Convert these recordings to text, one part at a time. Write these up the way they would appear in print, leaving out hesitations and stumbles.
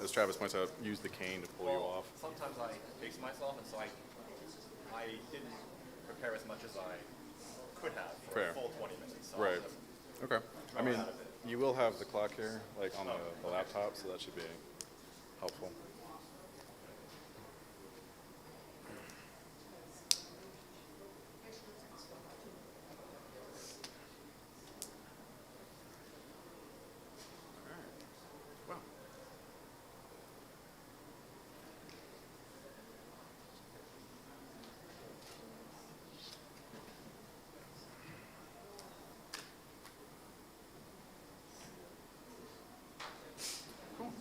As Travis points out, use the cane to pull you off. Sometimes I pace myself, and so I didn't prepare as much as I could have for Fair. a full 20 minutes. So Right. Okay. I mean, out of it. you will have the clock here, like on the laptop, so that should be helpful. Well. Cool.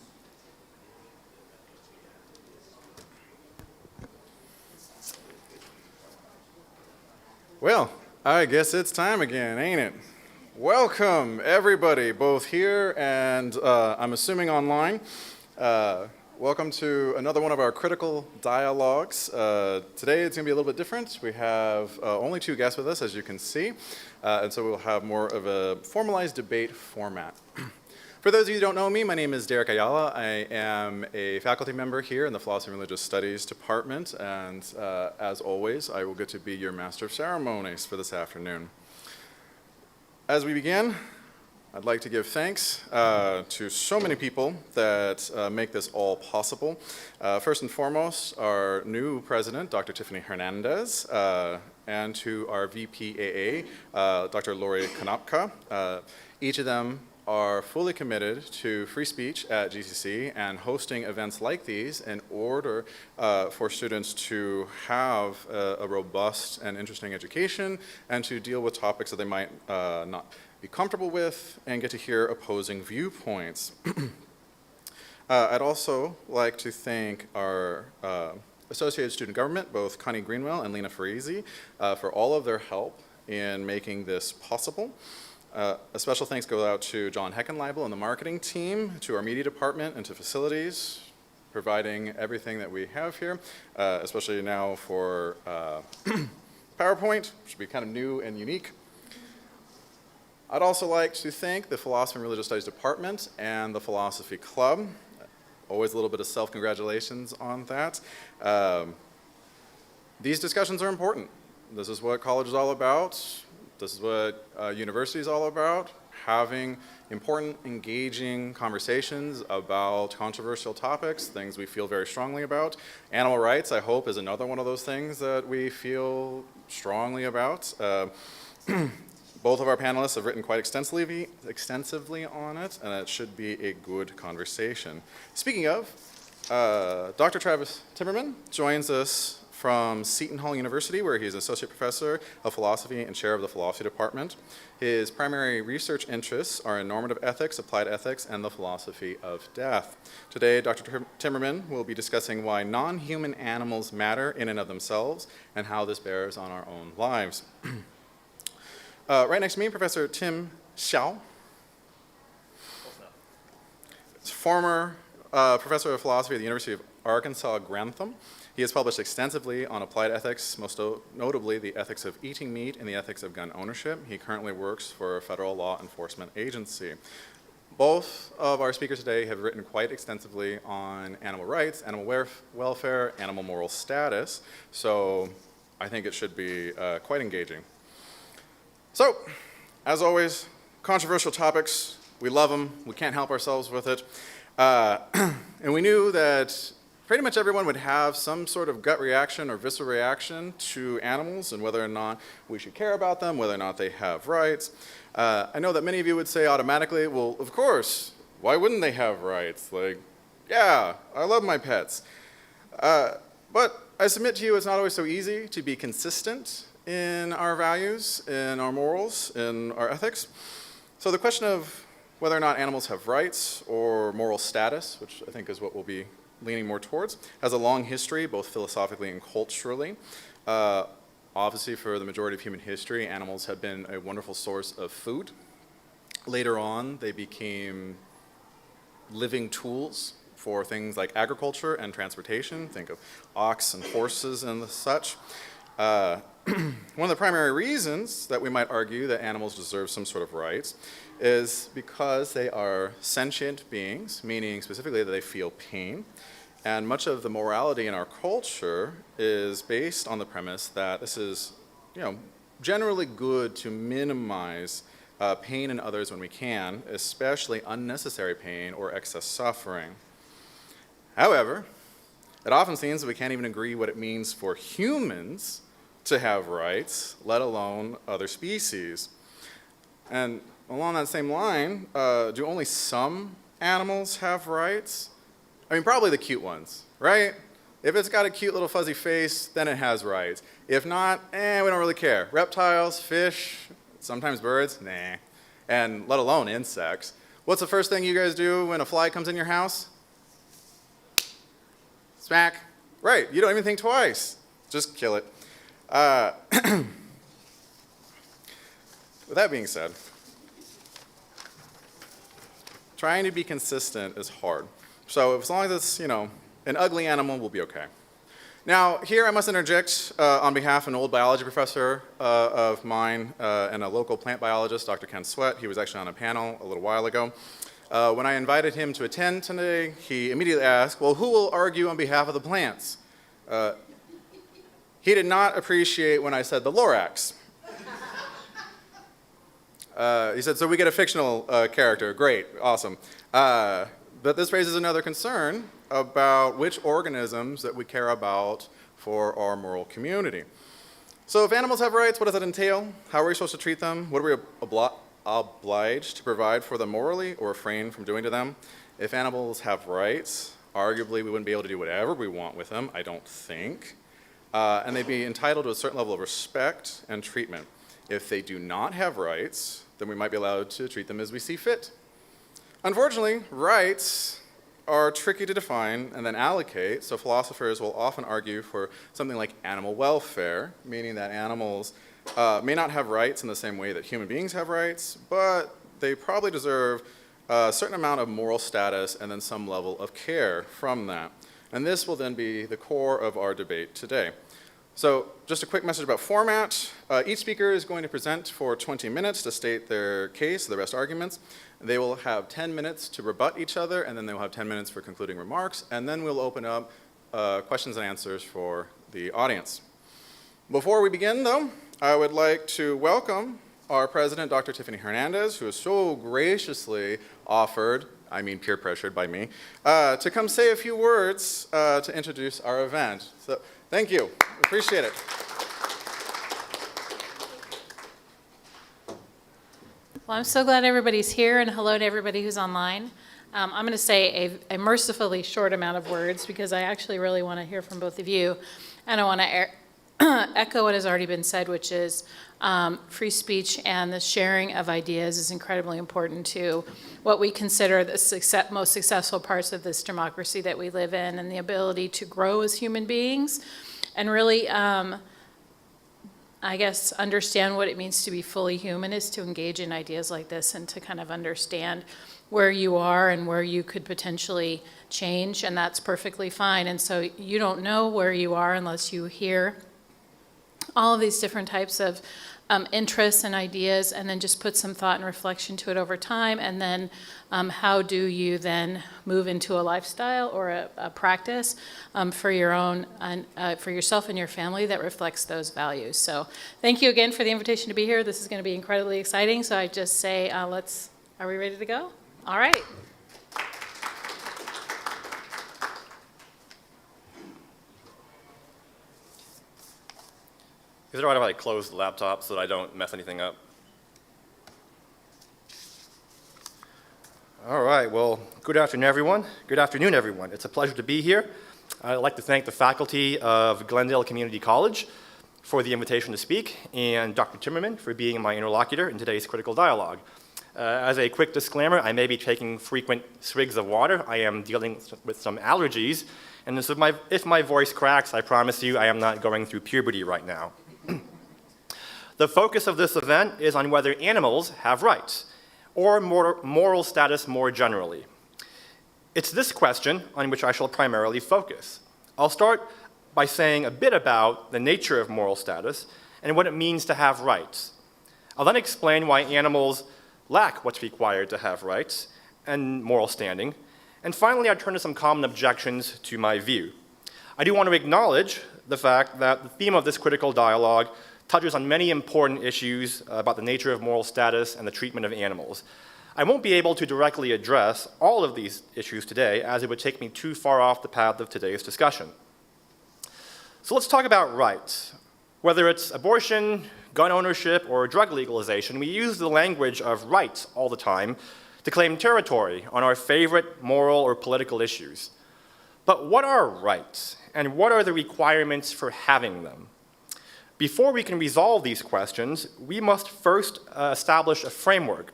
Well, I guess it's time again, ain't it? Welcome, everybody, both here and I'm assuming online. Welcome to another one of our critical dialogues. Today it's going to be a little bit different. We have only two guests with us, as you can see, and so we'll have more of a formalized debate format. For those of you who don't know me, my name is Derek Ayala. I am a faculty member here in the Philosophy and Religious Studies Department, and as always, I will get to be your Master of Ceremonies for this afternoon. As we begin, I'd like to give thanks to so many people that make this all possible. First and foremost, our new president, Dr. Tiffany Hernandez, and to our VPAA, Dr. Lori Konopka. Each of them are fully committed to free speech at GCC and hosting events like these in order for students to have a robust and interesting education and to deal with topics that they might not be comfortable with and get to hear opposing viewpoints. I'd also like to thank our Associated Student Government, both Connie Greenwell and Lena Farisi, for all of their help in making this possible. A special thanks goes out to John Heckenleibel and the marketing team, to our media department, and to facilities, providing everything that we have here, especially now for PowerPoint, which will be kind of new and unique. I'd also like to thank the Philosophy and Religious Studies Department and the Philosophy Club. Always a little bit of self-congratulations on that. These discussions are important. This is what college is all about. This is what university is all about, having important, engaging conversations about controversial topics, things we feel very strongly about. Animal rights, I hope, is another one of those things that we feel strongly about. Both of our panelists have written quite extensively on it, and it should be a good conversation. Speaking of, Dr. Travis Timmerman joins us from Seton Hall University, where he's an associate professor of philosophy and chair of the philosophy department. His primary research interests are in normative ethics, applied ethics, and the philosophy of death. Today, Dr. Timmerman will be discussing why non-human animals matter in and of themselves and how this bears on our own lives. Right next to me, Professor Tim Hsiao, former professor of philosophy at the University of Arkansas Grantham. He has published extensively on applied ethics, most notably the ethics of eating meat and the ethics of gun ownership. He currently works for a federal law enforcement agency. Both of our speakers today have written quite extensively on animal rights, animal welfare, animal moral status, so I think it should be quite engaging. So, as always, controversial topics, we love them, we can't help ourselves with it, and we knew that pretty much everyone would have some sort of gut reaction or visceral reaction to animals and whether or not we should care about them, whether or not they have rights. I know that many of you would say automatically, well, of course, why wouldn't they have rights? Like, yeah, I love my pets. But I submit to you it's not always so easy to be consistent in our values, in our morals, in our ethics. So the question of whether or not animals have rights or moral status, which I think is what we'll be leaning more towards, has a long history, both philosophically and culturally. Obviously, for the majority of human history, animals have been a wonderful source of food. Later on, they became living tools for things like agriculture and transportation. Think of ox and horses and such. One of the primary reasons that we might argue that animals deserve some sort of rights is because they are sentient beings, meaning specifically that they feel pain. And much of the morality in our culture is based on the premise that this is, generally good to minimize pain in others when we can, especially unnecessary pain or excess suffering. However, it often seems that we can't even agree what it means for humans to have rights, let alone other species. And along that same line, do only some animals have rights? I mean, probably the cute ones, right? If it's got a cute little fuzzy face, then it has rights. If not, we don't really care. Reptiles, fish, sometimes birds, nah. And let alone insects. What's the first thing you guys do when a fly comes in your house? Smack. Right, you don't even think twice. Just kill it. With that being said, trying to be consistent is hard. So as long as it's, an ugly animal, we'll be okay. Now, here I must interject on behalf of an old biology professor of mine and a local plant biologist, Dr. Ken Sweat. He was actually on a panel a little while ago. When I invited him to attend today, he immediately asked, well, who will argue on behalf of the plants? He did not appreciate when I said the Lorax. He said, so we get a fictional character. Great, awesome. But this raises another concern about which organisms that we care about for our moral community. So if animals have rights, what does that entail? How are we supposed to treat them? What are we obliged to provide for them morally or refrain from doing to them? If animals have rights, arguably we wouldn't be able to do whatever we want with them, I don't think. And they'd be entitled to a certain level of respect and treatment. If they do not have rights, then we might be allowed to treat them as we see fit. Unfortunately, rights are tricky to define and then allocate, so philosophers will often argue for something like animal welfare, meaning that animals may not have rights in the same way that human beings have rights, but they probably deserve a certain amount of moral status and then some level of care from that. And this will then be the core of our debate today. So just a quick message about format. Each speaker is going to present for 20 minutes to state their case, the best arguments. They will have 10 minutes to rebut each other, and then they will have 10 minutes for concluding remarks, and then we'll open up questions and answers for the audience. Before we begin, though, I would like to welcome our president, Dr. Tiffany Hernandez, who has so graciously offered, peer pressured by me, to come say a few words to introduce our event. So thank you. Appreciate it. Well, I'm so glad everybody's here, and hello to everybody who's online. I'm going to say a mercifully short amount of words because I actually really want to hear from both of you, and I want to echo what has already been said, which is free speech and the sharing of ideas is incredibly important to what we consider the most successful parts of this democracy that we live in, and the ability to grow as human beings and really understand what it means to be fully human is to engage in ideas like this and to kind of understand where you are and where you could potentially change, and that's perfectly fine. And so you don't know where you are unless you hear all of these different types of interests and ideas, and then just put some thought and reflection to it over time, and then how do you then move into a lifestyle or a practice for your own, for yourself and your family that reflects those values. So thank you again for the invitation to be here. This is going to be incredibly exciting. So I just say, are we ready to go? All right. Is it all right if I close the laptop so that I don't mess anything up? All right, well, good afternoon, everyone. Good afternoon, everyone. It's a pleasure to be here. I'd like to thank the faculty of Glendale Community College for the invitation to speak, and Dr. Timmerman for being my interlocutor in today's critical dialogue. As a quick disclaimer, I may be taking frequent swigs of water. I am dealing with some allergies, and so if my voice cracks, I promise you I am not going through puberty right now. The focus of this event is on whether animals have rights, or moral status more generally. It's this question on which I shall primarily focus. I'll start by saying a bit about the nature of moral status and what it means to have rights. I'll then explain why animals lack what's required to have rights and moral standing. And finally, I'd turn to some common objections to my view. I do want to acknowledge the fact that the theme of this critical dialogue touches on many important issues about the nature of moral status and the treatment of animals. I won't be able to directly address all of these issues today, as it would take me too far off the path of today's discussion. So let's talk about rights. Whether it's abortion, gun ownership, or drug legalization, we use the language of rights all the time to claim territory on our favorite moral or political issues. But what are rights, and what are the requirements for having them? Before we can resolve these questions, we must first establish a framework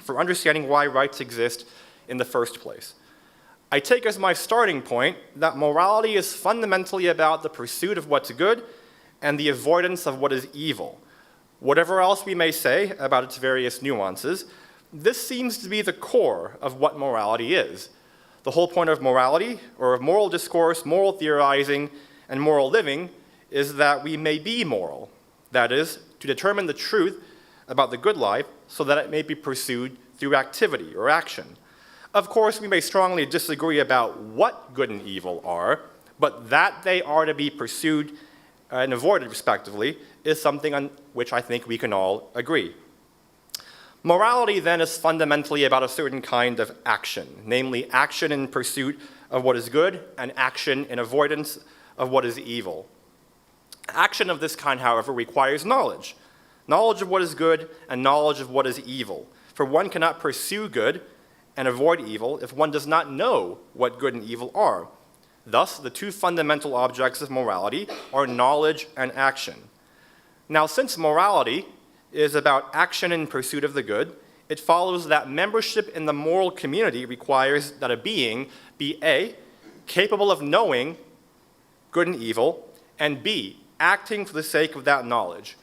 for understanding why rights exist in the first place. I take as my starting point that morality is fundamentally about the pursuit of what's good and the avoidance of what is evil. Whatever else we may say about its various nuances, this seems to be the core of what morality is. The whole point of morality, or of moral discourse, moral theorizing, and moral living is that we may be moral. That is, to determine the truth about the good life so that it may be pursued through activity or action. Of course, we may strongly disagree about what good and evil are, but that they are to be pursued and avoided, respectively, is something on which I think we can all agree. Morality, then, is fundamentally about a certain kind of action, namely action in pursuit of what is good and action in avoidance of what is evil. Action of this kind, however, requires knowledge. Knowledge of what is good and knowledge of what is evil. For one cannot pursue good and avoid evil if one does not know what good and evil are. Thus, the two fundamental objects of morality are knowledge and action. Now, since morality is about action in pursuit of the good, it follows that membership in the moral community requires that a being be A, capable of knowing good and evil, and B, acting for the sake of that knowledge.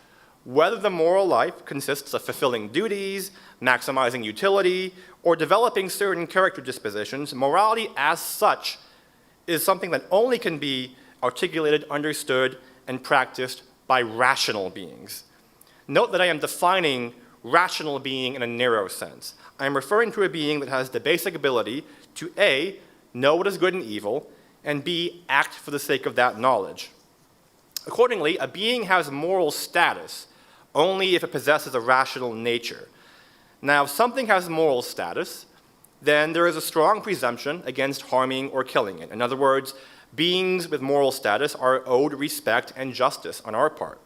Whether the moral life consists of fulfilling duties, maximizing utility, or developing certain character dispositions, morality as such is something that only can be articulated, understood, and practiced by rational beings. Note that I am defining rational being in a narrow sense. I am referring to a being that has the basic ability to A, know what is good and evil, and B, act for the sake of that knowledge. Accordingly, a being has moral status only if it possesses a rational nature. Now, if something has moral status, then there is a strong presumption against harming or killing it. In other words, beings with moral status are owed respect and justice on our part.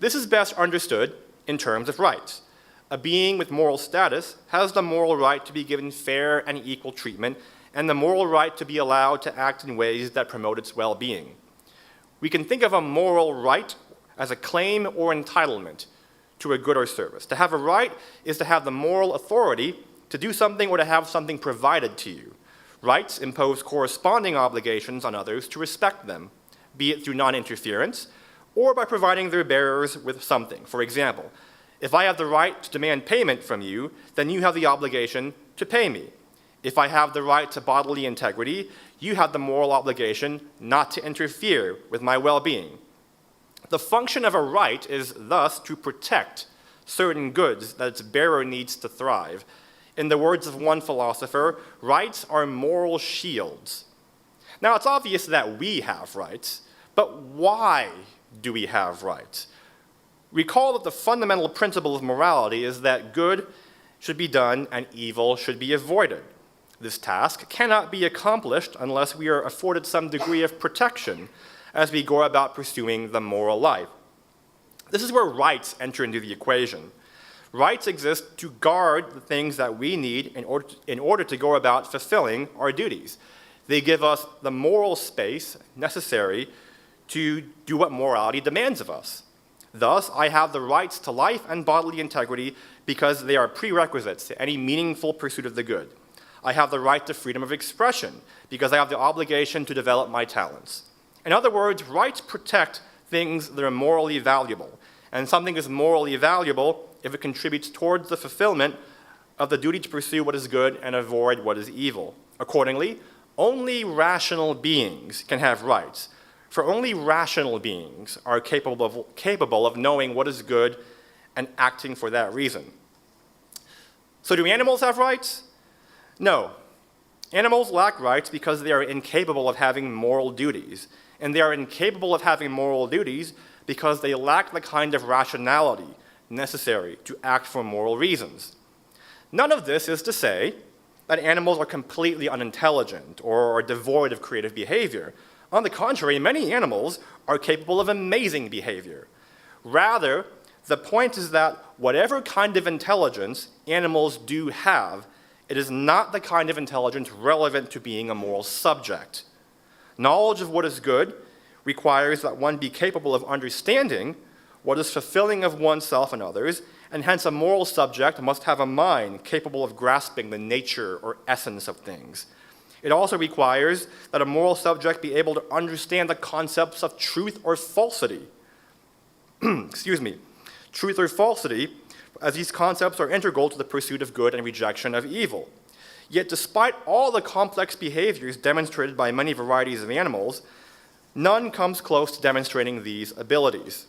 This is best understood in terms of rights. A being with moral status has the moral right to be given fair and equal treatment and the moral right to be allowed to act in ways that promote its well-being. We can think of a moral right as a claim or entitlement to a good or service. To have a right is to have the moral authority to do something or to have something provided to you. Rights impose corresponding obligations on others to respect them, be it through non-interference or by providing their bearers with something. For example, if I have the right to demand payment from you, then you have the obligation to pay me. If I have the right to bodily integrity, you have the moral obligation not to interfere with my well-being. The function of a right is thus to protect certain goods that its bearer needs to thrive. In the words of one philosopher, rights are moral shields. Now, it's obvious that we have rights, but why do we have rights? Recall that the fundamental principle of morality is that good should be done and evil should be avoided. This task cannot be accomplished unless we are afforded some degree of protection as we go about pursuing the moral life. This is where rights enter into the equation. Rights exist to guard the things that we need in order to go about fulfilling our duties. They give us the moral space necessary to do what morality demands of us. Thus, I have the rights to life and bodily integrity because they are prerequisites to any meaningful pursuit of the good. I have the right to freedom of expression because I have the obligation to develop my talents. In other words, rights protect things that are morally valuable, and something is morally valuable if it contributes towards the fulfillment of the duty to pursue what is good and avoid what is evil. Accordingly, only rational beings can have rights, for only rational beings are capable of knowing what is good and acting for that reason. So do animals have rights? No. Animals lack rights because they are incapable of having moral duties. And they are incapable of having moral duties because they lack the kind of rationality necessary to act for moral reasons. None of this is to say that animals are completely unintelligent or devoid of creative behavior. On the contrary, many animals are capable of amazing behavior. Rather, the point is that whatever kind of intelligence animals do have, it is not the kind of intelligence relevant to being a moral subject. Knowledge of what is good requires that one be capable of understanding what is fulfilling of oneself and others, and hence a moral subject must have a mind capable of grasping the nature or essence of things. It also requires that a moral subject be able to understand the concepts of truth or falsity. Excuse me. Truth or falsity, as these concepts are integral to the pursuit of good and rejection of evil. Yet despite all the complex behaviors demonstrated by many varieties of animals, none comes close to demonstrating these abilities.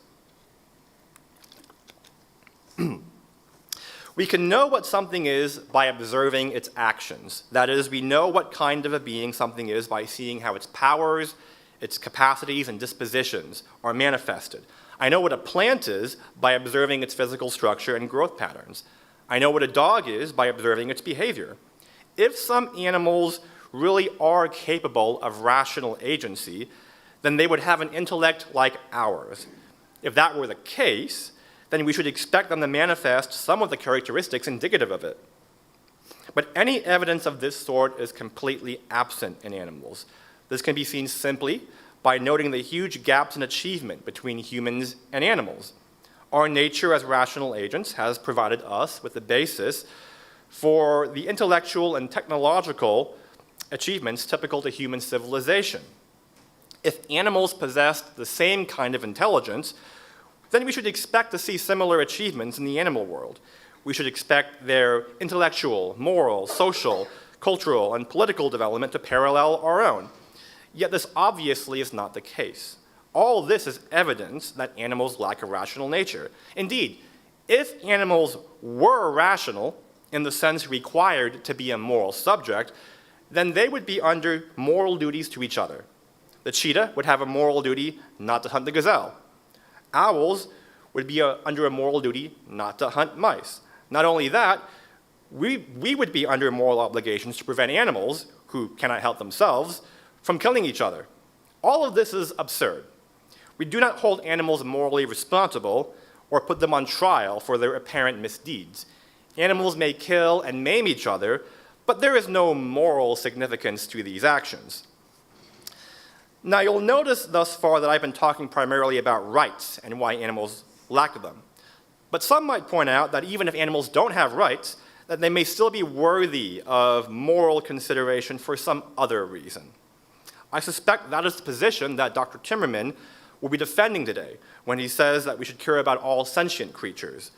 We can know what something is by observing its actions. That is, we know what kind of a being something is by seeing how its powers, its capacities, and dispositions are manifested. I know what a plant is by observing its physical structure and growth patterns. I know what a dog is by observing its behavior. If some animals really are capable of rational agency, then they would have an intellect like ours. If that were the case, then we should expect them to manifest some of the characteristics indicative of it. But any evidence of this sort is completely absent in animals. This can be seen simply by noting the huge gaps in achievement between humans and animals. Our nature as rational agents has provided us with the basis for the intellectual and technological achievements typical to human civilization. If animals possessed the same kind of intelligence, then we should expect to see similar achievements in the animal world. We should expect their intellectual, moral, social, cultural, and political development to parallel our own. Yet this obviously is not the case. All this is evidence that animals lack a rational nature. Indeed, if animals were rational in the sense required to be a moral subject, then they would be under moral duties to each other. The cheetah would have a moral duty not to hunt the gazelle. Owls would be under a moral duty not to hunt mice. Not only that, we would be under moral obligations to prevent animals, who cannot help themselves, from killing each other. All of this is absurd. We do not hold animals morally responsible or put them on trial for their apparent misdeeds. Animals may kill and maim each other, but there is no moral significance to these actions. Now, you'll notice thus far that I've been talking primarily about rights and why animals lack them. But some might point out that even if animals don't have rights, that they may still be worthy of moral consideration for some other reason. I suspect that is the position that Dr. Timmerman will be defending today when he says that we should care about all sentient creatures.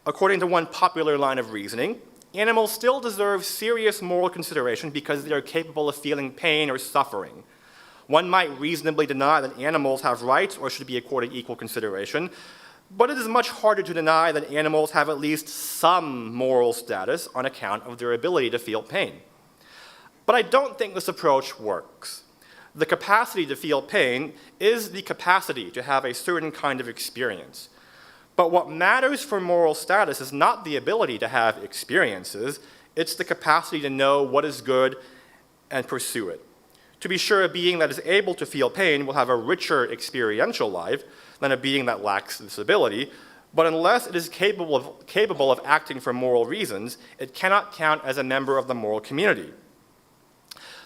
According to one popular line of reasoning, animals still deserve serious moral consideration because they are capable of feeling pain or suffering. One might reasonably deny that animals have rights or should be accorded equal consideration, but it is much harder to deny that animals have at least some moral status on account of their ability to feel pain. But I don't think this approach works. The capacity to feel pain is the capacity to have a certain kind of experience. But what matters for moral status is not the ability to have experiences, it's the capacity to know what is good and pursue it. To be sure, a being that is able to feel pain will have a richer experiential life than a being that lacks this ability, but unless it is capable of acting for moral reasons, it cannot count as a member of the moral community.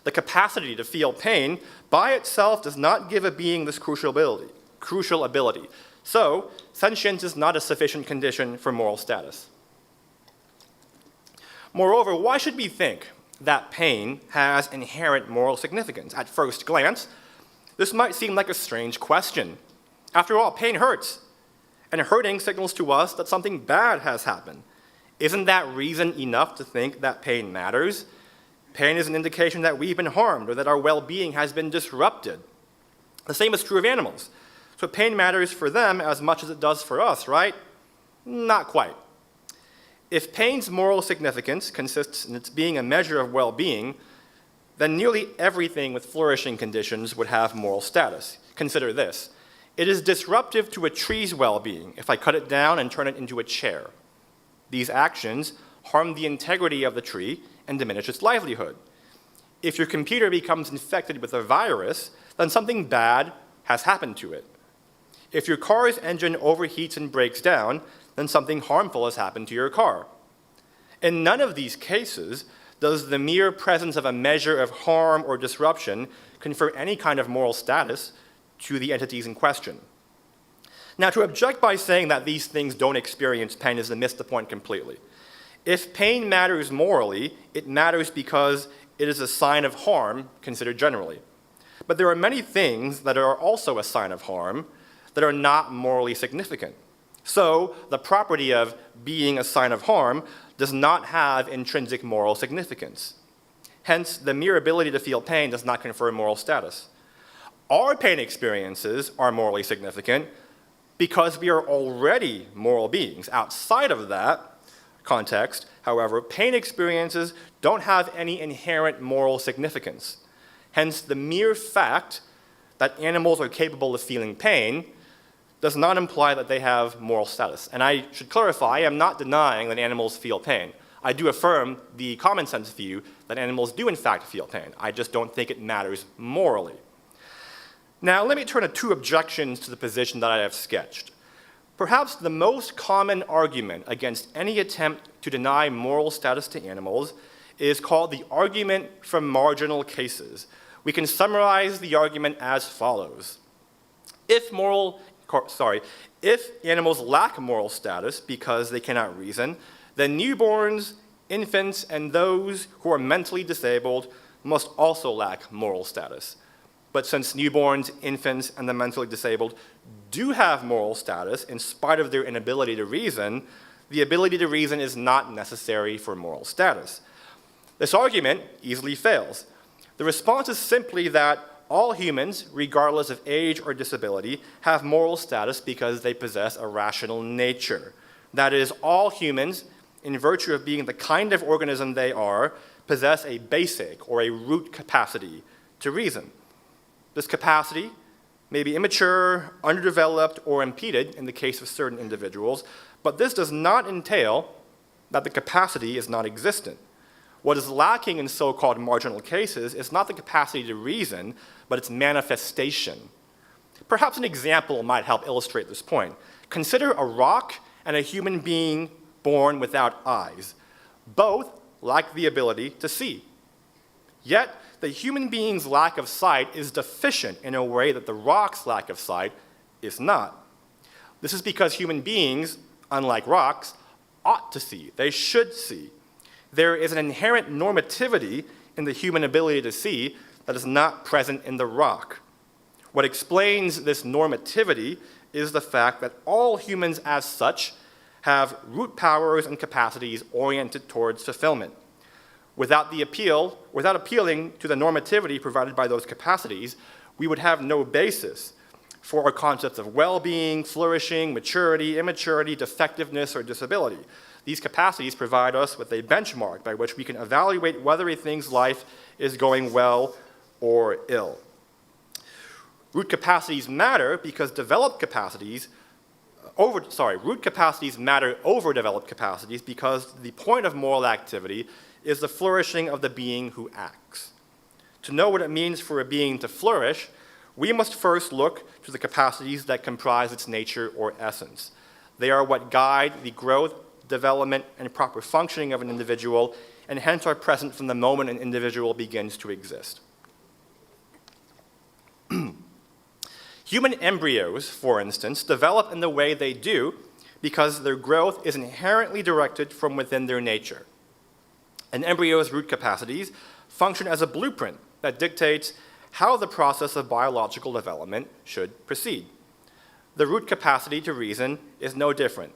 The capacity to feel pain by itself does not give a being this crucial ability. So, sentience is not a sufficient condition for moral status. Moreover, why should we think that pain has inherent moral significance? At first glance, this might seem like a strange question. After all, pain hurts, and hurting signals to us that something bad has happened. Isn't that reason enough to think that pain matters? Pain is an indication that we've been harmed or that our well-being has been disrupted. The same is true of animals. So pain matters for them as much as it does for us, right? Not quite. If pain's moral significance consists in its being a measure of well-being, then nearly everything with flourishing conditions would have moral status. Consider this. It is disruptive to a tree's well-being if I cut it down and turn it into a chair. These actions harm the integrity of the tree and diminish its livelihood. If your computer becomes infected with a virus, then something bad has happened to it. If your car's engine overheats and breaks down, then something harmful has happened to your car. In none of these cases does the mere presence of a measure of harm or disruption confer any kind of moral status to the entities in question. Now, to object by saying that these things don't experience pain is to miss the point completely. If pain matters morally, it matters because it is a sign of harm considered generally. But there are many things that are also a sign of harm that are not morally significant. So, the property of being a sign of harm does not have intrinsic moral significance. Hence, the mere ability to feel pain does not confer moral status. Our pain experiences are morally significant because we are already moral beings. Outside of that context, however, pain experiences don't have any inherent moral significance. Hence, the mere fact that animals are capable of feeling pain does not imply that they have moral status. And I should clarify, I am not denying that animals feel pain. I do affirm the common sense view that animals do in fact feel pain. I just don't think it matters morally. Now, let me turn to two objections to the position that I have sketched. Perhaps the most common argument against any attempt to deny moral status to animals is called the argument from marginal cases. We can summarize the argument as follows. If animals lack moral status because they cannot reason, then newborns, infants, and those who are mentally disabled must also lack moral status. But since newborns, infants, and the mentally disabled do have moral status in spite of their inability to reason, the ability to reason is not necessary for moral status. This argument easily fails. The response is simply that all humans, regardless of age or disability, have moral status because they possess a rational nature. That is, all humans, in virtue of being the kind of organism they are, possess a basic or a root capacity to reason. This capacity may be immature, underdeveloped, or impeded in the case of certain individuals, but this does not entail that the capacity is non-existent. What is lacking in so-called marginal cases is not the capacity to reason, but its manifestation. Perhaps an example might help illustrate this point. Consider a rock and a human being born without eyes. Both lack the ability to see. Yet, the human being's lack of sight is deficient in a way that the rock's lack of sight is not. This is because human beings, unlike rocks, ought to see. They should see. There is an inherent normativity in the human ability to see that is not present in the rock. What explains this normativity is the fact that all humans as such have root powers and capacities oriented towards fulfillment. Without appealing to the normativity provided by those capacities, we would have no basis for our concepts of well-being, flourishing, maturity, immaturity, defectiveness, or disability. These capacities provide us with a benchmark by which we can evaluate whether a thing's life is going well or ill. Root capacities matter because root capacities matter over developed capacities because the point of moral activity is the flourishing of the being who acts. To know what it means for a being to flourish, we must first look to the capacities that comprise its nature or essence. They are what guide the growth, development, and proper functioning of an individual, and hence are present from the moment an individual begins to exist. Human embryos, for instance, develop in the way they do because their growth is inherently directed from within their nature. An embryo's root capacities function as a blueprint that dictates how the process of biological development should proceed. The root capacity to reason is no different.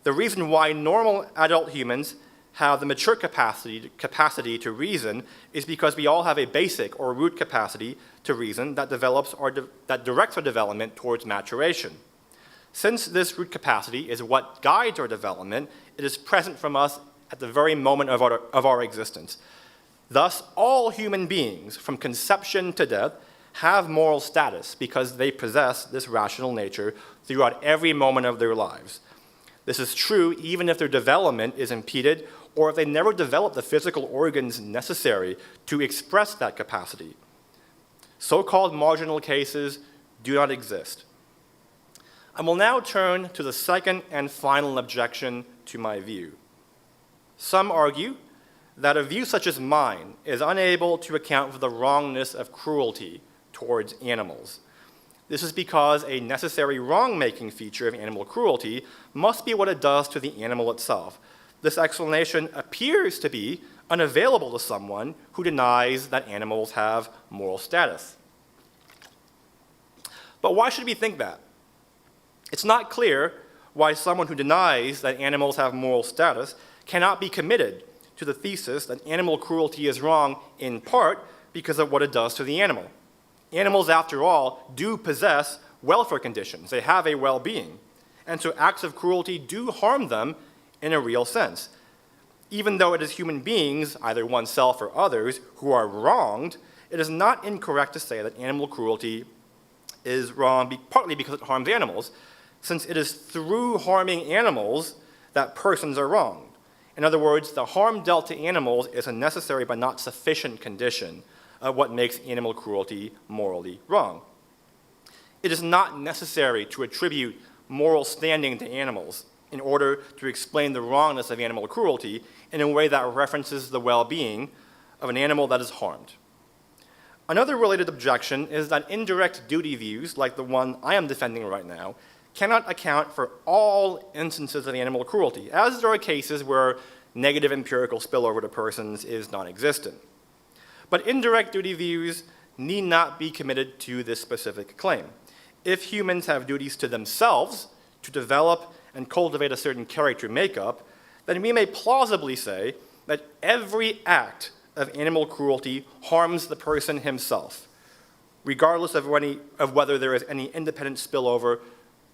The reason why normal adult humans have the mature capacity to reason is because we all have a basic or root capacity to reason that directs our development towards maturation. Since this root capacity is what guides our development, it is present from us at the very moment of our existence. Thus, all human beings, from conception to death, have moral status because they possess this rational nature throughout every moment of their lives. This is true even if their development is impeded or if they never develop the physical organs necessary to express that capacity. So-called marginal cases do not exist. I will now turn to the second and final objection to my view. Some argue that a view such as mine is unable to account for the wrongness of cruelty towards animals. This is because a necessary wrong-making feature of animal cruelty must be what it does to the animal itself. This explanation appears to be unavailable to someone who denies that animals have moral status. But why should we think that? It's not clear why someone who denies that animals have moral status cannot be committed to the thesis that animal cruelty is wrong in part because of what it does to the animal. Animals, after all, do possess welfare conditions. They have a well-being. And so acts of cruelty do harm them in a real sense. Even though it is human beings, either oneself or others, who are wronged, it is not incorrect to say that animal cruelty is wrong partly because it harms animals, since it is through harming animals that persons are wronged. In other words, the harm dealt to animals is a necessary but not sufficient condition of what makes animal cruelty morally wrong. It is not necessary to attribute moral standing to animals in order to explain the wrongness of animal cruelty in a way that references the well-being of an animal that is harmed. Another related objection is that indirect duty views, like the one I am defending right now, cannot account for all instances of animal cruelty, as there are cases where negative empirical spillover to persons is non-existent. But indirect duty views need not be committed to this specific claim. If humans have duties to themselves to develop and cultivate a certain character makeup, then we may plausibly say that every act of animal cruelty harms the person himself, regardless of whether there is any independent spillover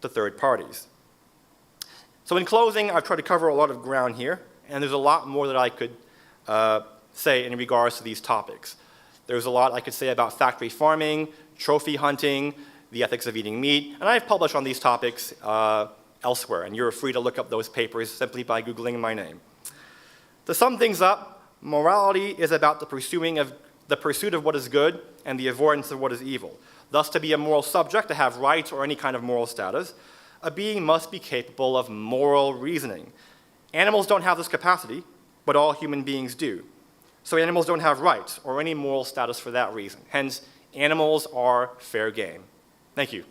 to third parties. So in closing, I've tried to cover a lot of ground here, and there's a lot more that I could say in regards to these topics. There's a lot I could say about factory farming, trophy hunting, the ethics of eating meat, and I've published on these topics elsewhere, and you're free to look up those papers simply by Googling my name. To sum things up, morality is about the pursuit of what is good and the avoidance of what is evil. Thus, to be a moral subject, to have rights or any kind of moral status, a being must be capable of moral reasoning. Animals don't have this capacity, but all human beings do. So animals don't have rights or any moral status for that reason. Hence, animals are fair game. Thank you.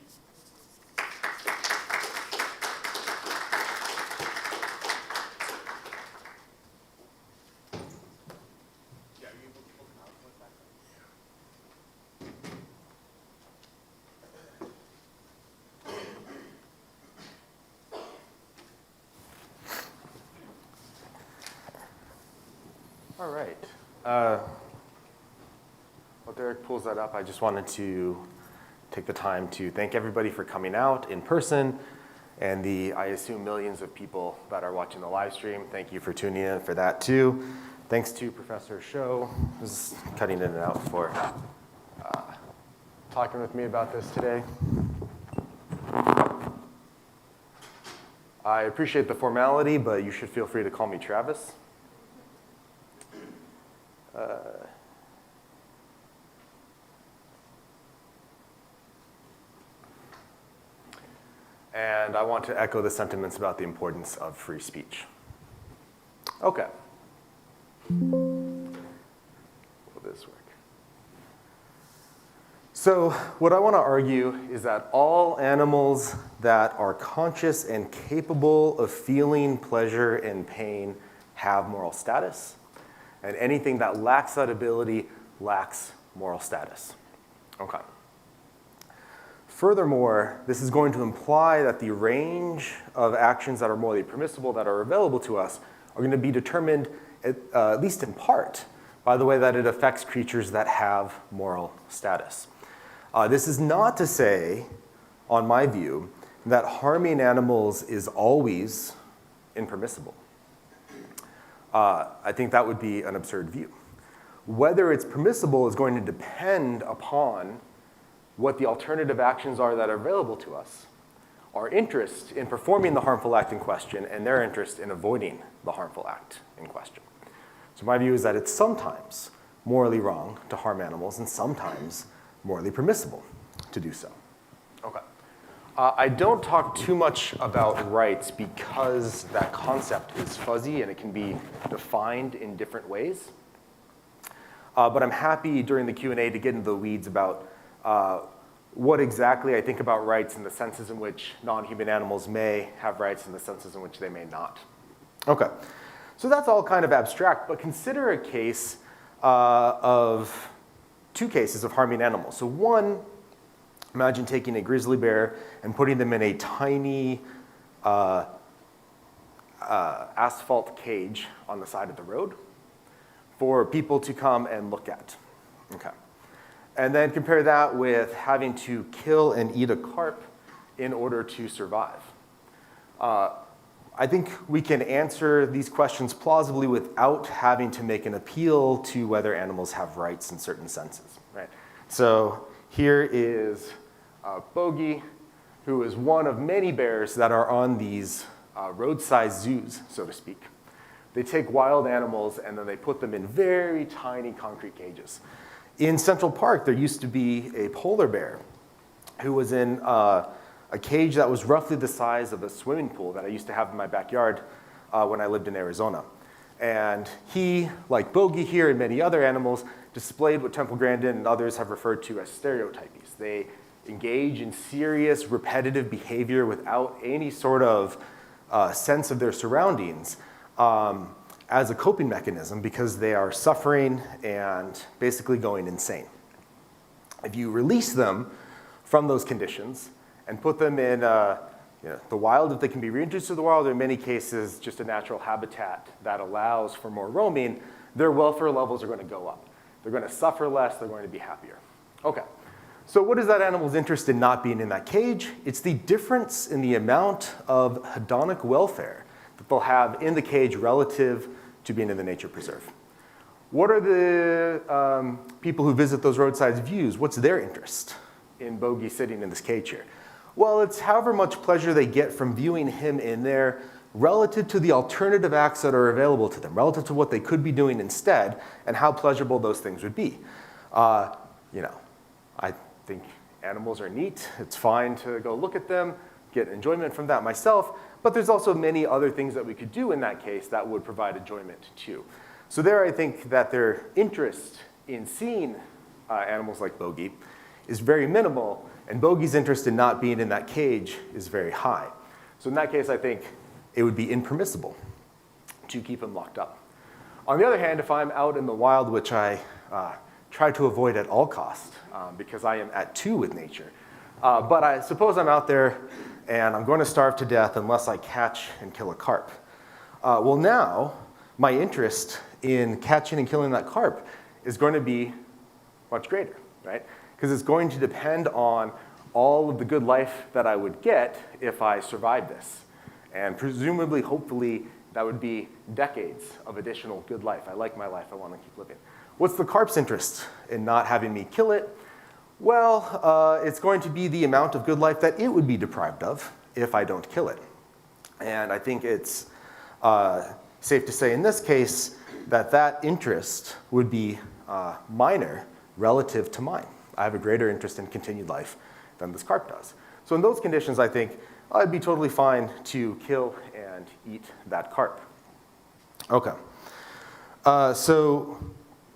All right. While Derek pulls that up, I just wanted to take the time to thank everybody for coming out in person and I assume, millions of people that are watching the live stream. Thank you for tuning in for that too. Thanks to Professor Sho, who's cutting in and out, for talking with me about this today. I appreciate the formality, but you should feel free to call me Travis. And I want to echo the sentiments about the importance of free speech. Okay. Will this work? So what I want to argue is that all animals that are conscious and capable of feeling pleasure and pain have moral status, and anything that lacks that ability lacks moral status. Okay. Furthermore, this is going to imply that the range of actions that are morally permissible that are available to us are going to be determined, at least in part, by the way that it affects creatures that have moral status. This is not to say, on my view, that harming animals is always impermissible. I think that would be an absurd view. Whether it's permissible is going to depend upon what the alternative actions are that are available to us, our interest in performing the harmful act in question, and their interest in avoiding the harmful act in question. So my view is that it's sometimes morally wrong to harm animals and sometimes morally permissible to do so. Okay. I don't talk too much about rights because that concept is fuzzy and it can be defined in different ways. But I'm happy during the Q&A to get into the weeds about what exactly I think about rights and the senses in which non-human animals may have rights and the senses in which they may not. Okay, so that's all kind of abstract, but consider a case of two cases of harming animals. So one, imagine taking a grizzly bear and putting them in a tiny asphalt cage on the side of the road for people to come and look at. Okay. And then compare that with having to kill and eat a carp in order to survive. I think we can answer these questions plausibly without having to make an appeal to whether animals have rights in certain senses, right? So here is Bogey, who is one of many bears that are on these roadside zoos, so to speak. They take wild animals and then they put them in very tiny concrete cages. In Central Park, there used to be a polar bear who was in a cage that was roughly the size of a swimming pool that I used to have in my backyard when I lived in Arizona. And he, like Bogey here and many other animals, displayed what Temple Grandin and others have referred to as stereotypies. They engage in serious, repetitive behavior without any sort of sense of their surroundings as a coping mechanism because they are suffering and basically going insane. If you release them from those conditions and put them in the wild, if they can be reintroduced to the wild, or in many cases just a natural habitat that allows for more roaming, their welfare levels are going to go up. They're going to suffer less, they're going to be happier. Okay. So what is that animal's interest in not being in that cage? It's the difference in the amount of hedonic welfare that they'll have in the cage relative to being in the nature preserve. What are the people who visit those roadside views? What's their interest in Bogey sitting in this cage here? Well, it's however much pleasure they get from viewing him in there relative to the alternative acts that are available to them, relative to what they could be doing instead, and how pleasurable those things would be. I think animals are neat. It's fine to go look at them, get enjoyment from that myself, but there's also many other things that we could do in that case that would provide enjoyment too. So there I think that their interest in seeing animals like Bogey is very minimal, and Bogey's interest in not being in that cage is very high. So in that case, I think it would be impermissible to keep him locked up. On the other hand, if I'm out in the wild, which I try to avoid at all costs because I am at two with nature, but I suppose I'm out there and I'm going to starve to death unless I catch and kill a carp. Well, now my interest in catching and killing that carp is going to be much greater, right? Because it's going to depend on all of the good life that I would get if I survived this. And presumably, hopefully, that would be decades of additional good life. I like my life, I want to keep living. What's the carp's interest in not having me kill it? Well, it's going to be the amount of good life that it would be deprived of if I don't kill it. And I think it's safe to say in this case that that interest would be minor relative to mine. I have a greater interest in continued life than this carp does. So in those conditions, I think I'd be totally fine to kill and eat that carp. Okay. So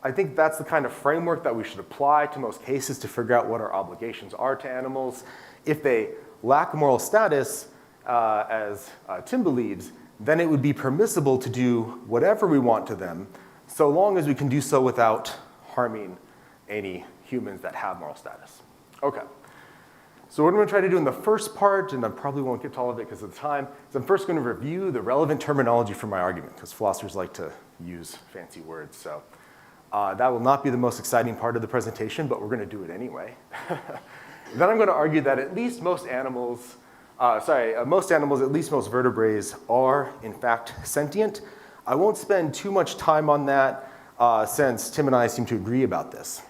I think that's the kind of framework that we should apply to most cases to figure out what our obligations are to animals. If they lack moral status, as Tim believes, then it would be permissible to do whatever we want to them, so long as we can do so without harming any humans that have moral status. Okay. So what I'm going to try to do in the first part, and I probably won't get to all of it because of the time, is I'm first going to review the relevant terminology for my argument, because philosophers like to use fancy words. So that will not be the most exciting part of the presentation, but we're going to do it anyway. Then I'm going to argue that at least most animals most animals, at least most vertebrates, are in fact sentient. I won't spend too much time on that since Tim and I seem to agree about this.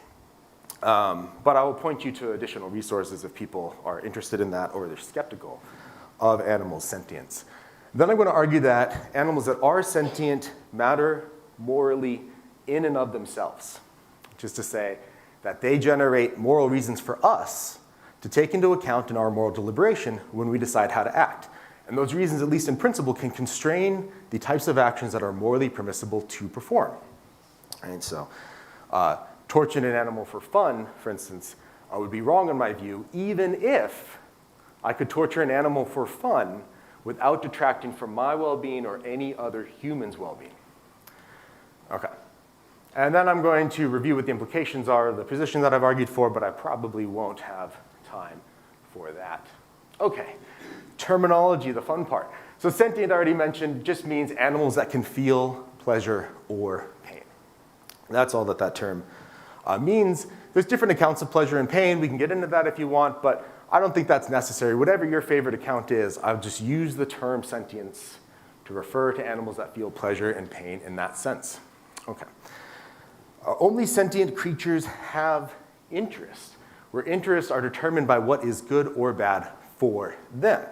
But I will point you to additional resources if people are interested in that or they're skeptical of animals' sentience. Then I'm going to argue that animals that are sentient matter morally in and of themselves, which is to say that they generate moral reasons for us to take into account in our moral deliberation when we decide how to act. And those reasons, at least in principle, can constrain the types of actions that are morally permissible to perform. And so, torturing an animal for fun, for instance, would be wrong in my view, even if I could torture an animal for fun without detracting from my well-being or any other human's well-being. Okay. And then I'm going to review what the implications are of the position that I've argued for, but I probably won't have time for that. Okay. Terminology, the fun part. So sentient, I already mentioned, just means animals that can feel pleasure or pain. That's all that term means. There's different accounts of pleasure and pain. We can get into that if you want, but I don't think that's necessary. Whatever your favorite account is, I'll just use the term sentience to refer to animals that feel pleasure and pain in that sense. Okay. Only sentient creatures have interests, where interests are determined by what is good or bad for them.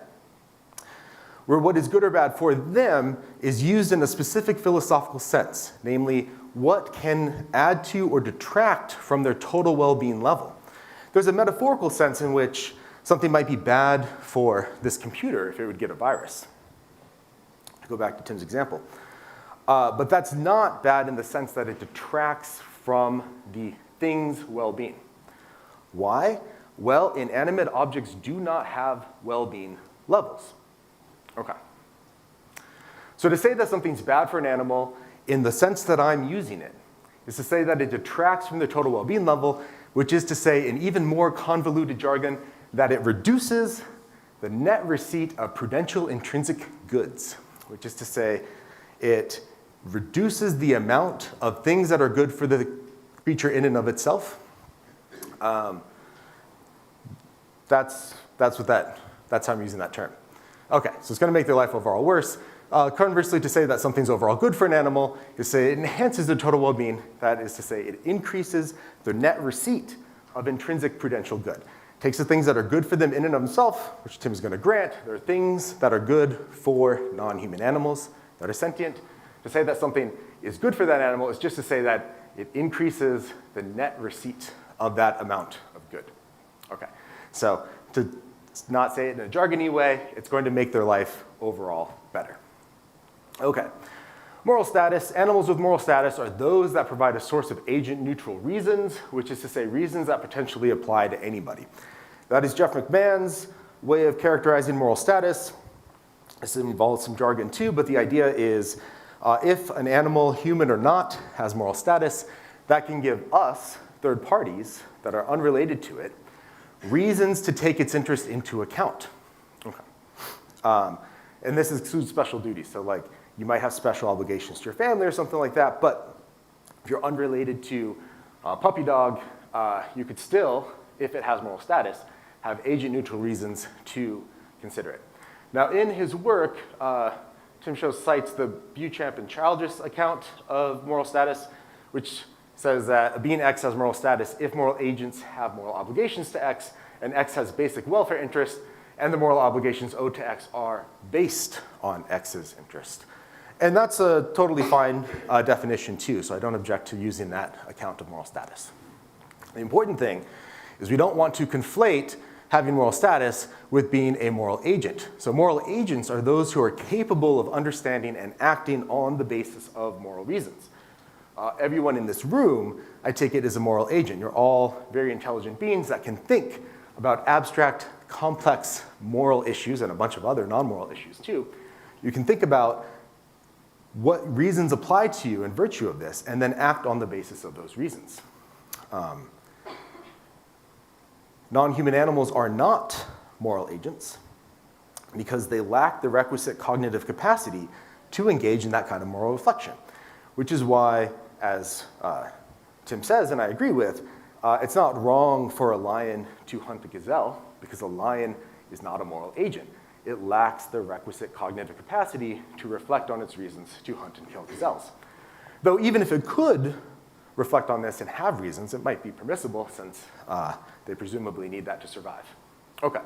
Where what is good or bad for them is used in a specific philosophical sense, namely, what can add to or detract from their total well-being level. There's a metaphorical sense in which something might be bad for this computer if it would get a virus. Go back to Tim's example. But that's not bad in the sense that it detracts from the thing's well-being. Why? Well, inanimate objects do not have well-being levels. Okay. So to say that something's bad for an animal in the sense that I'm using it is to say that it detracts from the total well-being level, which is to say, in even more convoluted jargon, that it reduces the net receipt of prudential intrinsic goods, which is to say, it reduces the amount of things that are good for the creature in and of itself. That's how I'm using that term. Okay, so it's going to make their life overall worse. Conversely, to say that something's overall good for an animal is to say it enhances their total well-being. That is to say it increases their net receipt of intrinsic prudential good. Takes the things that are good for them in and of themselves, which Tim is going to grant. There are things that are good for non-human animals that are sentient. To say that something is good for that animal is just to say that it increases the net receipt of that amount of good. Okay, so to not say it in a jargony way, it's going to make their life overall better. Okay, moral status. Animals with moral status are those that provide a source of agent-neutral reasons, which is to say reasons that potentially apply to anybody. That is Jeff McMahon's way of characterizing moral status. This involves some jargon too, but the idea is if an animal, human or not, has moral status, that can give us, third parties that are unrelated to it, reasons to take its interest into account. Okay. And this excludes special duties. So like you might have special obligations to your family or something like that, but if you're unrelated to a puppy dog, you could still, if it has moral status, have agent-neutral reasons to consider it. Now in his work, Tim Show cites the Beauchamp and Childress account of moral status, which says that a being X has moral status if moral agents have moral obligations to X, and X has basic welfare interest, and the moral obligations owed to X are based on X's interest. And that's a totally fine definition too, so I don't object to using that account of moral status. The important thing is we don't want to conflate having moral status with being a moral agent. So moral agents are those who are capable of understanding and acting on the basis of moral reasons. Everyone in this room, I take it, is a moral agent. You're all very intelligent beings that can think about abstract, complex moral issues and a bunch of other non-moral issues too. You can think about what reasons apply to you in virtue of this and then act on the basis of those reasons. Non-human animals are not moral agents because they lack the requisite cognitive capacity to engage in that kind of moral reflection, which is why, as Tim says, and I agree with, it's not wrong for a lion to hunt a gazelle because a lion is not a moral agent. it lacks the requisite cognitive capacity to reflect on its reasons to hunt and kill gazelles. Though even if it could reflect on this and have reasons, it might be permissible since they presumably need that to survive. Okay,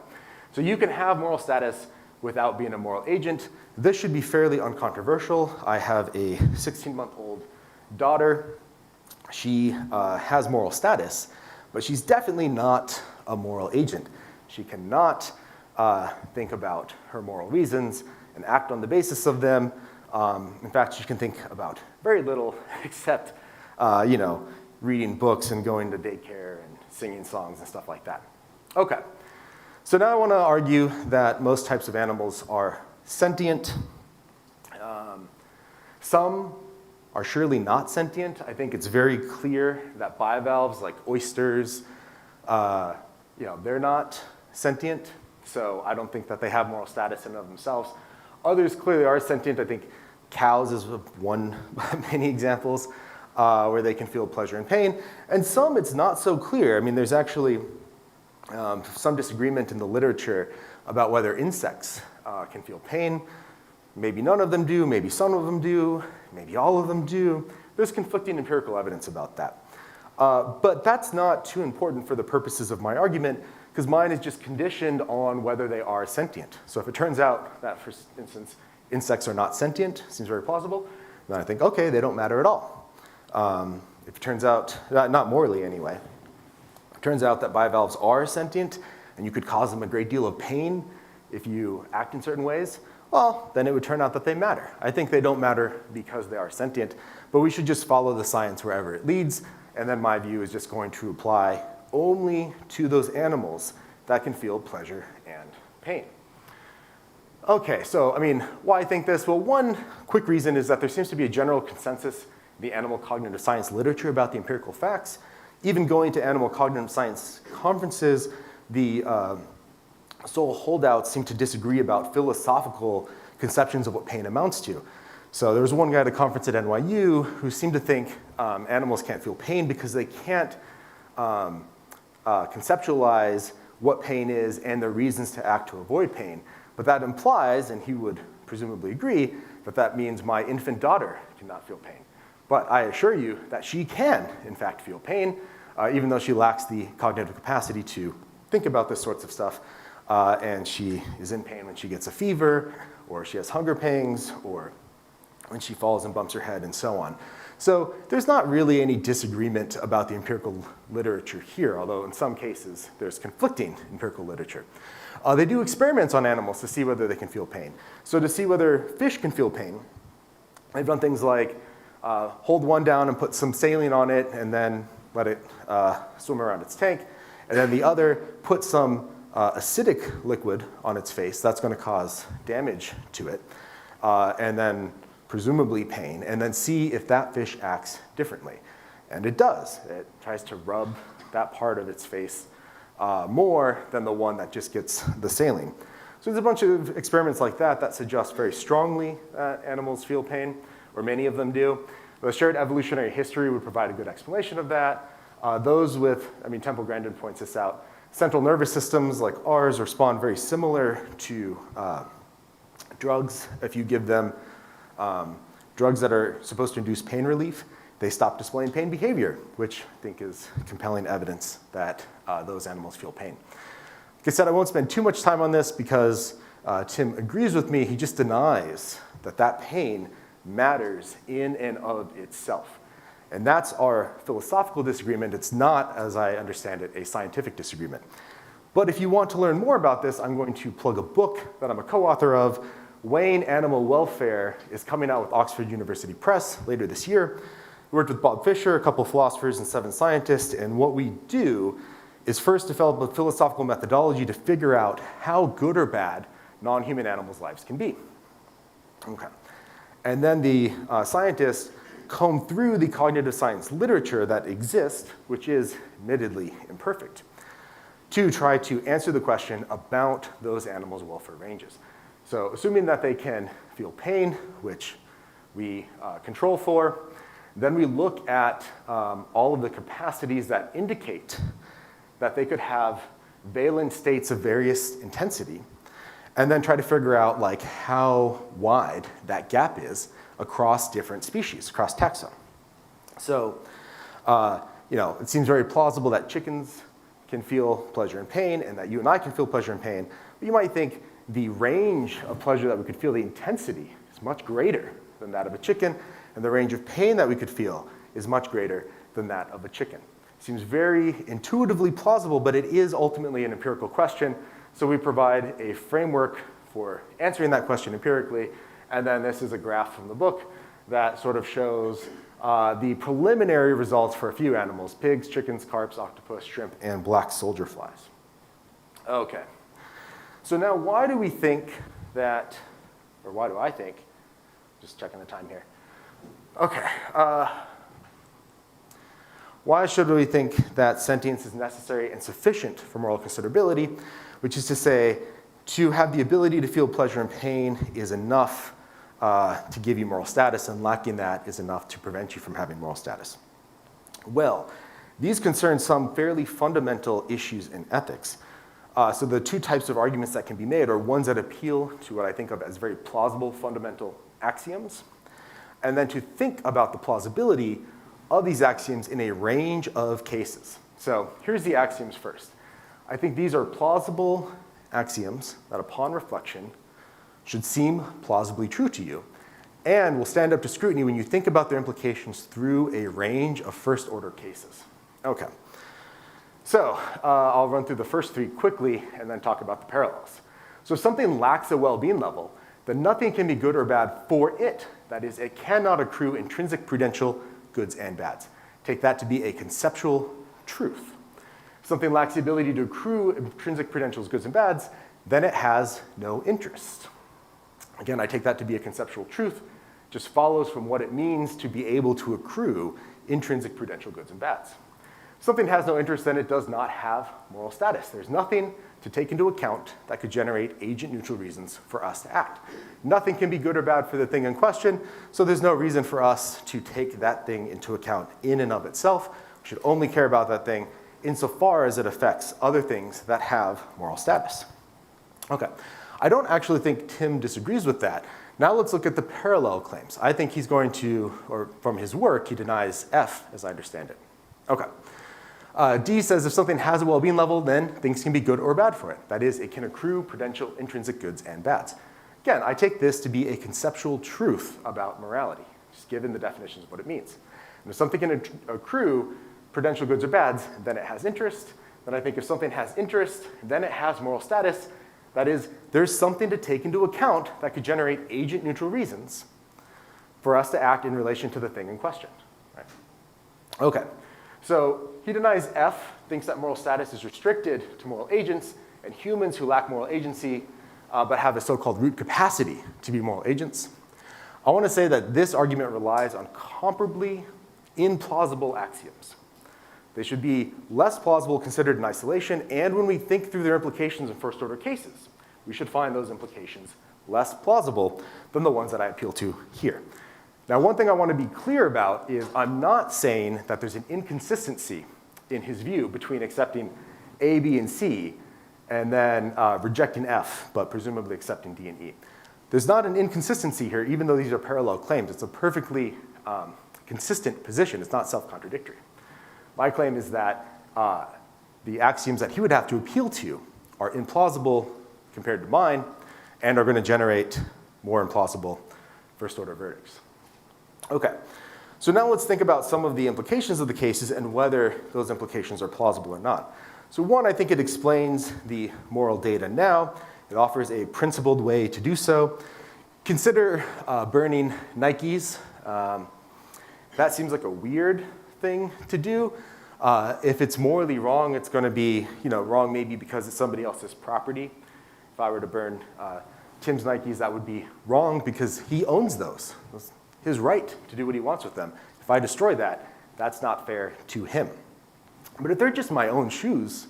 so you can have moral status without being a moral agent. This should be fairly uncontroversial. I have a 16-month-old daughter. She has moral status, but she's definitely not a moral agent. She cannot think about her moral reasons and act on the basis of them. In fact, she can think about very little except, reading books and going to daycare and singing songs and stuff like that. Okay, so now I want to argue that most types of animals are sentient. Some are surely not sentient. I think it's very clear that bivalves, like oysters, they're not sentient. So I don't think that they have moral status in and of themselves. Others clearly are sentient. I think cows is one of many examples where they can feel pleasure and pain. And some it's not so clear. I mean, there's actually some disagreement in the literature about whether insects can feel pain. Maybe none of them do, maybe some of them do, maybe all of them do. There's conflicting empirical evidence about that. But that's not too important for the purposes of my argument, because mine is just conditioned on whether they are sentient. So if it turns out that, for instance, insects are not sentient, seems very plausible, then I think, okay, they don't matter at all. If it turns out, not morally anyway, if it turns out that bivalves are sentient and you could cause them a great deal of pain if you act in certain ways, well, then it would turn out that they matter. I think they don't matter because they are sentient, but we should just follow the science wherever it leads, and then my view is just going to apply only to those animals that can feel pleasure and pain. Okay, so why I think this? Well, one quick reason is that there seems to be a general consensus in the animal cognitive science literature about the empirical facts. Even going to animal cognitive science conferences, the sole holdouts seem to disagree about philosophical conceptions of what pain amounts to. So there was one guy at a conference at NYU who seemed to think animals can't feel pain because they can't conceptualize what pain is and the reasons to act to avoid pain. But that implies, and he would presumably agree, that that means my infant daughter cannot feel pain. But I assure you that she can, in fact, feel pain, even though she lacks the cognitive capacity to think about this sorts of stuff. And she is in pain when she gets a fever, or she has hunger pangs, or when she falls and bumps her head, and so on. So there's not really any disagreement about the empirical literature here, although in some cases there's conflicting empirical literature. They do experiments on animals to see whether they can feel pain. So to see whether fish can feel pain, they've done things like hold one down and put some saline on it and then let it swim around its tank, and then the other put some acidic liquid on its face. That's going to cause damage to it, and then presumably pain, and then see if that fish acts differently. And it does. It tries to rub that part of its face more than the one that just gets the saline. So there's a bunch of experiments like that that suggest very strongly that animals feel pain, or many of them do. The shared evolutionary history would provide a good explanation of that. Those with, Temple Grandin points this out, central nervous systems like ours respond very similar to drugs. If you give them drugs that are supposed to induce pain relief, they stop displaying pain behavior, which I think is compelling evidence that those animals feel pain. Like I said, I won't spend too much time on this because Tim agrees with me. He just denies that that pain matters in and of itself. And that's our philosophical disagreement. It's not, as I understand it, a scientific disagreement. But if you want to learn more about this, I'm going to plug a book that I'm a co-author of. Weighing Animal Welfare is coming out with Oxford University Press later this year. We worked with Bob Fisher, a couple of philosophers, and 7 scientists, and what we do is first develop a philosophical methodology to figure out how good or bad non-human animals' lives can be. Okay. And then the scientists comb through the cognitive science literature that exists, which is admittedly imperfect, to try to answer the question about those animals' welfare ranges. So assuming that they can feel pain, which we control for, then we look at all of the capacities that indicate that they could have valence states of various intensity. and then try to figure out like how wide that gap is across different species, across taxa. So, it seems very plausible that chickens can feel pleasure and pain, and that you and I can feel pleasure and pain. But you might think the range of pleasure that we could feel, the intensity, is much greater than that of a chicken, and the range of pain that we could feel is much greater than that of a chicken. Seems very intuitively plausible, but it is ultimately an empirical question. So we provide a framework for answering that question empirically, and then this is a graph from the book that sort of shows the preliminary results for a few animals: pigs, chickens, carps, octopus, shrimp, and black soldier flies. Okay, so now why do we think that, or why do I think, just checking the time here. Okay, why should we think that sentience is necessary and sufficient for moral considerability, which is to say, to have the ability to feel pleasure and pain is enough to give you moral status, and lacking that is enough to prevent you from having moral status? Well, these concern some fairly fundamental issues in ethics. So the two types of arguments that can be made are ones that appeal to what I think of as very plausible fundamental axioms, and then to think about the plausibility of these axioms in a range of cases. So here's the axioms first. I think these are plausible axioms that upon reflection should seem plausibly true to you, and will stand up to scrutiny when you think about their implications through a range of first-order cases. Okay, so I'll run through the first three quickly and then talk about the parallels. So if something lacks a well-being level, then nothing can be good or bad for it. That is, it cannot accrue intrinsic prudential goods and bads. Take that to be a conceptual truth. If something lacks the ability to accrue intrinsic prudential goods and bads, then it has no interest. Again, I take that to be a conceptual truth. Just follows from what it means to be able to accrue intrinsic prudential goods and bads. If something has no interest, then it does not have moral status. There's nothing to take into account that could generate agent-neutral reasons for us to act. Nothing can be good or bad for the thing in question, so there's no reason for us to take that thing into account in and of itself. We should only care about that thing insofar as it affects other things that have moral status. Okay. I don't actually think Tim disagrees with that. Now let's look at the parallel claims. I think he's going to, or from his work, he denies F, as I understand it. Okay. D says if something has a well-being level, then things can be good or bad for it. That is, it can accrue prudential intrinsic goods and bads. Again, I take this to be a conceptual truth about morality, just given the definitions of what it means. And if something can accrue prudential goods or bads, then it has interest. Then I think if something has interest, then it has moral status. That is, there's something to take into account that could generate agent-neutral reasons for us to act in relation to the thing in question. Right? Okay, so he denies F, thinks that moral status is restricted to moral agents, and humans who lack moral agency but have a so-called root capacity to be moral agents. I want to say that this argument relies on comparably implausible axioms. They should be less plausible considered in isolation, and when we think through their implications in first-order cases, we should find those implications less plausible than the ones that I appeal to here. Now, one thing I want to be clear about is I'm not saying that there's an inconsistency in his view between accepting A, B, and C, and then rejecting F, but presumably accepting D and E. There's not an inconsistency here, even though these are parallel claims. It's a perfectly consistent position. It's not self-contradictory. My claim is that the axioms that he would have to appeal to are implausible compared to mine and are going to generate more implausible first-order verdicts. Okay, so now let's think about some of the implications of the cases and whether those implications are plausible or not. So one, I think it explains the moral data now. It offers a principled way to do so. Consider burning Nikes. That seems like a weird thing to do. If it's morally wrong, it's going to be wrong maybe because it's somebody else's property. If I were to burn Tim's Nikes, that would be wrong because he owns those. It's his right to do what he wants with them. If I destroy that, that's not fair to him. But if they're just my own shoes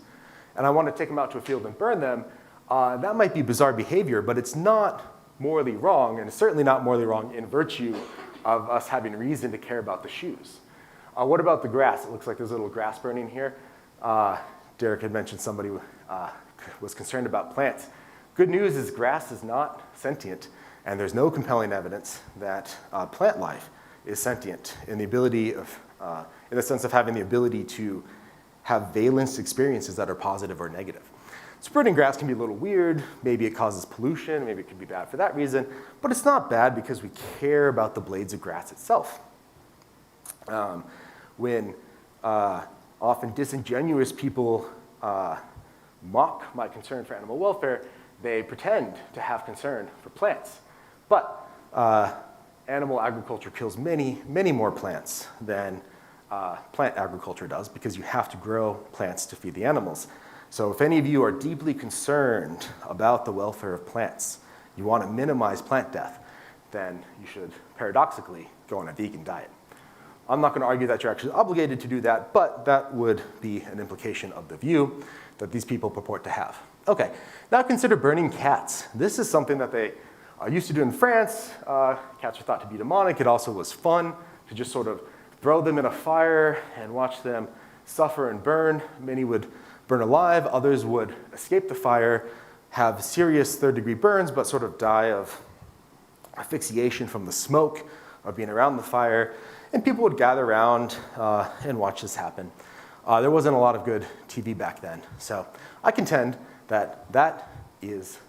and I want to take them out to a field and burn them, that might be bizarre behavior, but it's not morally wrong, and it's certainly not morally wrong in virtue of us having reason to care about the shoes. What about the grass? It looks like there's a little grass burning here. Derek had mentioned somebody was concerned about plants. Good news is grass is not sentient, and there's no compelling evidence that plant life is sentient in the ability of, in the sense of having the ability to have valence experiences that are positive or negative. Spreading grass can be a little weird. Maybe it causes pollution. Maybe it could be bad for that reason. But it's not bad because we care about the blades of grass itself. When often disingenuous people mock my concern for animal welfare, they pretend to have concern for plants. But animal agriculture kills many, many more plants than plant agriculture does because you have to grow plants to feed the animals. So if any of you are deeply concerned about the welfare of plants, you want to minimize plant death, then you should paradoxically go on a vegan diet. I'm not going to argue that you're actually obligated to do that, but that would be an implication of the view that these people purport to have. Okay, now consider burning cats. This is something that they used to do in France. Cats were thought to be demonic. It also was fun to just sort of throw them in a fire and watch them suffer and burn. Many would burn alive. Others would escape the fire, have serious third-degree burns, but sort of die of asphyxiation from the smoke of being around the fire. And people would gather around and watch this happen. There wasn't a lot of good TV back then. So I contend that that is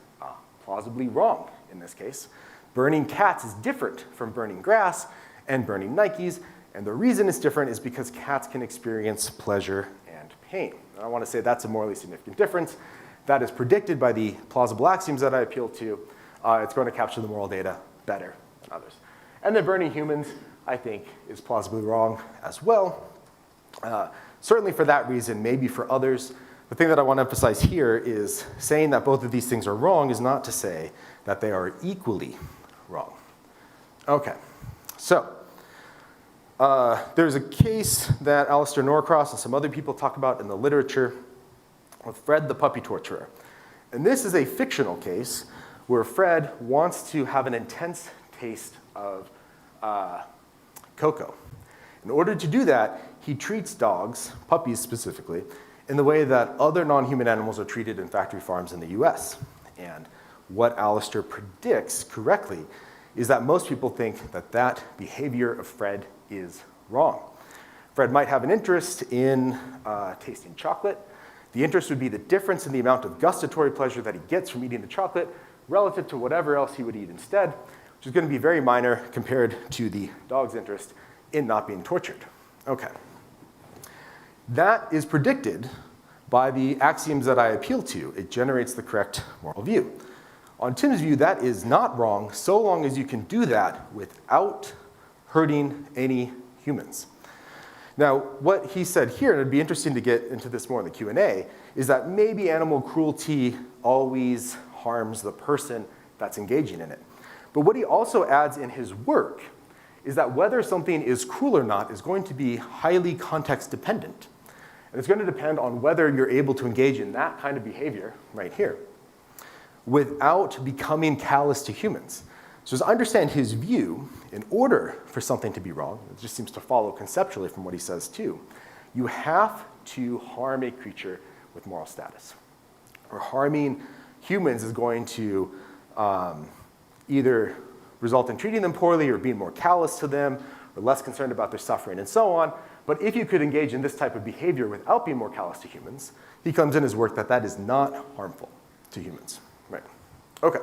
plausibly wrong in this case. Burning cats is different from burning grass and burning Nikes. And the reason it's different is because cats can experience pleasure and pain. And I want to say that's a morally significant difference. That is predicted by the plausible axioms that I appeal to. It's going to capture the moral data better than others. And then burning humans, I think, is plausibly wrong as well. Certainly for that reason, maybe for others. The thing that I want to emphasize here is saying that both of these things are wrong is not to say that they are equally wrong. Okay, so there's a case that Alistair Norcross and some other people talk about in the literature with Fred the puppy torturer. And this is a fictional case where Fred wants to have an intense taste of cocoa. In order to do that, he treats dogs, puppies specifically, in the way that other non-human animals are treated in factory farms in the US. And what Alistair predicts correctly is that most people think that that behavior of Fred is wrong. Fred might have an interest in tasting chocolate. The interest would be the difference in the amount of gustatory pleasure that he gets from eating the chocolate relative to whatever else he would eat instead, which is going to be very minor compared to the dog's interest in not being tortured. Okay. That is predicted by the axioms that I appeal to. It generates the correct moral view. On Tim's view, that is not wrong so long as you can do that without hurting any humans. Now, what he said here, and it'd be interesting to get into this more in the Q&A, is that maybe animal cruelty always harms the person that's engaging in it. But what he also adds in his work is that whether something is cruel or not is going to be highly context dependent. And it's going to depend on whether you're able to engage in that kind of behavior right here without becoming callous to humans. So as I understand his view, in order for something to be wrong, it just seems to follow conceptually from what he says too, you have to harm a creature with moral status. Or harming humans is going to either result in treating them poorly or being more callous to them or less concerned about their suffering and so on. But if you could engage in this type of behavior without being more callous to humans, he comes in his work that that is not harmful to humans. Right. Okay.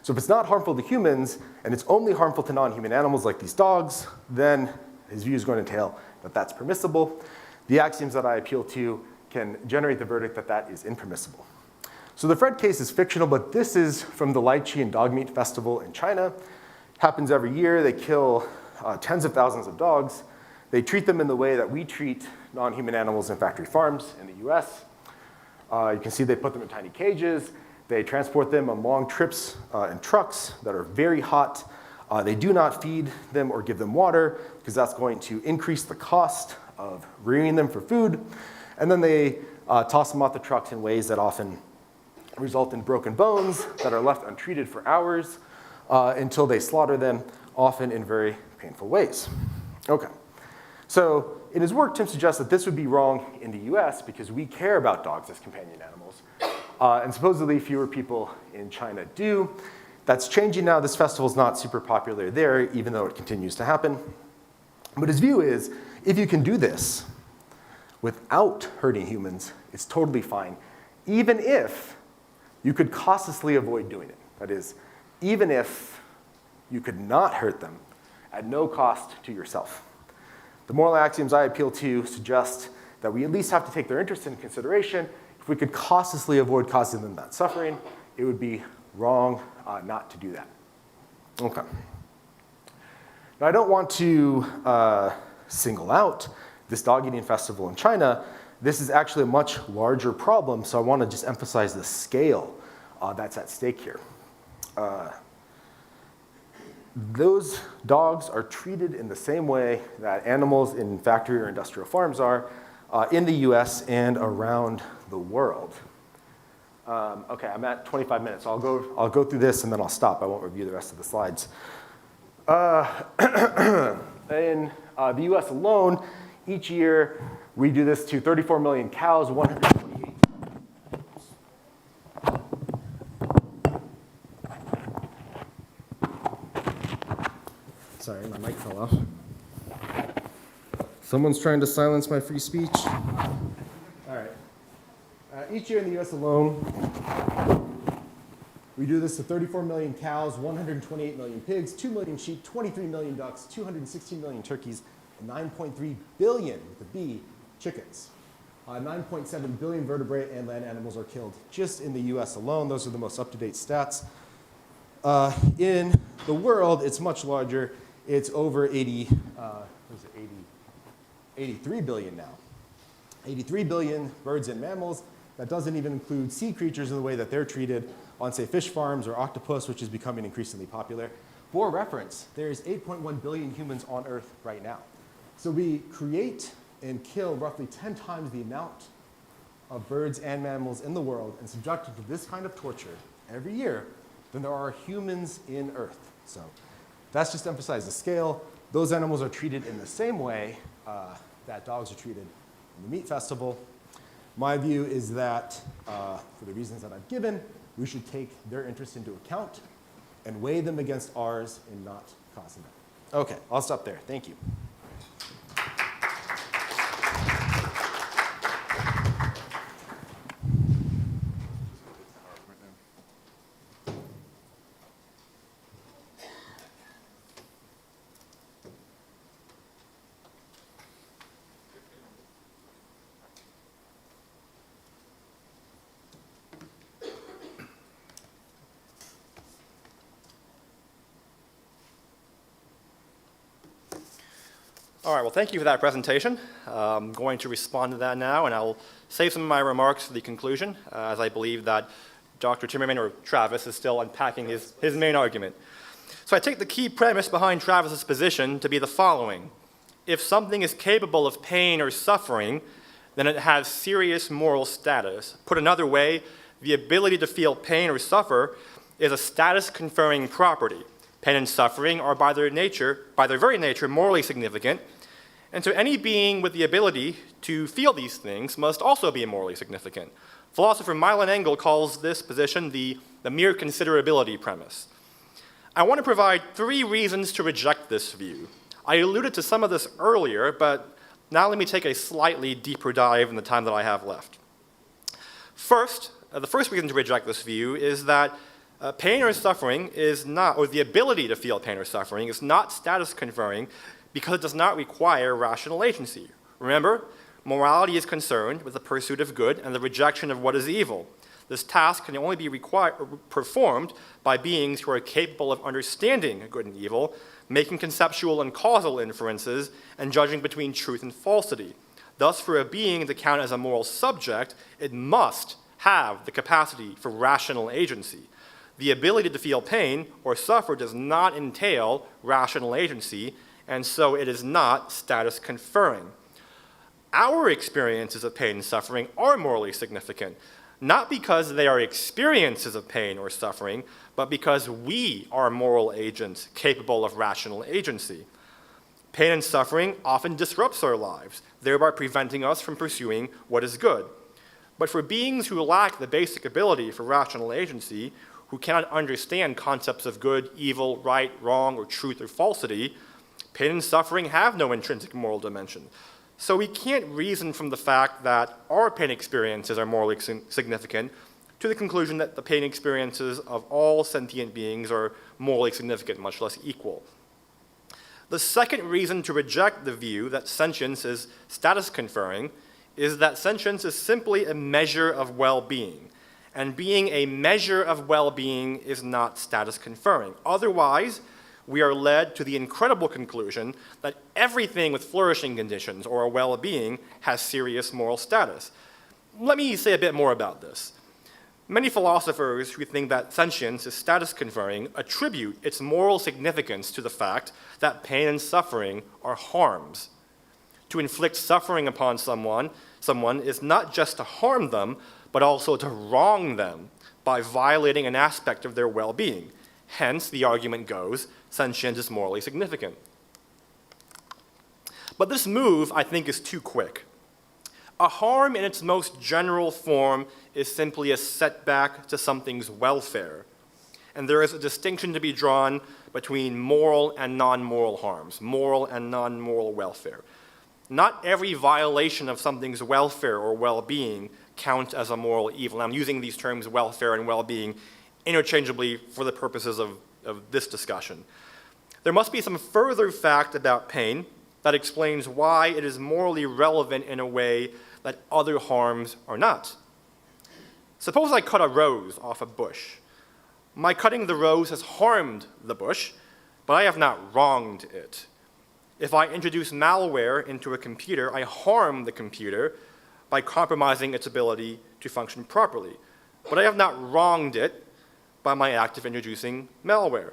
So if it's not harmful to humans and it's only harmful to non-human animals like these dogs, then his view is going to entail that that's permissible. The axioms that I appeal to can generate the verdict that that is impermissible. So the Fred case is fictional, but this is from the Lychee and Dog Meat Festival in China. Happens every year. They kill tens of thousands of dogs. They treat them in the way that we treat non-human animals in factory farms in the US. You can see they put them in tiny cages. They transport them on long trips in trucks that are very hot. They do not feed them or give them water because that's going to increase the cost of rearing them for food. And then they toss them off the trucks in ways that often result in broken bones that are left untreated for hours until they slaughter them, often in very painful ways. Okay. So in his work, Tim suggests that this would be wrong in the US because we care about dogs as companion animals. And supposedly fewer people in China do. That's changing now. This festival is not super popular there, even though it continues to happen. But his view is, if you can do this without hurting humans, it's totally fine, even if you could cautiously avoid doing it. That is, even if you could not hurt them at no cost to yourself. The moral axioms I appeal to suggest that we at least have to take their interest into consideration. If we could cautiously avoid causing them that suffering, it would be wrong not to do that. Okay. Now, I don't want to single out this dog eating festival in China. This is actually a much larger problem, so I want to just emphasize the scale that's at stake here. Those dogs are treated in the same way that animals in factory or industrial farms are in the US and around the world. Okay, I'm at 25 minutes. I'll go through this and then I'll stop. I won't review the rest of the slides. In the US alone, each year we do this to 34 million cows, 128. Sorry, my mic fell off. Someone's trying to silence my free speech. All right. Each year in the US alone, we do this to 34 million cows, 128 million pigs, 2 million sheep, 23 million ducks, 216 million turkeys, and 9.3 billion, with a B, chickens. 9.7 billion vertebrate and land animals are killed just in the US alone. Those are the most up-to-date stats. In the world, it's much larger. It's over 83 billion now. 83 billion birds and mammals. That doesn't even include sea creatures in the way that they're treated on, say, fish farms or octopus, which is becoming increasingly popular. For reference, there's 8.1 billion humans on Earth right now. So we create and kill roughly 10 times the amount of birds and mammals in the world and subject them to this kind of torture every year than there are humans in Earth. So that's just to emphasize the scale. Those animals are treated in the same way that dogs are treated in the meat festival. My view is that, for the reasons that I've given, we should take their interests into account and weigh them against ours and not causing them. Okay, I'll stop there. Thank you. All right, well, thank you for that presentation. I'm going to respond to that now, and I'll save some of my remarks for the conclusion, as I believe that Dr. Timmerman, or Travis, is still unpacking his main argument. So I take the key premise behind Travis's position to be the following. If something is capable of pain or suffering, then it has serious moral status. Put another way, the ability to feel pain or suffer is a status-conferring property. Pain and suffering are by their very nature, morally significant, and so any being with the ability to feel these things must also be morally significant. Philosopher Mylon Engel calls this position the mere considerability premise. I want to provide 3 reasons to reject this view. I alluded to some of this earlier, but now let me take a slightly deeper dive in the time that I have left. First, the first reason to reject this view is that pain or suffering is not, or the ability to feel pain or suffering is not status conferring because it does not require rational agency. Remember, morality is concerned with the pursuit of good and the rejection of what is evil. This task can only be performed by beings who are capable of understanding good and evil, making conceptual and causal inferences, and judging between truth and falsity. Thus, for a being to count as a moral subject, it must have the capacity for rational agency. The ability to feel pain or suffer does not entail rational agency, and so it is not status conferring. Our experiences of pain and suffering are morally significant, not because they are experiences of pain or suffering, but because we are moral agents capable of rational agency. Pain and suffering often disrupts our lives, thereby preventing us from pursuing what is good. But for beings who lack the basic ability for rational agency, who cannot understand concepts of good, evil, right, wrong, or truth or falsity, pain and suffering have no intrinsic moral dimension. So we can't reason from the fact that our pain experiences are morally significant to the conclusion that the pain experiences of all sentient beings are morally significant, much less equal. The second reason to reject the view that sentience is status conferring is that sentience is simply a measure of well-being. And being a measure of well-being is not status conferring. Otherwise, we are led to the incredible conclusion that everything with flourishing conditions or a well-being has serious moral status. Let me say a bit more about this. Many philosophers who think that sentience is status conferring attribute its moral significance to the fact that pain and suffering are harms. To inflict suffering upon someone is not just to harm them, but also to wrong them by violating an aspect of their well-being. Hence, the argument goes, sentience is morally significant. But this move, I think, is too quick. A harm in its most general form is simply a setback to something's welfare. And there is a distinction to be drawn between moral and non-moral harms, moral and non-moral welfare. Not every violation of something's welfare or well-being counts as a moral evil. And I'm using these terms welfare and well-being interchangeably for the purposes of this discussion. There must be some further fact about pain that explains why it is morally relevant in a way that other harms are not. Suppose I cut a rose off a bush. My cutting the rose has harmed the bush, but I have not wronged it. If I introduce malware into a computer, I harm the computer by compromising its ability to function properly. But I have not wronged it by my act of introducing malware.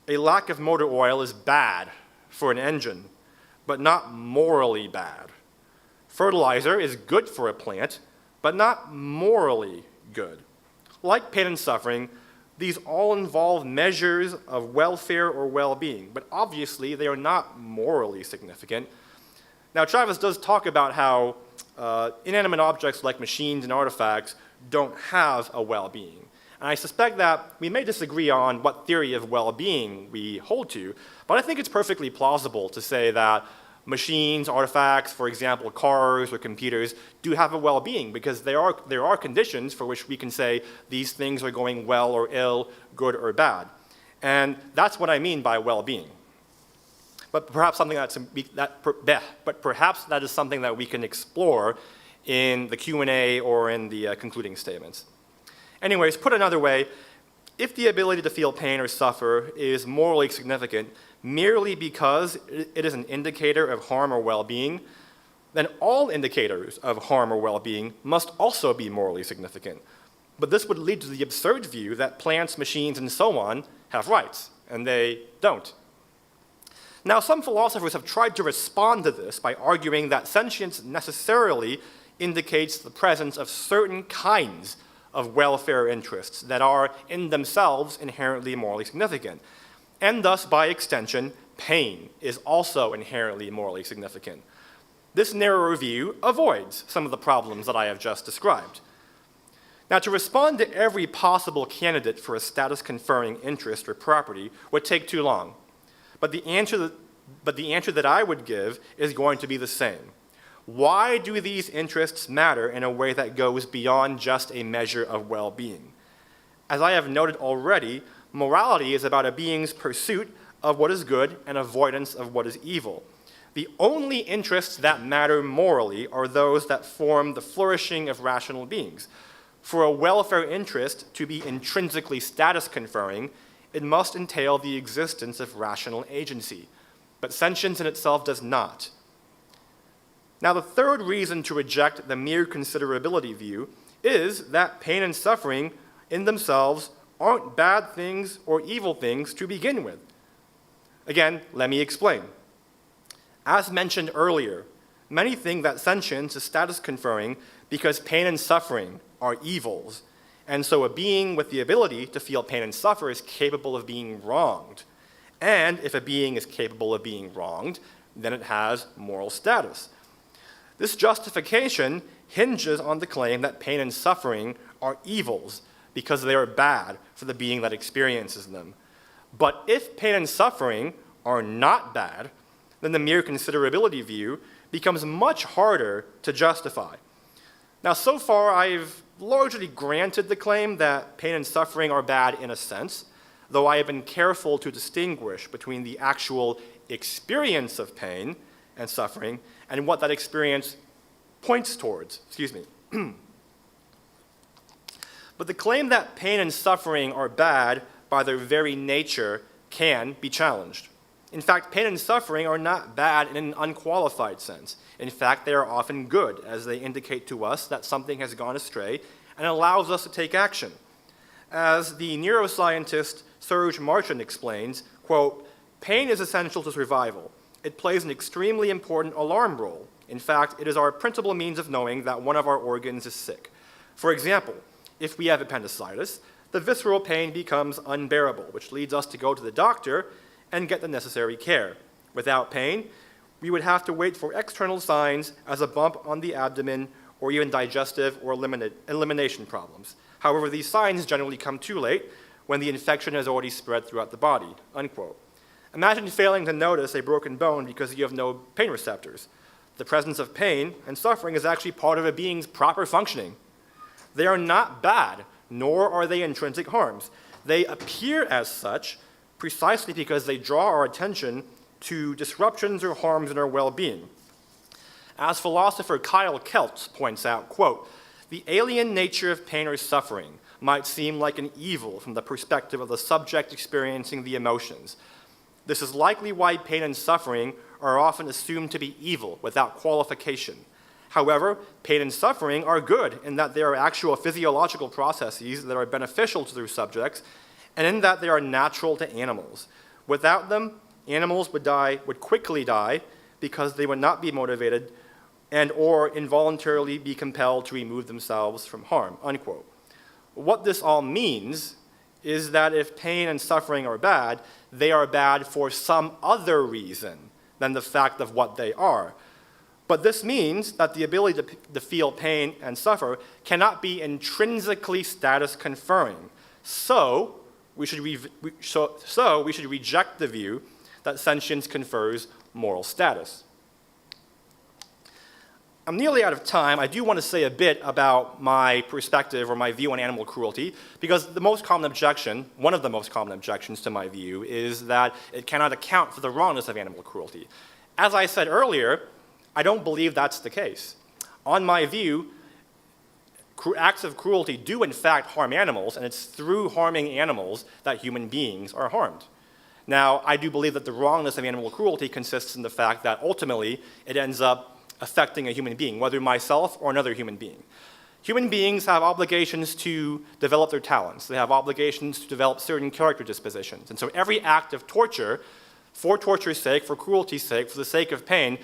A lack of motor oil is bad for an engine, but not morally bad. Fertilizer is good for a plant, but not morally good. Like pain and suffering, these all involve measures of welfare or well-being, but obviously they are not morally significant. Now, Travis does talk about how inanimate objects like machines and artifacts don't have a well-being. And I suspect that we may disagree on what theory of well-being we hold to, but I think it's perfectly plausible to say that machines, artifacts, for example, cars or computers, do have a well-being because there are conditions for which we can say these things are going well or ill, good or bad. And that's what I mean by well-being. But perhaps perhaps that is something that we can explore in the Q&A or in the concluding statements. Anyways, put another way, if the ability to feel pain or suffer is morally significant merely because it is an indicator of harm or well-being, then all indicators of harm or well-being must also be morally significant. But this would lead to the absurd view that plants, machines, and so on have rights, and they don't. Now, some philosophers have tried to respond to this by arguing that sentience necessarily indicates the presence of certain kinds of welfare interests that are in themselves inherently morally significant. And thus, by extension, pain is also inherently morally significant. This narrower view avoids some of the problems that I have just described. Now, to respond to every possible candidate for a status-conferring interest or property would take too long. But the answer that I would give is going to be the same. Why do these interests matter in a way that goes beyond just a measure of well-being? As I have noted already, morality is about a being's pursuit of what is good and avoidance of what is evil. The only interests that matter morally are those that form the flourishing of rational beings. For a welfare interest to be intrinsically status-conferring, it must entail the existence of rational agency. But sentience in itself does not. Now, the third reason to reject the mere considerability view is that pain and suffering in themselves aren't bad things or evil things to begin with. Again, let me explain. As mentioned earlier, many think that sentience is status-conferring because pain and suffering are evils, and so a being with the ability to feel pain and suffer is capable of being wronged. And if a being is capable of being wronged, then it has moral status. This justification hinges on the claim that pain and suffering are evils because they are bad for the being that experiences them. But if pain and suffering are not bad, then the mere considerability view becomes much harder to justify. Now, so far, I've largely granted the claim that pain and suffering are bad in a sense, though I have been careful to distinguish between the actual experience of pain and suffering and what that experience points towards. But the claim that pain and suffering are bad by their very nature can be challenged. In fact, pain and suffering are not bad in an unqualified sense. In fact, they are often good, as they indicate to us that something has gone astray and allows us to take action. As the neuroscientist Serge Marchand explains, quote, "Pain is essential to survival. It plays an extremely important alarm role. In fact, it is our principal means of knowing that one of our organs is sick. For example, if we have appendicitis, the visceral pain becomes unbearable, which leads us to go to the doctor and get the necessary care. Without pain, we would have to wait for external signs as a bump on the abdomen or even digestive or elimination problems. However, these signs generally come too late when the infection has already spread throughout the body," unquote. Imagine failing to notice a broken bone because you have no pain receptors. The presence of pain and suffering is actually part of a being's proper functioning. They are not bad, nor are they intrinsic harms. They appear as such precisely because they draw our attention to disruptions or harms in our well-being. As philosopher Kyle Keltz points out, quote, "The alien nature of pain or suffering might seem like an evil from the perspective of the subject experiencing the emotions. This is likely why pain and suffering are often assumed to be evil without qualification. However, pain and suffering are good in that they are actual physiological processes that are beneficial to their subjects, and in that they are natural to animals. Without them, animals would quickly die because they would not be motivated and or involuntarily be compelled to remove themselves from harm," unquote. What this all means is that if pain and suffering are bad, they are bad for some other reason than the fact of what they are. But this means that the ability to feel pain and suffer cannot be intrinsically status conferring. So we should reject the view that sentience confers moral status. I'm nearly out of time. I do want to say a bit about my perspective or my view on animal cruelty, because one of the most common objections to my view is that it cannot account for the wrongness of animal cruelty. As I said earlier, I don't believe that's the case. On my view, acts of cruelty do in fact harm animals, and it's through harming animals that human beings are harmed. Now, I do believe that the wrongness of animal cruelty consists in the fact that ultimately it ends up affecting a human being, whether myself or another human being. Human beings have obligations to develop their talents. They have obligations to develop certain character dispositions. And so every act of torture, for torture's sake, for cruelty's sake, for the sake of pain,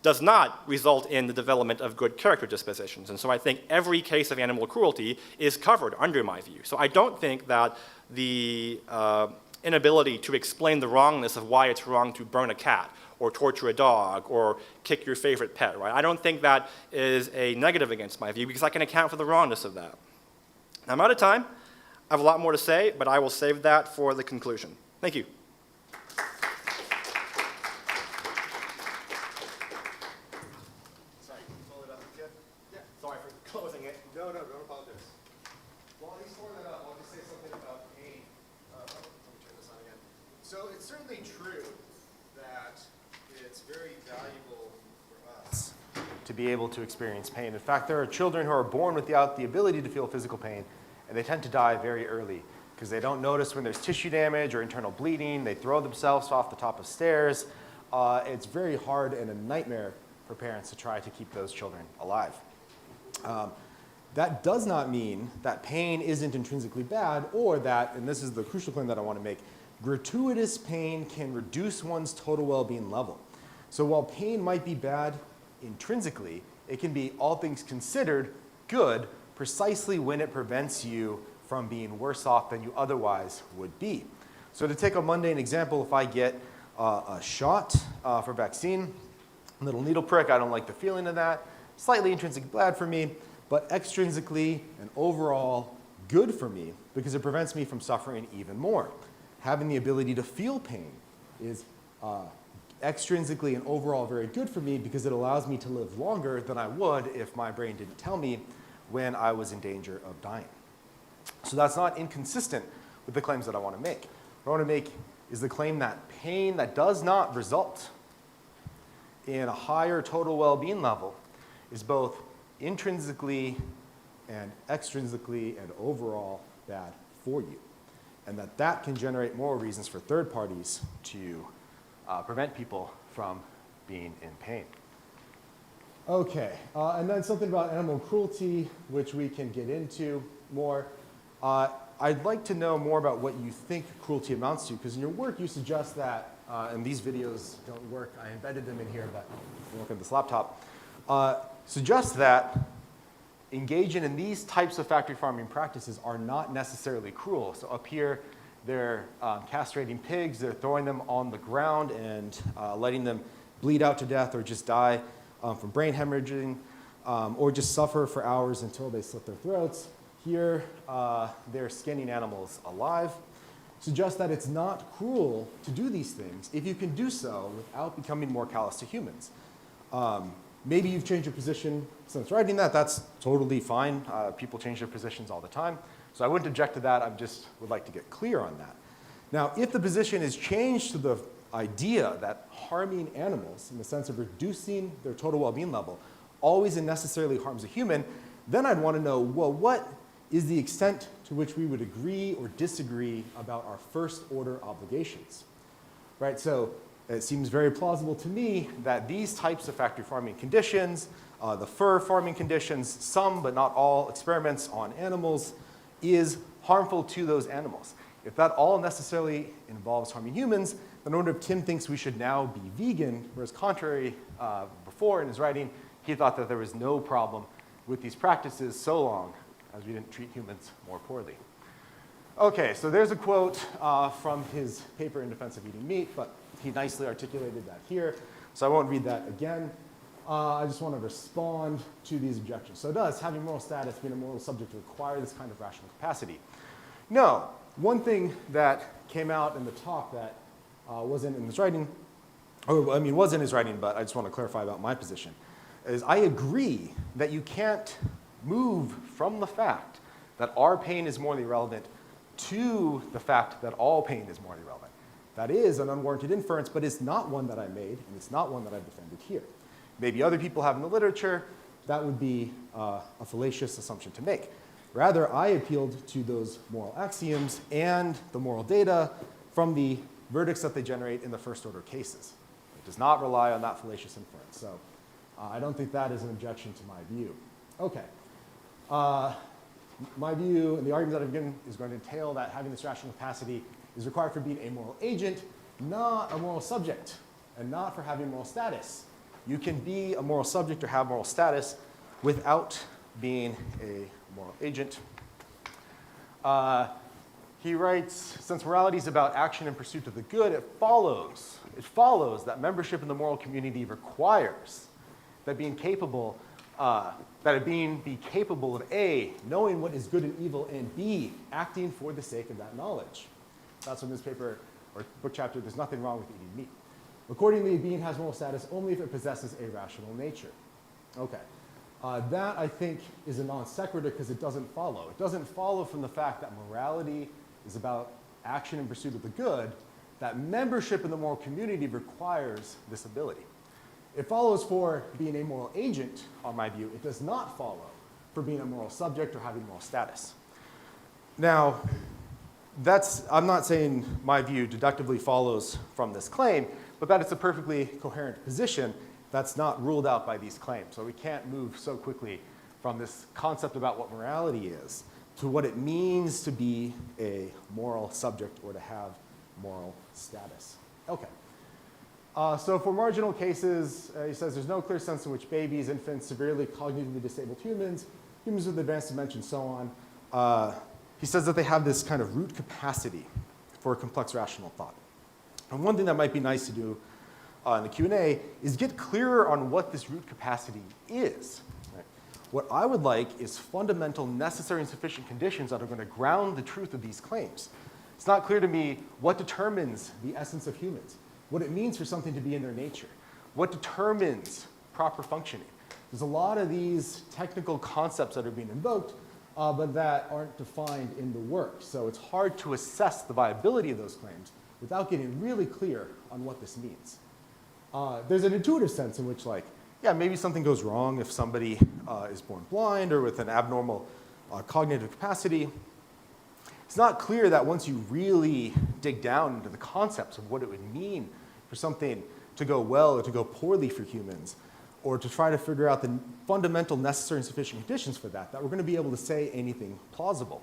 does not result in the development of good character dispositions. And so I think every case of animal cruelty is covered under my view. So I don't think that the inability to explain the wrongness of why it's wrong to burn a cat or torture a dog or kick your favorite pet, right? I don't think that is a negative against my view because I can account for the wrongness of that. Now, I'm out of time. I have a lot more to say, but I will save that for the conclusion. Thank you. Sorry, hold it up, Kip. Yeah, sorry for closing it. No, don't apologize. While he's pulling that up, I'll just say something about pain. Let me turn this on again. So it's certainly true that it's very valuable for us to be able to experience pain. In fact, there are children who are born without the ability to feel physical pain, and they tend to die very early because they don't notice when there's tissue damage or internal bleeding. They throw themselves off the top of stairs. It's very hard and a nightmare for parents to try to keep those children alive. That does not mean that pain isn't intrinsically bad, or that, and this is the crucial point that I want to make, gratuitous pain can reduce one's total well-being level. So while pain might be bad intrinsically, it can be, all things considered, good precisely when it prevents you from being worse off than you otherwise would be. So to take a mundane example, if I get a shot for vaccine, a little needle prick, I don't like the feeling of that. slightly intrinsically bad for me, but extrinsically and overall good for me because it prevents me from suffering even more. Having the ability to feel pain is extrinsically and overall very good for me because it allows me to live longer than I would if my brain didn't tell me when I was in danger of dying. So that's not inconsistent with the claims that I want to make. What I want to make is the claim that pain that does not result in a higher total well-being level is both intrinsically and extrinsically and overall bad for you, and that can generate more reasons for third parties to prevent people from being in pain. Okay, and then something about animal cruelty, which we can get into more. I'd like to know more about what you think cruelty amounts to, because in your work you suggest that, and these videos don't work, I embedded them in here, but you look at this laptop, suggest that engaging in these types of factory farming practices are not necessarily cruel. So up here, they're castrating pigs, they're throwing them on the ground and letting them bleed out to death or just die from brain hemorrhaging, or just suffer for hours until they slit their throats. Here, they're skinning animals alive. Suggest that it's not cruel to do these things if you can do so without becoming more callous to humans. Maybe you've changed your position since writing that. That's totally fine. People change their positions all the time. So I wouldn't object to that. I just would like to get clear on that. Now, if the position is changed to the idea that harming animals, in the sense of reducing their total well-being level, always and necessarily harms a human, then I'd want to know, well, what is the extent to which we would agree or disagree about our first order obligations, right? So it seems very plausible to me that these types of factory farming conditions, the fur farming conditions, some but not all experiments on animals, is harmful to those animals. If that all necessarily involves harming humans, then I wonder if Tim thinks we should now be vegan, whereas contrary before in his writing, he thought that there was no problem with these practices so long as we didn't treat humans more poorly. Okay, so there's a quote from his paper in defense of eating meat, but he nicely articulated that here, so I won't read that again. I just want to respond to these objections. So does having moral status, being a moral subject, require this kind of rational capacity? No. One thing that came out in the talk that wasn't in his writing, or I mean was in his writing, but I just want to clarify about my position, is I agree that you can't move from the fact that our pain is morally relevant to the fact that all pain is morally relevant. That is an unwarranted inference, but it's not one that I made, and it's not one that I've defended here. Maybe other people have in the literature. That would be a fallacious assumption to make. Rather, I appealed to those moral axioms and the moral data from the verdicts that they generate in the first order cases. It does not rely on that fallacious inference. So I don't think that is an objection to my view. Okay. My view and the argument that I've given is going to entail that having this rational capacity is required for being a moral agent, not a moral subject, and not for having moral status. You can be a moral subject or have moral status without being a moral agent. He writes, since morality is about action in pursuit of the good, it follows that membership in the moral community requires that being capable, be capable of A, knowing what is good and evil, and B, acting for the sake of that knowledge. That's from this paper or book chapter, There's Nothing Wrong with Eating Meat. Accordingly, a being has moral status only if it possesses a rational nature. Okay. That, I think, is a non sequitur because it doesn't follow. It doesn't follow from the fact that morality is about action in pursuit of the good, that membership in the moral community requires this ability. It follows for being a moral agent, on my view. It does not follow for being a moral subject or having moral status. Now, I'm not saying my view deductively follows from this claim, but that it's a perfectly coherent position that's not ruled out by these claims. So we can't move so quickly from this concept about what morality is to what it means to be a moral subject or to have moral status. Okay. So for marginal cases, he says there's no clear sense in which babies, infants, severely cognitively disabled humans, humans with advanced dementia, and so on, he says that they have this kind of root capacity for complex rational thought. And one thing that might be nice to do in the Q&A is get clearer on what this root capacity is. Right? What I would like is fundamental, necessary, and sufficient conditions that are going to ground the truth of these claims. It's not clear to me what determines the essence of humans, what it means for something to be in their nature, what determines proper functioning. There's a lot of these technical concepts that are being invoked, but that aren't defined in the work. So it's hard to assess the viability of those claims without getting really clear on what this means. There's an intuitive sense in which, like, yeah, maybe something goes wrong if somebody is born blind or with an abnormal cognitive capacity. It's not clear that once you really dig down into the concepts of what it would mean for something to go well or to go poorly for humans, or to try to figure out the fundamental necessary and sufficient conditions for that, that we're going to be able to say anything plausible.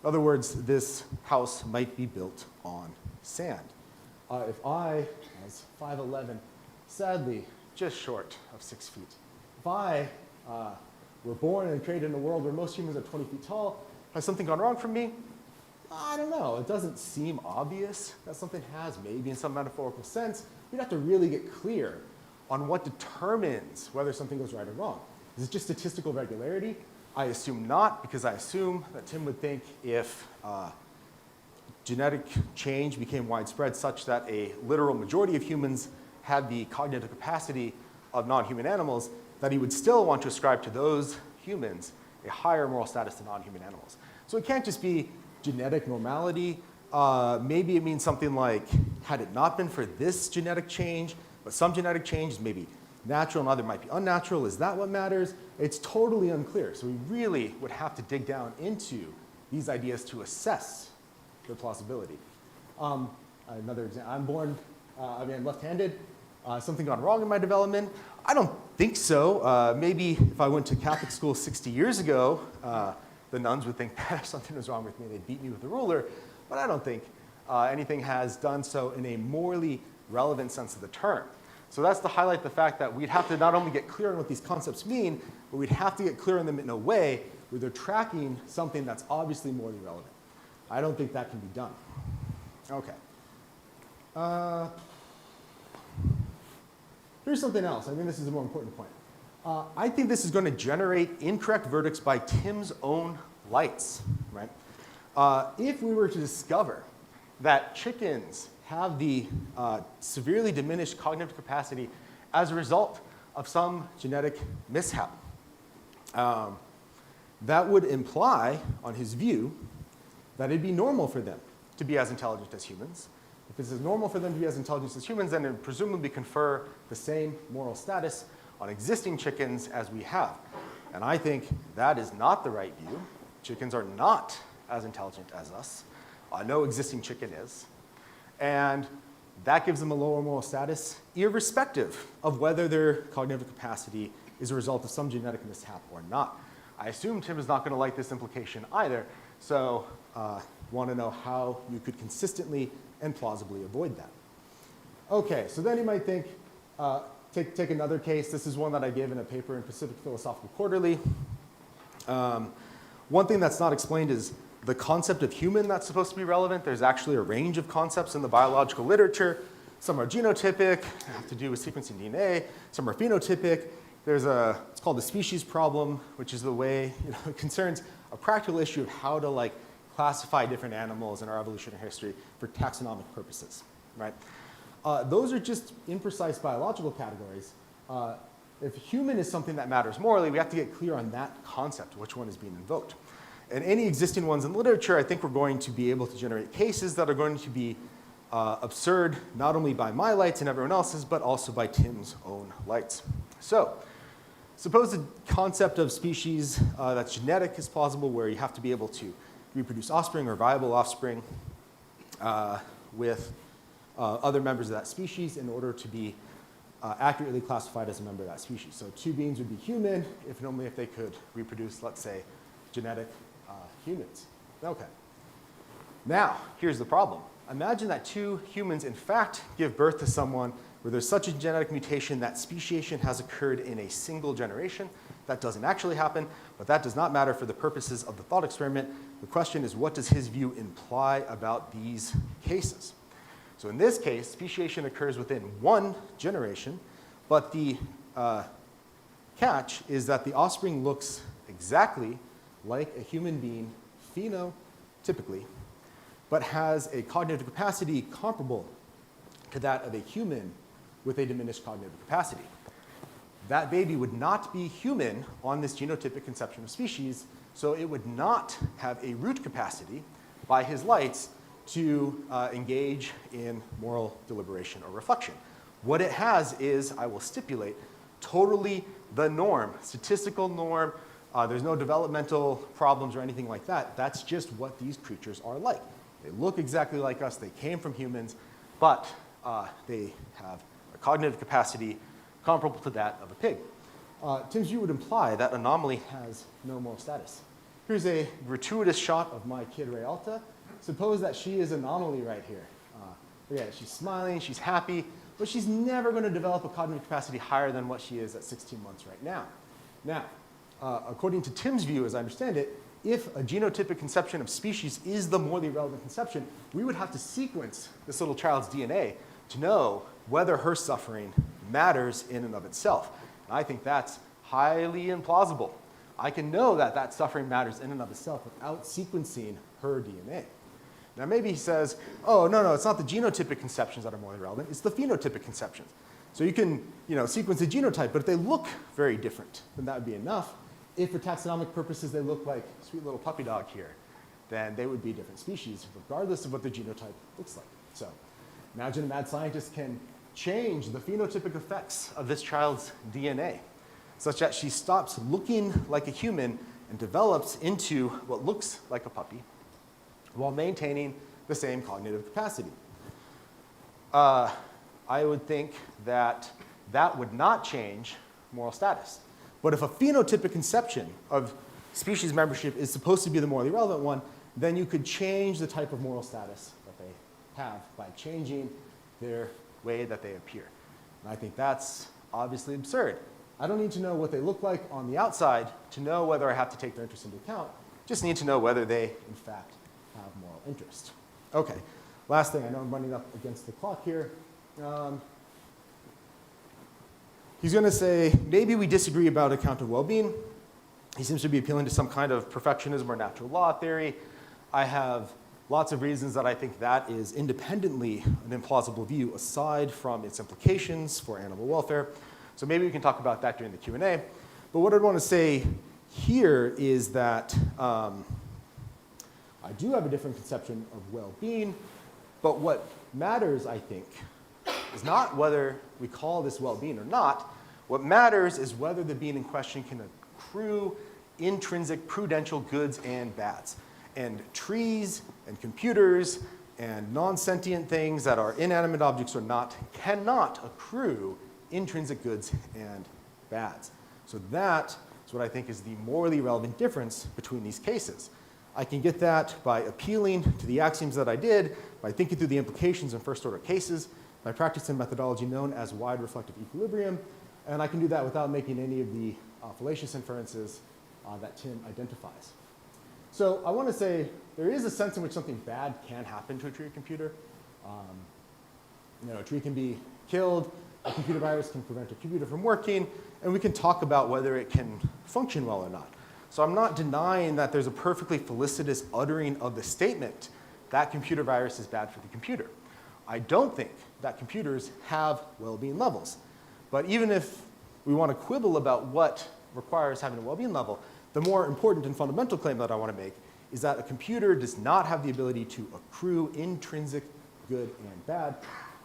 In other words, this house might be built on sand. If I, as 5'11", sadly just short of 6 feet, if I were born and created in a world where most humans are 20 feet tall, has something gone wrong for me? I don't know. It doesn't seem obvious that something has, maybe in some metaphorical sense. We'd have to really get clear on what determines whether something goes right or wrong. Is it just statistical regularity? I assume not, because I assume that Tim would think if genetic change became widespread such that a literal majority of humans had the cognitive capacity of non-human animals, that he would still want to ascribe to those humans a higher moral status than non-human animals. So it can't just be genetic normality. Maybe it means something like, had it not been for this genetic change, but some genetic change is maybe natural and other might be unnatural. Is that what matters? It's totally unclear. So we really would have to dig down into these ideas to assess their plausibility. Another example, I'm born, I'm left-handed. Something gone wrong in my development? I don't think so. Maybe if I went to Catholic school 60 years ago, the nuns would think that something was wrong with me. They'd beat me with a ruler. But I don't think anything has done so in a morally relevant sense of the term. So that's to highlight the fact that we'd have to not only get clear on what these concepts mean, but we'd have to get clear on them in a way where they're tracking something that's obviously morally relevant. I don't think that can be done. Okay. Here's something else. I think this is a more important point. I think this is going to generate incorrect verdicts by Tim's own lights, right? If we were to discover that chickens have the severely diminished cognitive capacity as a result of some genetic mishap, that would imply, on his view, that it'd be normal for them to be as intelligent as humans. If it's normal for them to be as intelligent as humans, then it would presumably confer the same moral status on existing chickens as we have. And I think that is not the right view. Chickens are not as intelligent as us. No existing chicken is. And that gives them a lower moral status, irrespective of whether their cognitive capacity is a result of some genetic mishap or not. I assume Tim is not going to like this implication either, so want to know how you could consistently and plausibly avoid that. Okay, so then you might think, take another case. This is one that I gave in a paper in Pacific Philosophical Quarterly. One thing that's not explained is the concept of human that's supposed to be relevant. There's actually a range of concepts in the biological literature. Some are genotypic, have to do with sequencing DNA. Some are phenotypic. It's called the species problem, which is the way, it concerns a practical issue of how to classify different animals in our evolutionary history for taxonomic purposes, right? Those are just imprecise biological categories. If human is something that matters morally, we have to get clear on that concept, which one is being invoked. And any existing ones in literature, I think we're going to be able to generate cases that are going to be absurd, not only by my lights and everyone else's, but also by Tim's own lights. So, suppose the concept of species that's genetic is plausible, where you have to be able to reproduce offspring or viable offspring with other members of that species in order to be accurately classified as a member of that species. So two beings would be human, if and only if they could reproduce, let's say, genetic humans. Okay. Now, here's the problem. Imagine that two humans, in fact, give birth to someone where there's such a genetic mutation that speciation has occurred in a single generation. That doesn't actually happen, but that does not matter for the purposes of the thought experiment. The question is, what does his view imply about these cases? So in this case, speciation occurs within one generation, but the catch is that the offspring looks exactly like a human being phenotypically, but has a cognitive capacity comparable to that of a human with a diminished cognitive capacity. That baby would not be human on this genotypic conception of species, so it would not have a root capacity by his lights to engage in moral deliberation or reflection. What it has is, I will stipulate, totally the norm, statistical norm. There's no developmental problems or anything like that. That's just what these creatures are like. They look exactly like us. They came from humans, but they have a cognitive capacity comparable to that of a pig. Tim's view would imply that anomaly has no moral status. Here's a gratuitous shot of my kid, Rayalta. Suppose that she is anomaly right here. Look at it. She's smiling, she's happy, but she's never going to develop a cognitive capacity higher than what she is at 16 months right now. Now, according to Tim's view, as I understand it, if a genotypic conception of species is the morally relevant conception, we would have to sequence this little child's DNA to know whether her suffering matters in and of itself. And I think that's highly implausible. I can know that that suffering matters in and of itself without sequencing her DNA. Now maybe he says, oh, no, it's not the genotypic conceptions that are morally relevant, it's the phenotypic conceptions. So you can sequence a genotype, but if they look very different, then that would be enough. If for taxonomic purposes they look like sweet little puppy dog here, then they would be different species, regardless of what the genotype looks like. So imagine a mad scientist can change the phenotypic effects of this child's DNA, such that she stops looking like a human and develops into what looks like a puppy, while maintaining the same cognitive capacity. I would think that that would not change moral status. But if a phenotypic conception of species membership is supposed to be the morally relevant one, then you could change the type of moral status that they have by changing their way that they appear. And I think that's obviously absurd. I don't need to know what they look like on the outside to know whether I have to take their interest into account. Just need to know whether they, in fact, have moral interest. Okay, last thing, I know I'm running up against the clock here. He's going to say, maybe we disagree about account of well-being. He seems to be appealing to some kind of perfectionism or natural law theory. I have lots of reasons that I think that is independently an implausible view aside from its implications for animal welfare. So maybe we can talk about that during the Q&A. But what I'd want to say here is that I do have a different conception of well-being, but what matters, I think, is not whether we call this well-being or not. What matters is whether the being in question can accrue intrinsic prudential goods and bads. And trees and computers and non-sentient things that are inanimate objects or not cannot accrue intrinsic goods and bads. So that is what I think is the morally relevant difference between these cases. I can get that by appealing to the axioms that I did, by thinking through the implications in first-order cases, by practicing methodology known as wide reflective equilibrium, and I can do that without making any of the fallacious inferences that Tim identifies. So I want to say there is a sense in which something bad can happen to a tree or computer. A tree can be killed, a computer virus can prevent a computer from working, and we can talk about whether it can function well or not. So I'm not denying that there's a perfectly felicitous uttering of the statement that computer virus is bad for the computer. I don't think that computers have well-being levels. But even if we want to quibble about what requires having a well-being level, the more important and fundamental claim that I want to make is that a computer does not have the ability to accrue intrinsic good and bad.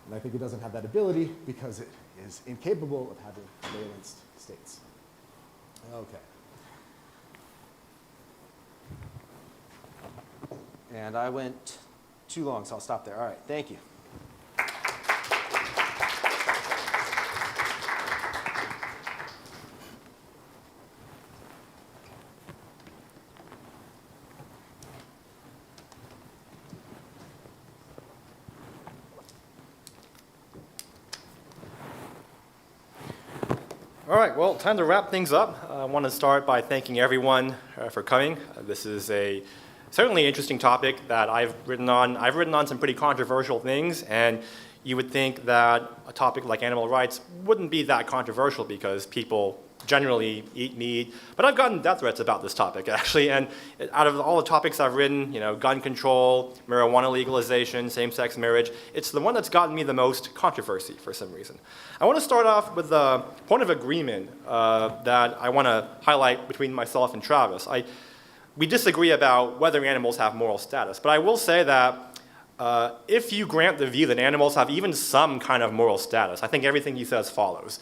And I think it doesn't have that ability because it is incapable of having valenced states. Okay. And I went too long, so I'll stop there. All right, thank you. All right, well, time to wrap things up. I want to start by thanking everyone for coming. This is a Certainly an interesting topic that I've written on. I've written on some pretty controversial things, and you would think that a topic like animal rights wouldn't be that controversial because people generally eat meat. But I've gotten death threats about this topic, actually, and out of all the topics I've written, gun control, marijuana legalization, same-sex marriage, it's the one that's gotten me the most controversy for some reason. I want to start off with the point of agreement that I want to highlight between myself and Travis. We disagree about whether animals have moral status, but I will say that if you grant the view that animals have even some kind of moral status, I think everything he says follows.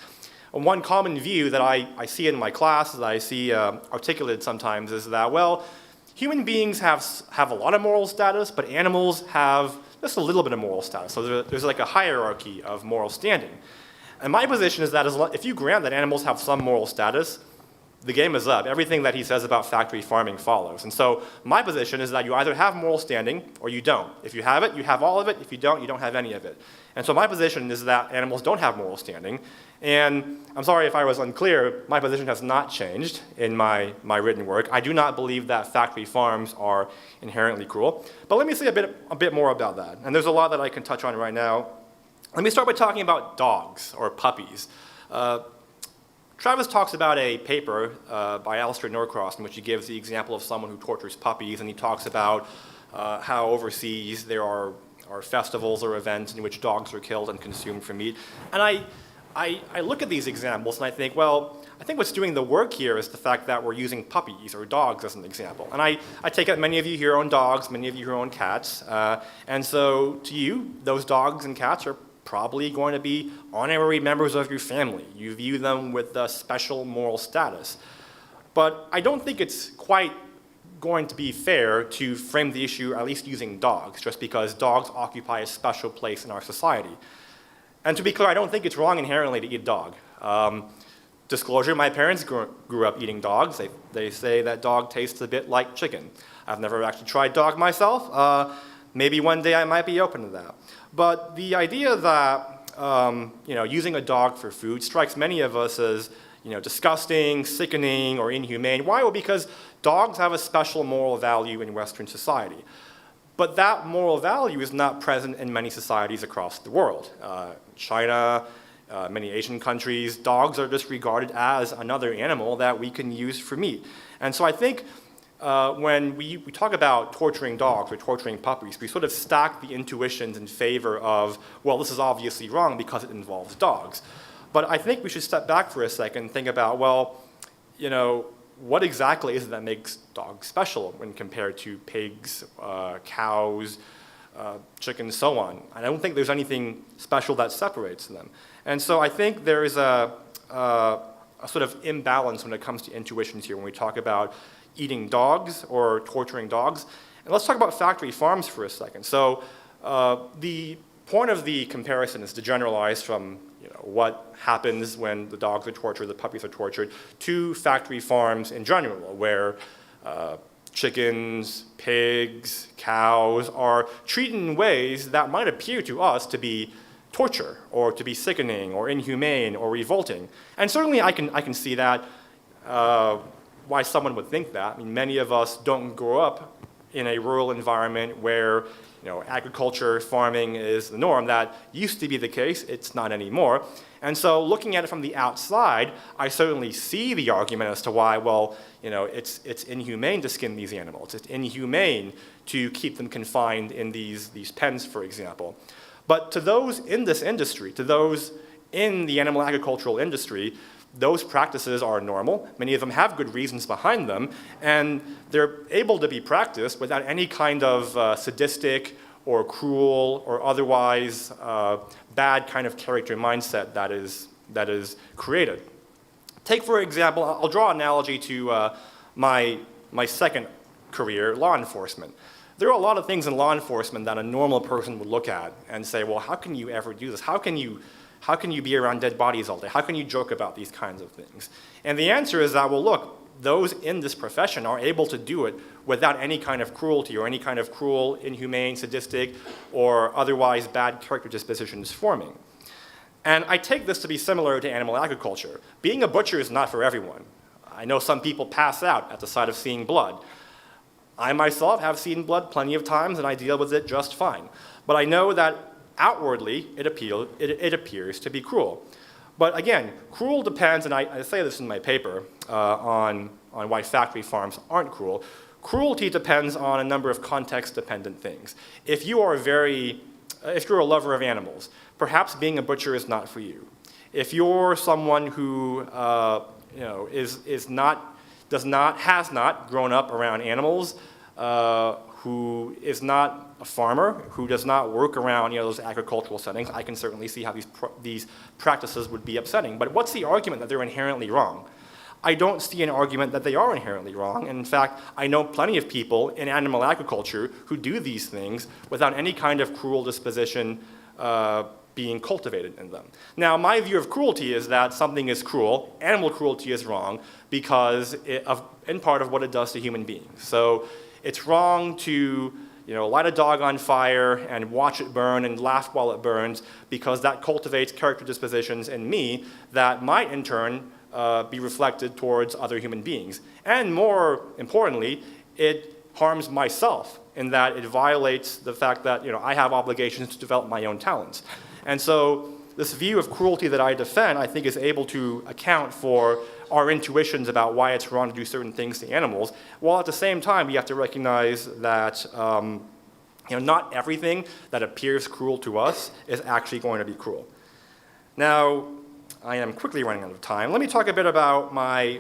One common view that I see in my class, that I see articulated sometimes, is that, well, human beings have a lot of moral status, but animals have just a little bit of moral status. So there's like a hierarchy of moral standing. And my position is that if you grant that animals have some moral status, the game is up. Everything that he says about factory farming follows. And so my position is that you either have moral standing or you don't. If you have it, you have all of it. If you don't have any of it. And so my position is that animals don't have moral standing. And I'm sorry if I was unclear, my position has not changed in my written work. I do not believe that factory farms are inherently cruel. But let me say a bit more about that. And there's a lot that I can touch on right now. Let me start by talking about dogs or puppies. Travis talks about a paper by Alistair Norcross in which he gives the example of someone who tortures puppies, and he talks about how overseas there are festivals or events in which dogs are killed and consumed for meat. And I look at these examples and I think, well, I think what's doing the work here is the fact that we're using puppies or dogs as an example. And I take it many of you here own dogs, many of you here own cats, and so to you, those dogs and cats are probably going to be honorary members of your family. You view them with a special moral status. But I don't think it's quite going to be fair to frame the issue, at least using dogs, just because dogs occupy a special place in our society. And to be clear, I don't think it's wrong inherently to eat a dog. Disclosure, my parents grew up eating dogs. They say that dog tastes a bit like chicken. I've never actually tried dog myself. Maybe one day I might be open to that. But the idea that using a dog for food strikes many of us as disgusting, sickening, or inhumane. Why? Well, because dogs have a special moral value in Western society. But that moral value is not present in many societies across the world. China, many Asian countries, dogs are just regarded as another animal that we can use for meat. And so I think when we talk about torturing dogs or torturing puppies, we sort of stack the intuitions in favor of, well, this is obviously wrong because it involves dogs. But I think we should step back for a second and think about, well, what exactly is it that makes dogs special when compared to pigs, cows, chickens, so on? I don't think there's anything special that separates them. And so I think there is a sort of imbalance when it comes to intuitions here when we talk about eating dogs or torturing dogs. And let's talk about factory farms for a second. So the point of the comparison is to generalize from what happens when the dogs are tortured, the puppies are tortured, to factory farms in general, where chickens, pigs, cows are treated in ways that might appear to us to be torture, or to be sickening, or inhumane, or revolting. And certainly I can see that, why someone would think that. I mean, many of us don't grow up in a rural environment where agriculture, farming is the norm. That used to be the case, it's not anymore. And so looking at it from the outside, I certainly see the argument as to why, well, it's inhumane to skin these animals. It's inhumane to keep them confined in these pens, for example. But to those in this industry, to those in the animal agricultural industry, those practices are normal. Many of them have good reasons behind them, and they're able to be practiced without any kind of sadistic or cruel or otherwise bad kind of character mindset that is created. Take, for example, I'll draw an analogy to my second career, law enforcement. There are a lot of things in law enforcement that a normal person would look at and say, well, how can you ever do this? How can you be around dead bodies all day? How can you joke about these kinds of things? And the answer is that, well, look, those in this profession are able to do it without any kind of cruelty or any kind of cruel, inhumane, sadistic, or otherwise bad character dispositions forming. And I take this to be similar to animal agriculture. Being a butcher is not for everyone. I know some people pass out at the sight of seeing blood. I myself have seen blood plenty of times, and I deal with it just fine. But I know that outwardly, it appears to be cruel. But again, cruel depends, and I say this in my paper on why factory farms aren't cruel. Cruelty depends on a number of context-dependent things. If you're a lover of animals, perhaps being a butcher is not for you. If you're someone who has not grown up around animals, who is not a farmer, who does not work around those agricultural settings, I can certainly see how these practices would be upsetting. But what's the argument that they're inherently wrong? I don't see an argument that they are inherently wrong. In fact, I know plenty of people in animal agriculture who do these things without any kind of cruel disposition being cultivated in them. Now, my view of cruelty is that something is cruel, animal cruelty is wrong, because in part of what it does to human beings. So it's wrong to light a dog on fire and watch it burn and laugh while it burns, because that cultivates character dispositions in me that might in turn be reflected towards other human beings. And more importantly, it harms myself in that it violates the fact that I have obligations to develop my own talents. And so this view of cruelty that I defend, I think, is able to account for our intuitions about why it's wrong to do certain things to animals, while at the same time we have to recognize that not everything that appears cruel to us is actually going to be cruel. Now, I am quickly running out of time. Let me talk a bit about my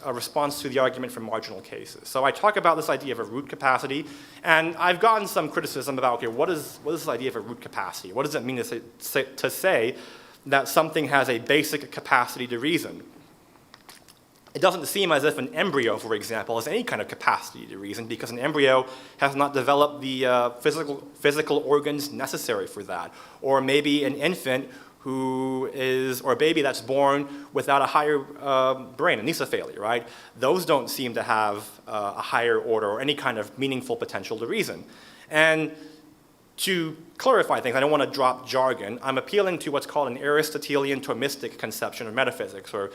response to the argument for marginal cases. So I talk about this idea of a root capacity, and I've gotten some criticism about, okay, what is this idea of a root capacity? What does it mean to say that something has a basic capacity to reason? It doesn't seem as if an embryo, for example, has any kind of capacity to reason, because an embryo has not developed the physical organs necessary for that. Or maybe an infant or a baby that's born without a higher brain, anencephaly, right? Those don't seem to have a higher order or any kind of meaningful potential to reason. And to clarify things, I don't want to drop jargon, I'm appealing to what's called an Aristotelian Thomistic conception of metaphysics, or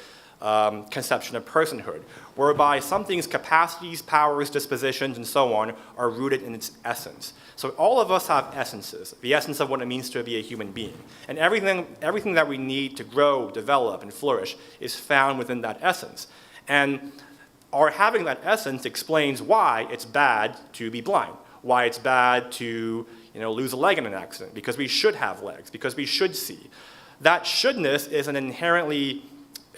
conception of personhood, whereby something's capacities, powers, dispositions, and so on are rooted in its essence. So all of us have essences, the essence of what it means to be a human being. And everything that we need to grow, develop, and flourish is found within that essence. And our having that essence explains why it's bad to be blind, why it's bad to lose a leg in an accident, because we should have legs, because we should see. That shouldness is an inherently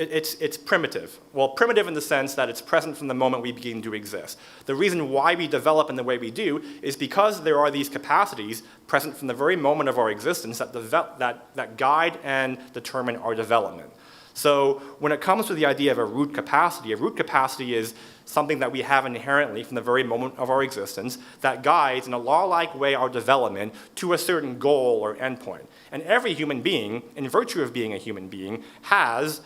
it's primitive. Well, primitive in the sense that it's present from the moment we begin to exist. The reason why we develop in the way we do is because there are these capacities present from the very moment of our existence that guide and determine our development. So when it comes to the idea of a root capacity is something that we have inherently from the very moment of our existence that guides in a law-like way our development to a certain goal or endpoint. And every human being, in virtue of being a human being, has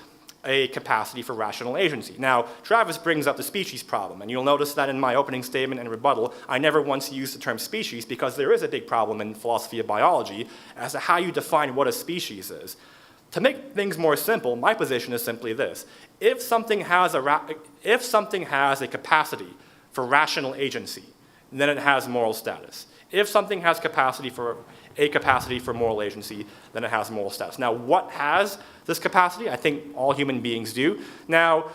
a capacity for rational agency. Now, Travis brings up the species problem, and you'll notice that in my opening statement and rebuttal, I never once used the term species, because there is a big problem in philosophy of biology as to how you define what a species is. To make things more simple, my position is simply this. If something has a capacity for rational agency, then it has moral status. If something has a capacity for moral agency, then it has moral status. Now, what has this capacity? I think all human beings do. Now,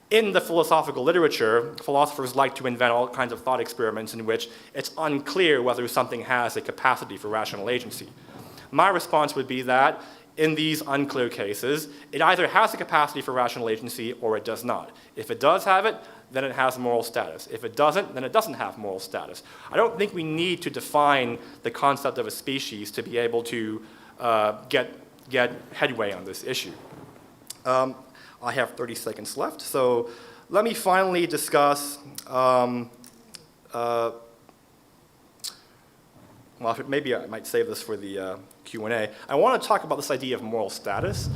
in the philosophical literature, philosophers like to invent all kinds of thought experiments in which it's unclear whether something has a capacity for rational agency. My response would be that in these unclear cases, it either has a capacity for rational agency or it does not. If it does have it, then it has moral status. If it doesn't, then it doesn't have moral status. I don't think we need to define the concept of a species to be able to get headway on this issue. I have 30 seconds left, so let me finally discuss well, maybe I might save this for the Q&A. I want to talk about this idea of moral status.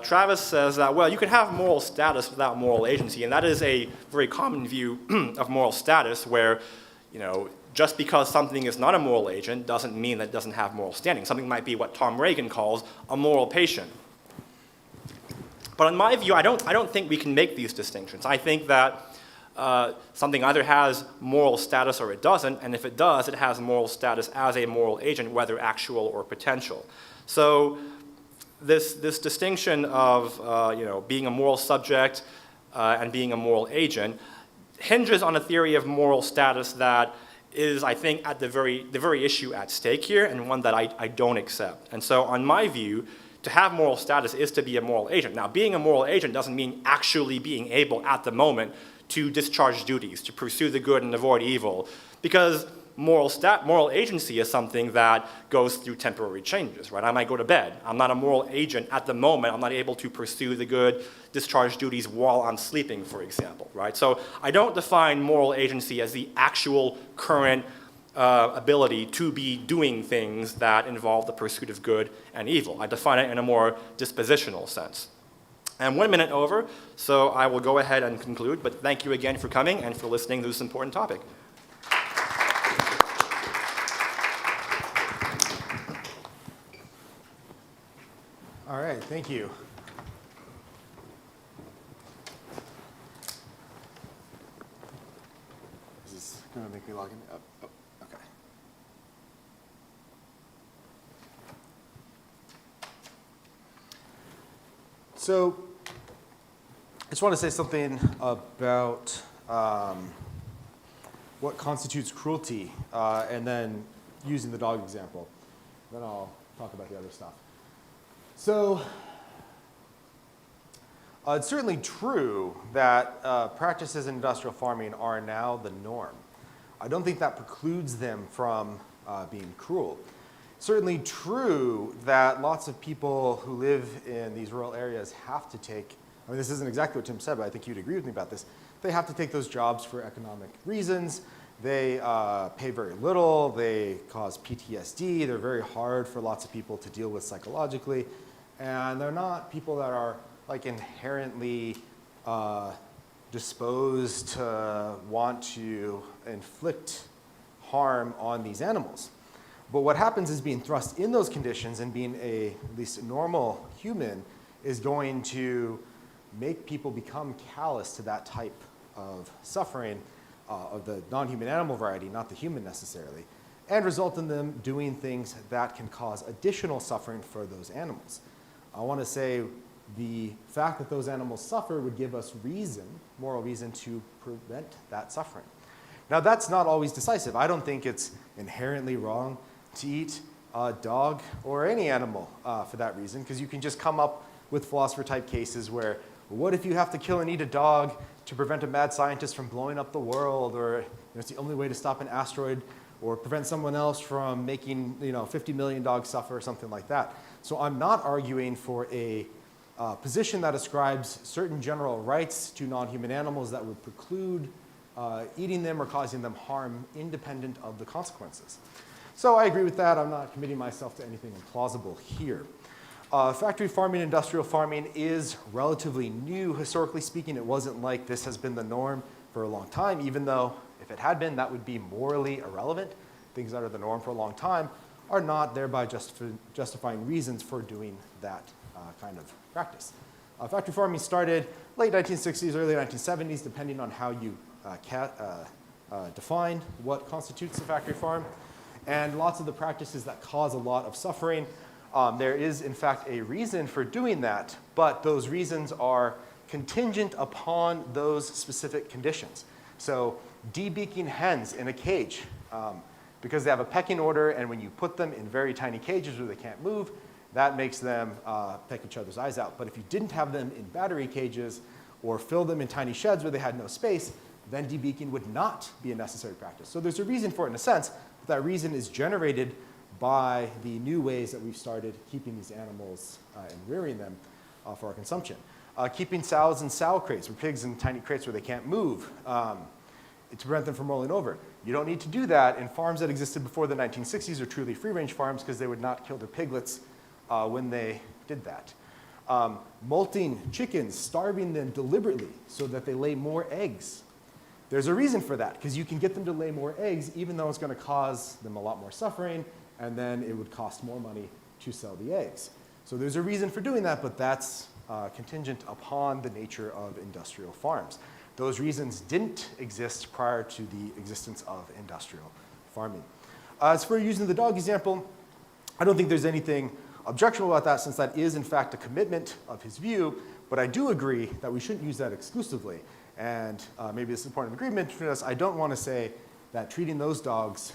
Travis says that, well, you can have moral status without moral agency, and that is a very common view of moral status where, just because something is not a moral agent doesn't mean that it doesn't have moral standing. Something might be what Tom Reagan calls a moral patient. But in my view, I don't think we can make these distinctions. I think that something either has moral status or it doesn't, and if it does, it has moral status as a moral agent, whether actual or potential. So this distinction of being a moral subject and being a moral agent hinges on a theory of moral status that is, I think, at the very issue at stake here, and one that I don't accept. And so on my view, to have moral status is to be a moral agent. Now, being a moral agent doesn't mean actually being able at the moment to discharge duties, to pursue the good and avoid evil, because moral agency is something that goes through temporary changes, right? I might go to bed. I'm not a moral agent at the moment. I'm not able to pursue the good, discharge duties while I'm sleeping, for example, right? So I don't define moral agency as the actual current ability to be doing things that involve the pursuit of good and evil. I define it in a more dispositional sense. And 1 minute over, so I will go ahead and conclude, but thank you again for coming and for listening to this important topic. All right, thank you. Is this going to make me log in? Oh, okay. So, I just want to say something about what constitutes cruelty, and then using the dog example. Then I'll talk about the other stuff. So, it's certainly true that practices in industrial farming are now the norm. I don't think that precludes them from being cruel. Certainly true that lots of people who live in these rural areas have to take, I mean, this isn't exactly what Tim said, but I think you'd agree with me about this. They have to take those jobs for economic reasons. They pay very little. They cause PTSD. They're very hard for lots of people to deal with psychologically. And they're not people that are like inherently disposed to want to inflict harm on these animals. But what happens is being thrust in those conditions and being at least a normal human is going to make people become callous to that type of suffering of the non-human animal variety, not the human necessarily, and result in them doing things that can cause additional suffering for those animals. I want to say the fact that those animals suffer would give us reason, moral reason, to prevent that suffering. Now, that's not always decisive. I don't think it's inherently wrong to eat a dog or any animal for that reason, because you can just come up with philosopher-type cases where, what if you have to kill and eat a dog to prevent a mad scientist from blowing up the world, or it's the only way to stop an asteroid, or prevent someone else from making 50 million dogs suffer, or something like that. So I'm not arguing for a position that ascribes certain general rights to non-human animals that would preclude eating them or causing them harm independent of the consequences. So I agree with that. I'm not committing myself to anything implausible here. Factory farming, industrial farming is relatively new. Historically speaking, it wasn't like this has been the norm for a long time, even though if it had been, that would be morally irrelevant. Things that are the norm for a long time are not thereby justifying reasons for doing that kind of practice. Factory farming started late 1960s, early 1970s, depending on how you define what constitutes a factory farm. And lots of the practices that cause a lot of suffering, there is, in fact, a reason for doing that, but those reasons are contingent upon those specific conditions. So debeaking hens in a cage, because they have a pecking order, and when you put them in very tiny cages where they can't move, that makes them peck each other's eyes out. But if you didn't have them in battery cages or fill them in tiny sheds where they had no space, then debeaking would not be a necessary practice. So there's a reason for it in a sense, but that reason is generated by the new ways that we've started keeping these animals and rearing them for our consumption. Keeping sows in sow crates, or pigs in tiny crates where they can't move, to prevent them from rolling over. You don't need to do that in farms that existed before the 1960s or truly free-range farms, because they would not kill their piglets when they did that. Molting chickens, starving them deliberately so that they lay more eggs. There's a reason for that, because you can get them to lay more eggs even though it's going to cause them a lot more suffering, and then it would cost more money to sell the eggs. So there's a reason for doing that, but that's contingent upon the nature of industrial farms. those reasons didn't exist prior to the existence of industrial farming. As for using the dog example, I don't think there's anything objectionable about that, since that is in fact a commitment of his view, but I do agree that we shouldn't use that exclusively. And maybe this is a point of agreement between us. I don't want to say that treating those dogs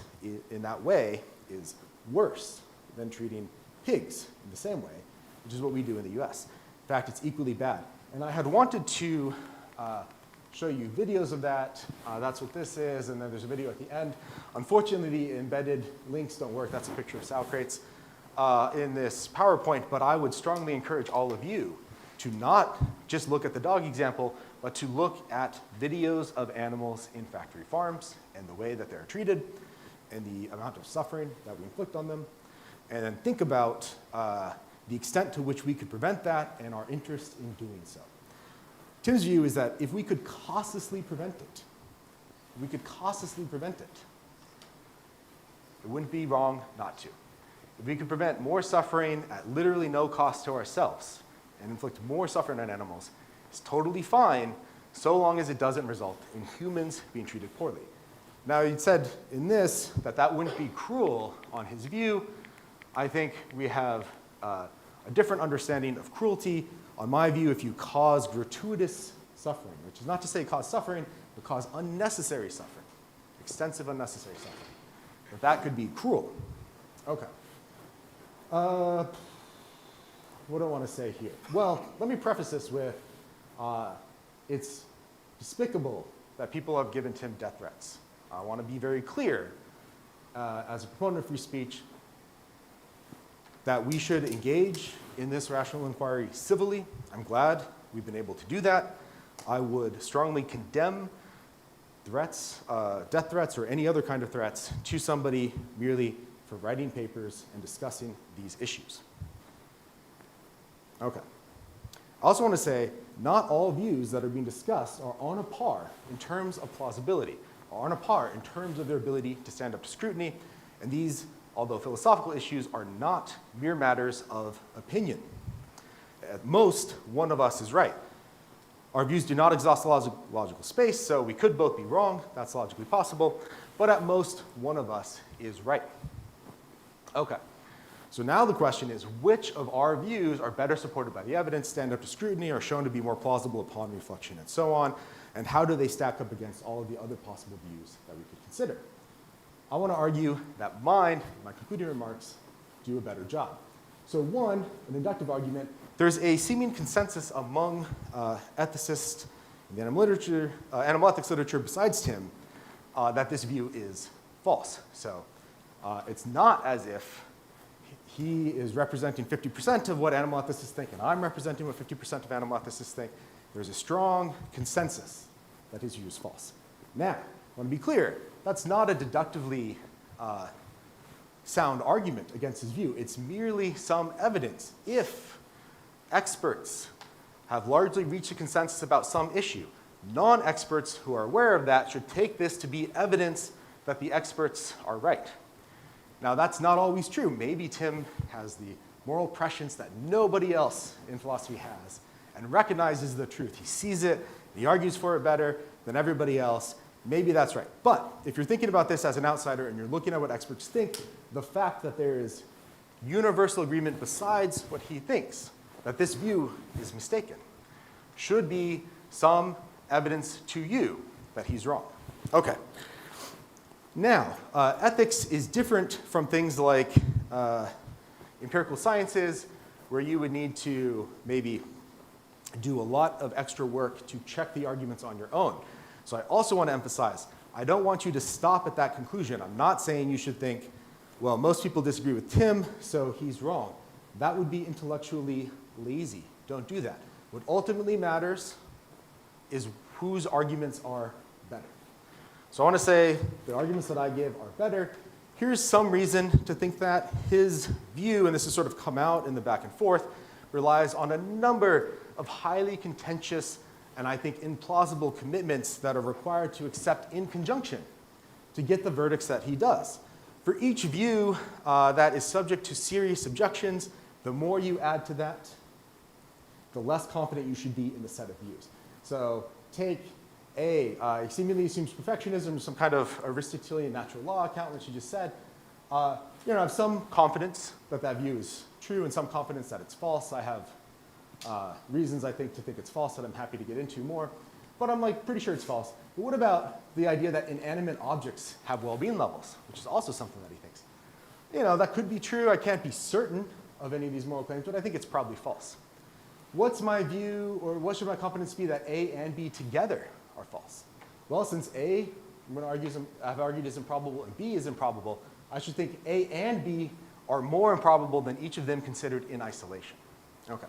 in that way is worse than treating pigs in the same way, which is what we do in the US. In fact, it's equally bad. And I had wanted to show you videos of that. That's what this is, and then there's a video at the end. Unfortunately, the embedded links don't work. That's a picture of sow crates in this PowerPoint, but I would strongly encourage all of you to not just look at the dog example, but to look at videos of animals in factory farms and the way that they're treated and the amount of suffering that we inflict on them, and then think about the extent to which we could prevent that and our interest in doing so. Tim's view is that if we could cautiously prevent it, it wouldn't be wrong not to. If we could prevent more suffering at literally no cost to ourselves and inflict more suffering on animals, it's totally fine so long as it doesn't result in humans being treated poorly. Now, he said in this that that wouldn't be cruel on his view. I think we have a different understanding of cruelty. On my view, if you cause gratuitous suffering, which is not to say cause suffering, but cause unnecessary suffering, extensive unnecessary suffering, that could be cruel. Okay. What do I want to say here? Well, let me preface this with it's despicable that people have given Tim death threats. I want to be very clear as a proponent of free speech that we should engage in this rational inquiry civilly. I'm glad we've been able to do that. I would strongly condemn threats, death threats, or any other kind of threats to somebody merely for writing papers and discussing these issues. Okay. I also want to say, not all views that are being discussed are on a par in terms of plausibility, are on a par in terms of their ability to stand up to scrutiny, and these, although philosophical issues, are not mere matters of opinion. At most, one of us is right. Our views do not exhaust the logical space, so we could both be wrong. That's logically possible. But at most, one of us is right. Okay. So now the question is, which of our views are better supported by the evidence, stand up to scrutiny, are shown to be more plausible upon reflection, and so on, and how do they stack up against all of the other possible views that we could consider? I want to argue that mine, my concluding remarks, do a better job. So one, an inductive argument, there's a seeming consensus among ethicists in the animal ethics literature besides Tim that this view is false. So it's not as if he is representing 50% of what animal ethicists think, and I'm representing what 50% of animal ethicists think. There's a strong consensus that his view is false. Now, I want to be clear, that's not a deductively sound argument against his view. It's merely some evidence. If experts have largely reached a consensus about some issue, non-experts who are aware of that should take this to be evidence that the experts are right. Now, that's not always true. Maybe Tim has the moral prescience that nobody else in philosophy has and recognizes the truth. He sees it, he argues for it better than everybody else. Maybe that's right. But if you're thinking about this as an outsider and you're looking at what experts think, the fact that there is universal agreement besides what he thinks, that this view is mistaken, should be some evidence to you that he's wrong. Okay. Now, ethics is different from things like empirical sciences, where you would need to maybe do a lot of extra work to check the arguments on your own. So I also want to emphasize, I don't want you to stop at that conclusion. I'm not saying you should think, well, most people disagree with Tim, so he's wrong. That would be intellectually lazy. Don't do that. What ultimately matters is whose arguments are better. So I want to say the arguments that I give are better. Here's some reason to think that. His view, and this has sort of come out in the back and forth, relies on a number of highly contentious and I think implausible commitments that are required to accept in conjunction to get the verdicts that he does. For each view that is subject to serious objections, the more you add to that, the less confident you should be in the set of views. So take He seemingly assumes perfectionism, some kind of Aristotelian natural law account, which you just said. I have some confidence that that view is true and some confidence that it's false. I have reasons, I think, to think it's false that I'm happy to get into more. But I'm pretty sure it's false. But what about the idea that inanimate objects have well-being levels, which is also something that he thinks? That could be true. I can't be certain of any of these moral claims, but I think it's probably false. What's my view, or what should my confidence be that A and B together are false? Well, since A, I've argued is improbable and B is improbable, I should think A and B are more improbable than each of them considered in isolation. Okay.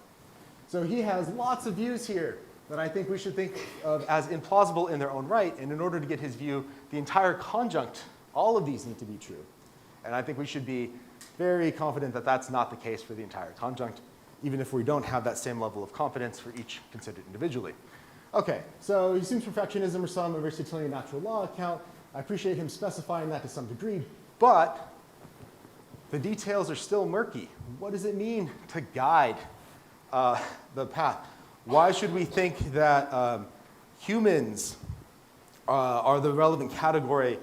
So he has lots of views here that I think we should think of as implausible in their own right, and in order to get his view, the entire conjunct, all of these need to be true. And I think we should be very confident that that's not the case for the entire conjunct, even if we don't have that same level of confidence for each considered individually. Okay, so he assumes perfectionism or some Aristotelian natural law account. I appreciate him specifying that to some degree, but the details are still murky. What does it mean to guide the path? Why should we think that humans are the relevant category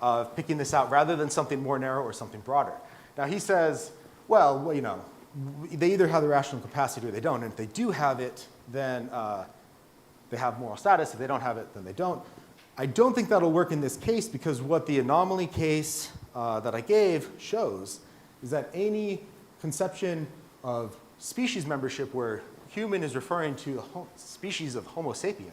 of picking this out rather than something more narrow or something broader? Now he says, well, they either have the rational capacity or they don't, and if they do have it, then they have moral status. If they don't have it, then they don't. I don't think that'll work in this case because what the anomaly case that I gave shows is that any conception of species membership where human is referring to the species of Homo sapien,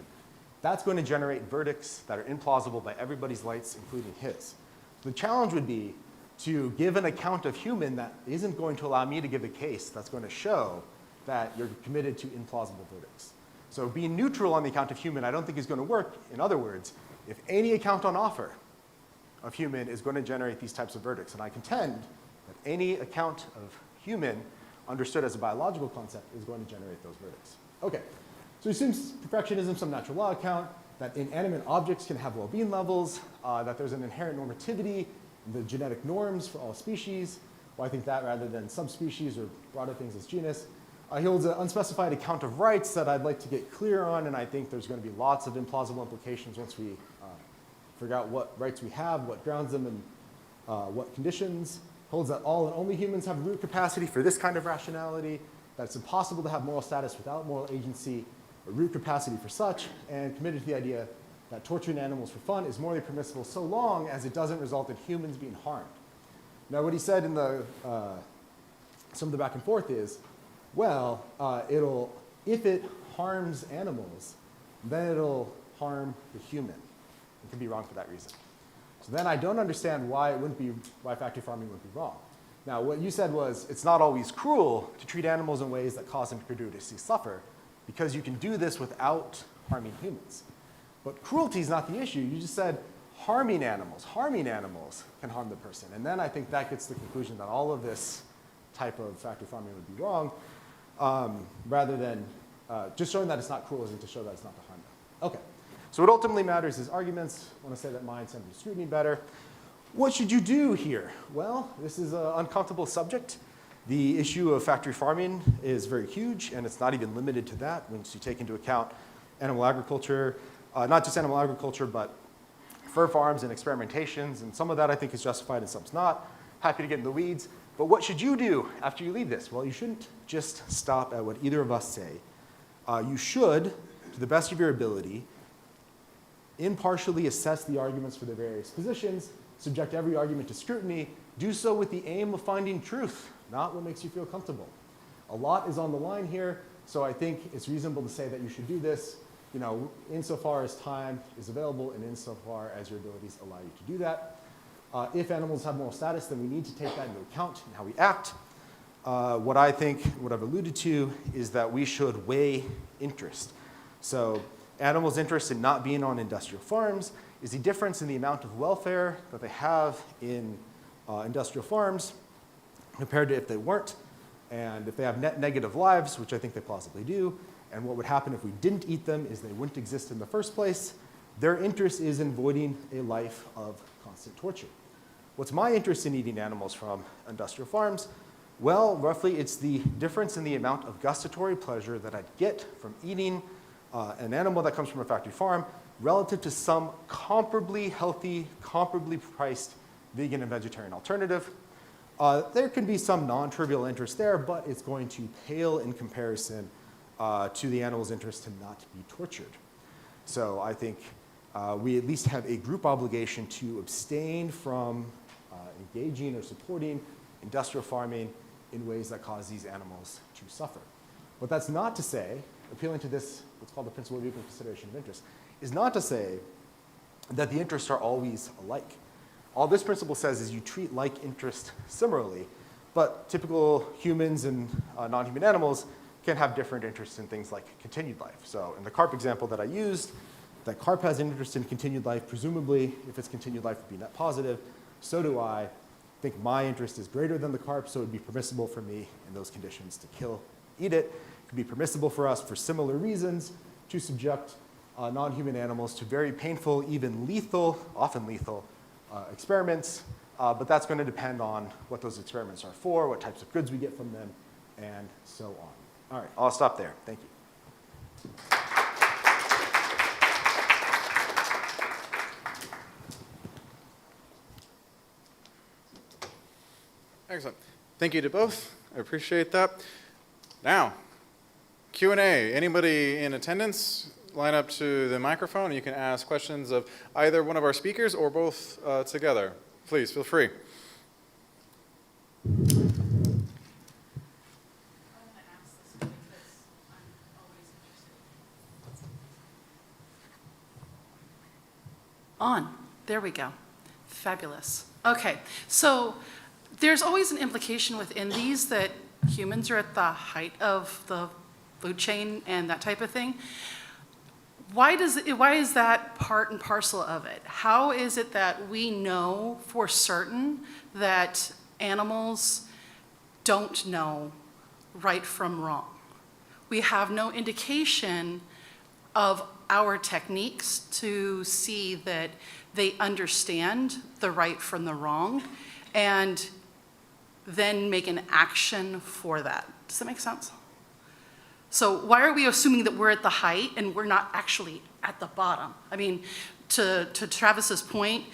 that's going to generate verdicts that are implausible by everybody's lights, including his. The challenge would be to give an account of human that isn't going to allow me to give a case that's going to show that you're committed to implausible verdicts. So being neutral on the account of human I don't think is going to work. In other words, if any account on offer of human is going to generate these types of verdicts, and I contend that any account of human understood as a biological concept is going to generate those verdicts. Okay, so he assumes perfectionism, some natural law account, that inanimate objects can have well-being levels, that there's an inherent normativity in the genetic norms for all species. Well, I think that rather than subspecies or broader things as genus. He holds an unspecified account of rights that I'd like to get clear on, and I think there's going to be lots of implausible implications once we figure out what rights we have, what grounds them, and what conditions. Holds that all and only humans have root capacity for this kind of rationality, that it's impossible to have moral status without moral agency or root capacity for such, and committed to the idea that torturing animals for fun is morally permissible so long as it doesn't result in humans being harmed. Now, what he said in some of the back and forth is, well, if it harms animals, then it'll harm the human. It could be wrong for that reason. So then I don't understand why factory farming would be wrong. Now, what you said was it's not always cruel to treat animals in ways that cause them to gratuitously suffer because you can do this without harming humans. But cruelty is not the issue. You just said harming animals can harm the person. And then I think that gets to the conclusion that all of this type of factory farming would be wrong, rather than just showing that it's not cruel isn't to show that it's not to harm them. Okay. So what ultimately matters is arguments. I want to say that mine send to scrutiny better. What should you do here? Well, this is an uncomfortable subject. The issue of factory farming is very huge, and it's not even limited to that once you take into account animal agriculture, not just animal agriculture, but fur farms and experimentations, and some of that I think is justified and some's not. Happy to get in the weeds. But what should you do after you leave this? Well, you shouldn't just stop at what either of us say. You should, to the best of your ability, impartially assess the arguments for the various positions, subject every argument to scrutiny, do so with the aim of finding truth, not what makes you feel comfortable. A lot is on the line here, so I think it's reasonable to say that you should do this, insofar as time is available and insofar as your abilities allow you to do that. If animals have moral status, then we need to take that into account in how we act. What I've alluded to is that we should weigh interest. So animals' interest in not being on industrial farms is the difference in the amount of welfare that they have in industrial farms compared to if they weren't. And if they have net negative lives, which I think they plausibly do, and what would happen if we didn't eat them is they wouldn't exist in the first place, their interest is in avoiding a life of constant torture. What's my interest in eating animals from industrial farms? Well, roughly it's the difference in the amount of gustatory pleasure that I'd get from eating an animal that comes from a factory farm relative to some comparably healthy, comparably priced vegan and vegetarian alternative. There can be some non-trivial interest there, but it's going to pale in comparison to the animal's interest to not be tortured. So I think we at least have a group obligation to abstain from engaging or supporting industrial farming in ways that cause these animals to suffer. But that's not to say, appealing to this, what's called the principle of equal consideration of interest, is not to say that the interests are always alike. All this principle says is you treat like interest similarly, but typical humans and non-human animals can have different interests in things like continued life. So in the carp example that I used, that carp has an interest in continued life. Presumably, if its continued life would be net positive, so do I. I think my interest is greater than the carp, so it would be permissible for me in those conditions to kill, eat it. It could be permissible for us for similar reasons to subject non-human animals to very painful, even lethal, often lethal, experiments, but that's going to depend on what those experiments are for, what types of goods we get from them, and so on. All right, I'll stop there. Thank you. Excellent. Thank you to both. I appreciate that. Now, Q&A. Anybody in attendance, line up to the microphone. You can ask questions of either one of our speakers or both together. Please, feel free. On. There we go. Fabulous. Okay, so there's always an implication within these that humans are at the height of the food chain and that type of thing. Why is that part and parcel of it? How is it that we know for certain that animals don't know right from wrong? We have no indication of our techniques to see that they understand the right from the wrong and then make an action for that. Does that make sense? So why are we assuming that we're at the height and we're not actually at the bottom? I mean, to Travis's point,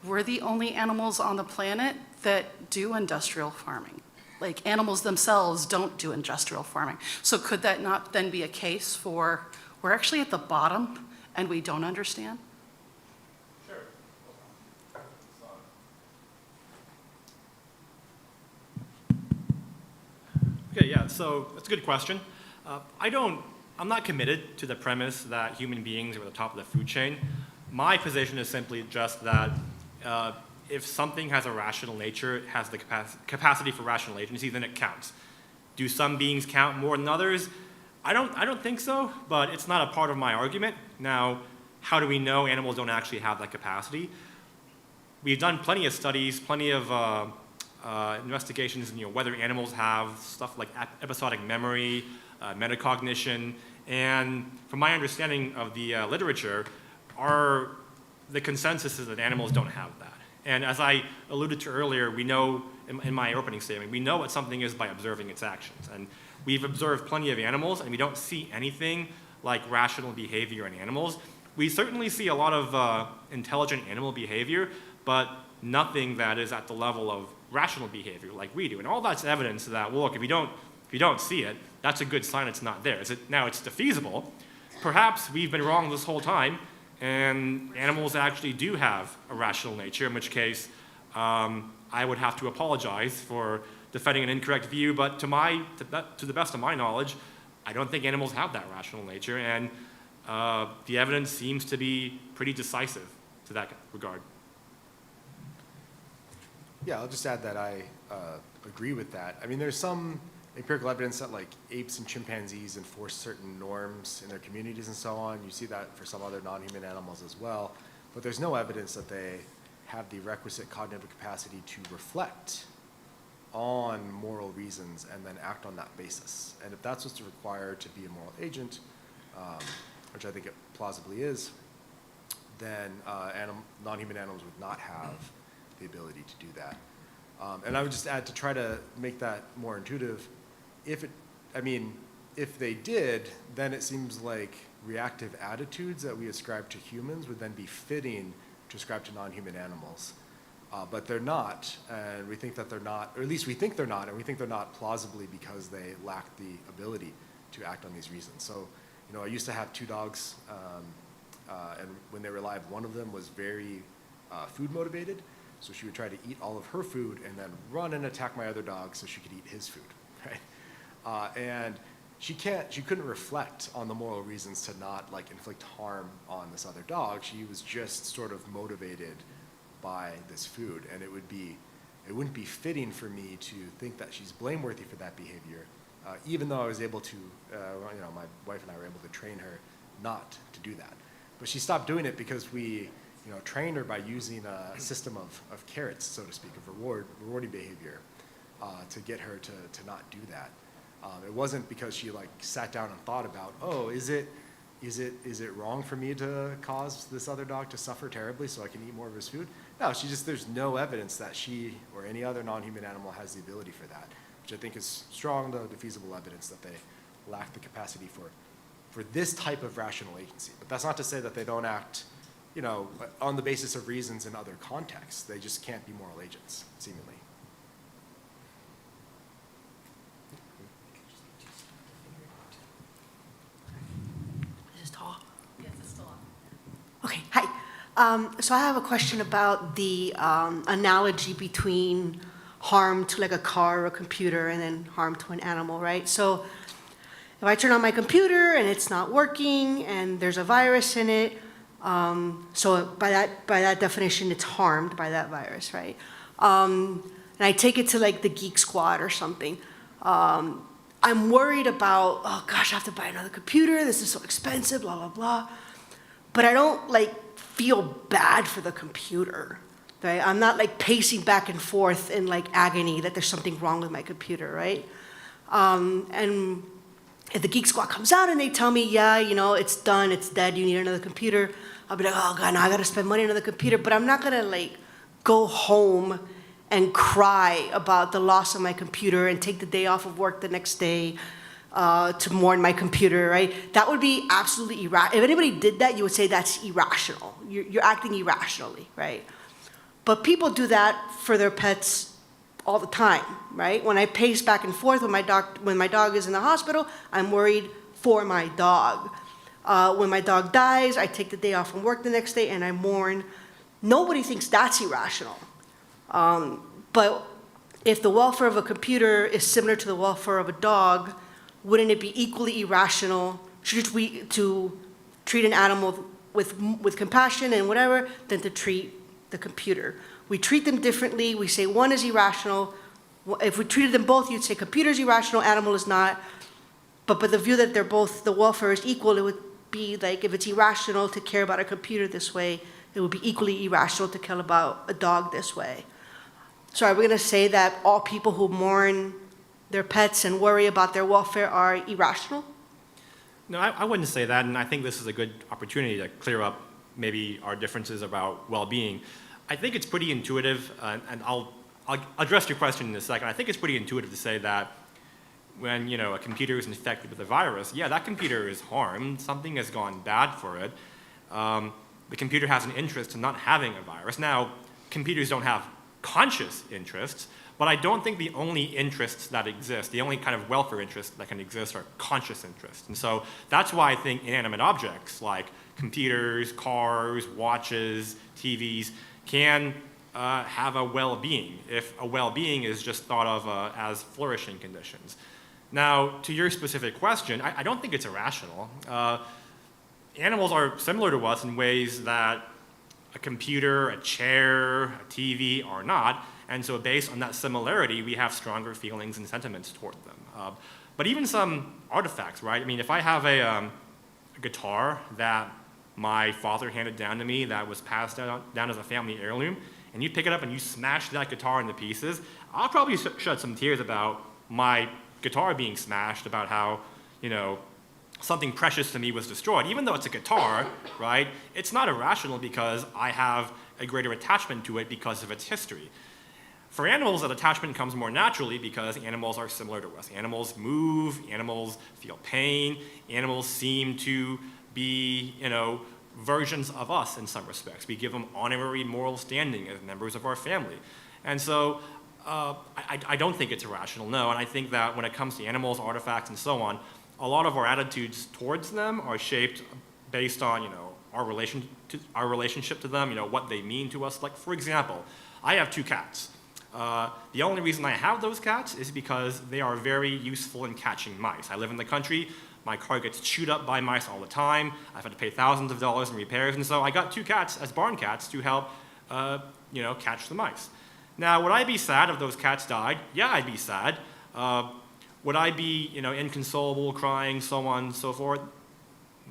we're the only animals on the planet that do industrial farming. Like animals themselves don't do industrial farming. So could that not then be a case for we're actually at the bottom and we don't understand? Sure. Okay, yeah, so that's a good question. I'm not committed to the premise that human beings are at the top of the food chain. My position is simply just that if something has a rational nature, it has the capacity for rational agency, then it counts. Do some beings count more than others? I don't think so, but it's not a part of my argument. Now, how do we know animals don't actually have that capacity? We've done plenty of studies, plenty of investigations, whether animals have stuff like episodic memory, metacognition, and from my understanding of the literature, the consensus is that animals don't have that. And as I alluded to earlier, we know, in my opening statement, we know what something is by observing its actions. And we've observed plenty of animals, and we don't see anything like rational behavior in animals. We certainly see a lot of intelligent animal behavior, but nothing that is at the level of rational behavior like we do. And all that's evidence that, well, look, if you don't see it, that's a good sign it's not there. Now it's defeasible. Perhaps we've been wrong this whole time, and animals actually do have a rational nature, in which case I would have to apologize for defending an incorrect view, but to the best of my knowledge, I don't think animals have that rational nature, and the evidence seems to be pretty decisive to that regard. Yeah, I'll just add that I agree with that. I mean, there's some empirical evidence that like apes and chimpanzees enforce certain norms in their communities and so on. You see that for some other non-human animals as well. But there's no evidence that they have the requisite cognitive capacity to reflect on moral reasons and then act on that basis. And if that's what's required to be a moral agent, which I think it plausibly is, then non-human animals would not have the ability to do that. And I would just add, to try to make that more intuitive, if they did, then it seems like reactive attitudes that we ascribe to humans would then be fitting to ascribe to non-human animals. But they're not, and we think that they're not, or at least we think they're not, and we think they're not plausibly because they lack the ability to act on these reasons. So, I used to have 2 dogs, and when they were alive, one of them was very food motivated, so she would try to eat all of her food and then run and attack my other dog so she could eat his food, right? And she couldn't reflect on the moral reasons to not inflict harm on this other dog. She was just sort of motivated by this food, and it wouldn't be fitting for me to think that she's blameworthy for that behavior, even though I was able to, my wife and I were able to train her not to do that. But she stopped doing it because we, trained her by using a system of carrots, so to speak, of rewarding behavior, to get her to not do that. It wasn't because she sat down and thought about, oh, is it wrong for me to cause this other dog to suffer terribly so I can eat more of his food? No, there's no evidence that she or any other non-human animal has the ability for that, which I think is strong, though defeasible evidence that they lack the capacity for this type of rational agency. But that's not to say that they don't act, on the basis of reasons in other contexts. They just can't be moral agents, seemingly. Is this tall? Yes, it's still on. Okay, hi. So I have a question about the analogy between harm to a car or a computer and then harm to an animal, right? So if I turn on my computer and it's not working and there's a virus in it, so by that definition, it's harmed by that virus, right? And I take it to the Geek Squad or something. I'm worried about, oh gosh, I have to buy another computer. This is so expensive, blah, blah, blah. But I don't feel bad for the computer, right? I'm not pacing back and forth in agony that there's something wrong with my computer, right? And if the Geek Squad comes out and they tell me, yeah, it's done, it's dead, you need another computer, I'll be like, oh God, now I gotta spend money on another computer. But I'm not gonna go home and cry about the loss of my computer and take the day off of work the next day to mourn my computer, right? That would be absolutely irrational. If anybody did that, you would say that's irrational. You're acting irrationally, right? But people do that for their pets all the time, right? When I pace back and forth when my dog is in the hospital, I'm worried for my dog. When my dog dies, I take the day off from work the next day and I mourn. Nobody thinks that's irrational. But if the welfare of a computer is similar to the welfare of a dog, wouldn't it be equally irrational to treat an animal with compassion and whatever than to treat the computer? We treat them differently. We say one is irrational. If we treated them both, you'd say computer is irrational, animal is not. But the view that the welfare is equal, it would be if it's irrational to care about a computer this way, it would be equally irrational to care about a dog this way. So are we going to say that all people who mourn their pets and worry about their welfare are irrational? No, I wouldn't say that, and I think this is a good opportunity to clear up maybe our differences about well-being. I think it's pretty intuitive, and I'll address your question in a second. I think it's pretty intuitive to say that when a computer is infected with a virus, yeah, that computer is harmed. Something has gone bad for it. The computer has an interest in not having a virus. Now, computers don't have conscious interests, but I don't think the only interests that exist, the only kind of welfare interests that can exist are conscious interests. And so that's why I think inanimate objects like computers, cars, watches, TVs can have a well-being, if a well-being is just thought of as flourishing conditions. Now, to your specific question, I don't think it's irrational. Animals are similar to us in ways that a computer, a chair, a TV are not, and so based on that similarity, we have stronger feelings and sentiments toward them. But even some artifacts, right? I mean, if I have a guitar that my father handed down to me that was passed down as a family heirloom, and you pick it up and you smash that guitar into pieces, I'll probably shed some tears about my guitar being smashed, about how, something precious to me was destroyed. Even though it's a guitar, right, it's not irrational because I have a greater attachment to it because of its history. For animals, that attachment comes more naturally because animals are similar to us. Animals move, animals feel pain, animals seem to be, versions of us in some respects. We give them honorary moral standing as members of our family. And so I don't think it's irrational, no. And I think that when it comes to animals, artifacts, and so on, a lot of our attitudes towards them are shaped based on, our relationship to them, what they mean to us. Like, for example, I have 2 cats. The only reason I have those cats is because they are very useful in catching mice. I live in the country. My car gets chewed up by mice all the time. I've had to pay thousands of dollars in repairs, and so I got 2 cats as barn cats to help, catch the mice. Now, would I be sad if those cats died? Yeah, I'd be sad. Would I be, inconsolable, crying, so on and so forth?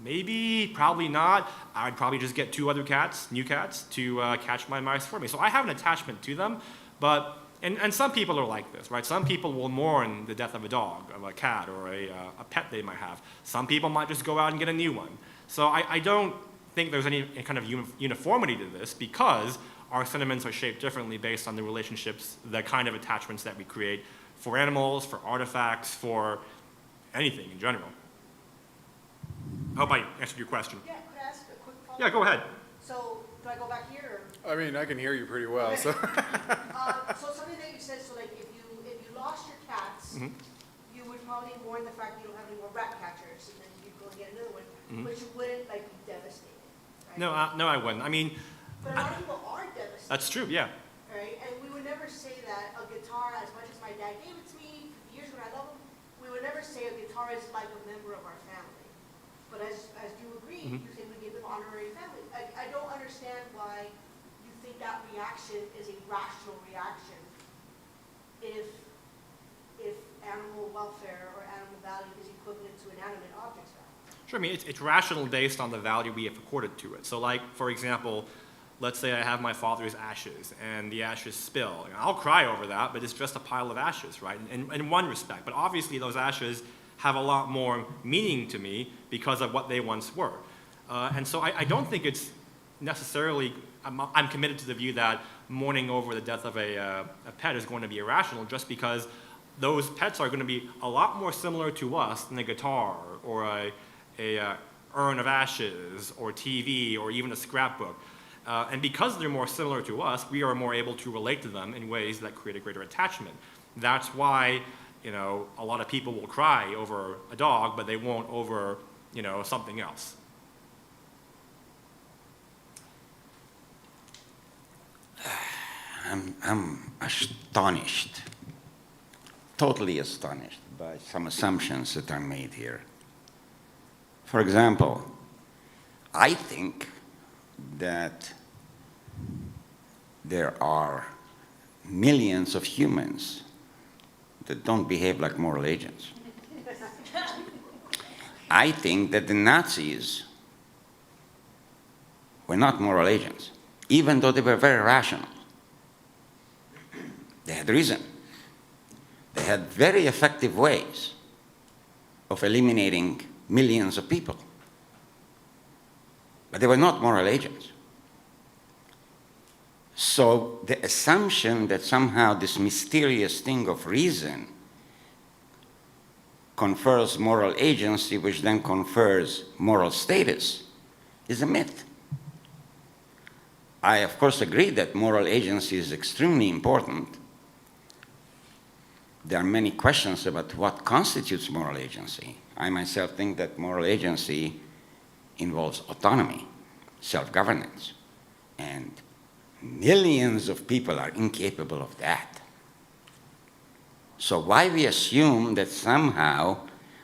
Maybe, probably not. I'd probably just get 2 other cats, new cats, to catch my mice for me. So I have an attachment to them, but, and some people are like this, right? Some people will mourn the death of a dog, of a cat, or a pet they might have. Some people might just go out and get a new one. So I don't think there's any kind of uniformity to this because our sentiments are shaped differently based on the relationships, the kind of attachments that we create for animals, for artifacts, for anything in general. I hope I answered your question. Yeah, could I ask a quick follow-up? Yeah, go ahead. So, do I go back here? I mean, I can hear you pretty well, so. So something that you said, so like if you lost your cats, Mhm. you would probably mourn the fact you don't have any more rat catchers, and then you'd go and get another one, Mhm. but you wouldn't like be devastated, right? No, I wouldn't. I mean, But a lot of people are devastated. that's true, yeah. Right, and we would never say that a guitar, as much as my dad gave it to me for years when I love him, we would never say a guitar is like a member of our family. But as you agreed, Mhm. you said we give them honorary family. I don't understand why you think that reaction is a rational reaction if animal welfare or animal value is equivalent to inanimate objects value. Sure, I mean, it's rational based on the value we have accorded to it. So like, for example, let's say I have my father's ashes and the ashes spill. I'll cry over that, but it's just a pile of ashes, right? In one respect. But obviously those ashes have a lot more meaning to me because of what they once were. And so I don't think it's necessarily, I'm committed to the view that mourning over the death of a pet is going to be irrational just because those pets are going to be a lot more similar to us than a guitar or a urn of ashes or TV or even a scrapbook. And because they're more similar to us, we are more able to relate to them in ways that create a greater attachment. That's why, a lot of people will cry over a dog, but they won't over, something else. I'm astonished, totally astonished by some assumptions that are made here. For example, I think that there are millions of humans that don't behave like moral agents. I think that the Nazis were not moral agents, even though they were very rational. They had reason. They had very effective ways of eliminating millions of people. But they were not moral agents. So the assumption that somehow this mysterious thing of reason confers moral agency, which then confers moral status, is a myth. I, of course, agree that moral agency is extremely important. There are many questions about what constitutes moral agency. I myself think that moral agency involves autonomy, self-governance, and millions of people are incapable of that. So why we assume that somehow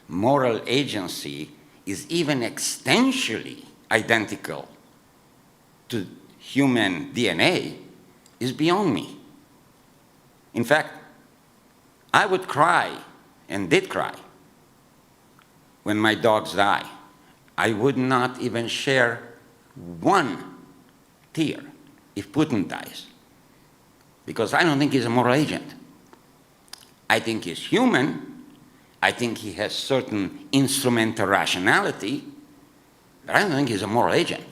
moral agency is even extensionally identical to human DNA is beyond me. In fact, I would cry, and did cry, when my dogs die. I would not even share one tear if Putin dies, because I don't think he's a moral agent. I think he's human. I think he has certain instrumental rationality, but I don't think he's a moral agent.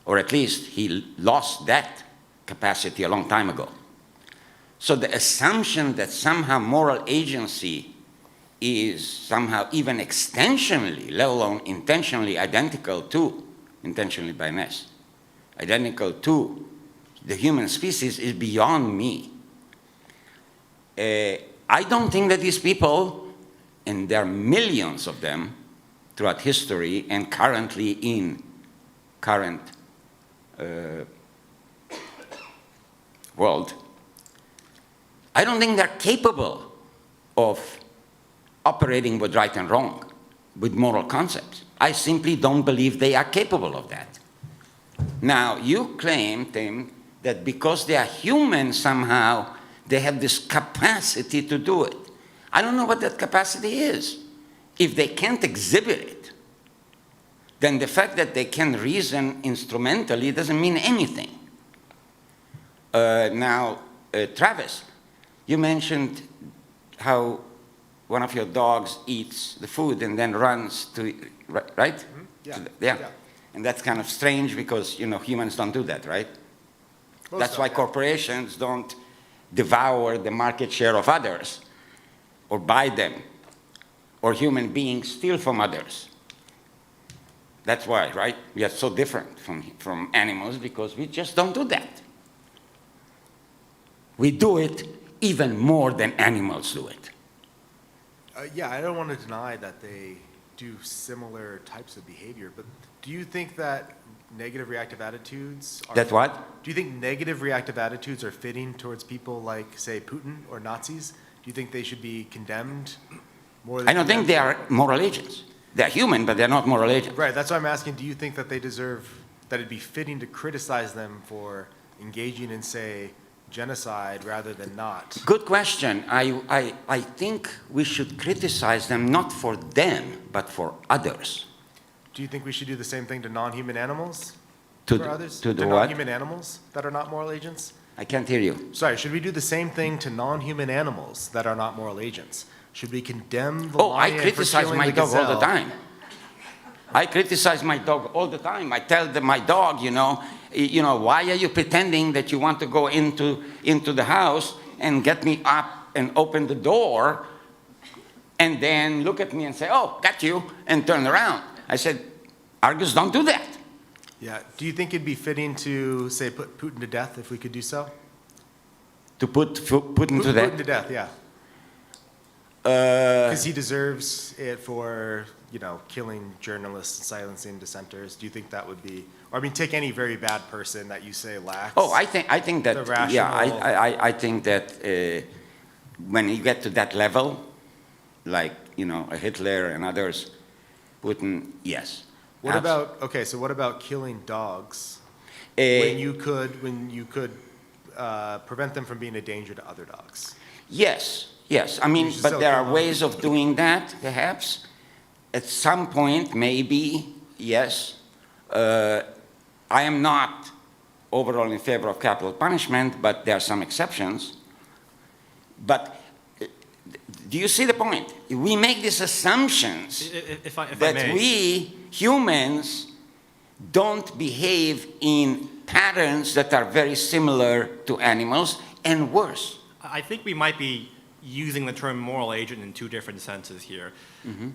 Or at least he lost that capacity a long time ago. So the assumption that somehow moral agency is somehow even extensionally, let alone intentionally intentionally by an S, identical to the human species is beyond me. I don't think that these people, and there are millions of them throughout history and currently in current world, I don't think they're capable of operating with right and wrong, with moral concepts. I simply don't believe they are capable of that. Now, you claim, Tim, that because they are human somehow, they have this capacity to do it. I don't know what that capacity is. If they can't exhibit it, then the fact that they can reason instrumentally doesn't mean anything. Travis, you mentioned how one of your dogs eats the food and then runs to, right? Mm-hmm. Yeah. Yeah. And that's kind of strange because, humans don't do that, right? That's why corporations don't devour the market share of others or buy them, or human beings steal from others. That's why, right? We are so different from animals because we just don't do that. We do it even more than animals do it. Yeah, I don't want to deny that they do similar types of behavior, but do you think that negative reactive attitudes are... That what? Do you think negative reactive attitudes are fitting towards people like, say, Putin or Nazis? Do you think they should be condemned more than... I don't think they are moral agents. They're human, but they're not moral agents. Right, that's why I'm asking, do you think that they deserve, that it'd be fitting to criticize them for engaging in, say, genocide rather than not? Good question. I think we should criticize them not for them, but for others. Do you think we should do the same thing to non-human animals? To for others? to the to what? non-human animals that are not moral agents? I can't hear you. Sorry, should we do the same thing to non-human animals that are not moral agents? Should we condemn the Oh, I lion for criticize killing my the dog all the gazelle? time. I criticize my dog all the time. I tell my dog, why are you pretending that you want to go into the house and get me up and open the door and then look at me and say, oh, got you, and turn around. I said, Argus, don't do that. Yeah. Do you think it'd be fitting to, say, put Putin to death if we could do so? To put Putin to Putin to death? death, yeah. Because he deserves it for, killing journalists and silencing dissenters. Do you think that would be, or take any very bad person that you say lacks? Oh, I think that, the rational... I think that when you get to that level, like, a Hitler and others, Putin, yes. What about killing dogs when you could prevent them from being a danger to other dogs? Yes. But there are ways of doing that, perhaps. At some point, maybe, yes. I am not overall in favor of capital punishment, but there are some exceptions. But do you see the point? We make these assumptions If I that may. we, humans, don't behave in patterns that are very similar to animals, and worse. I think we might be using the term moral agent in two different senses here. Mm-hmm.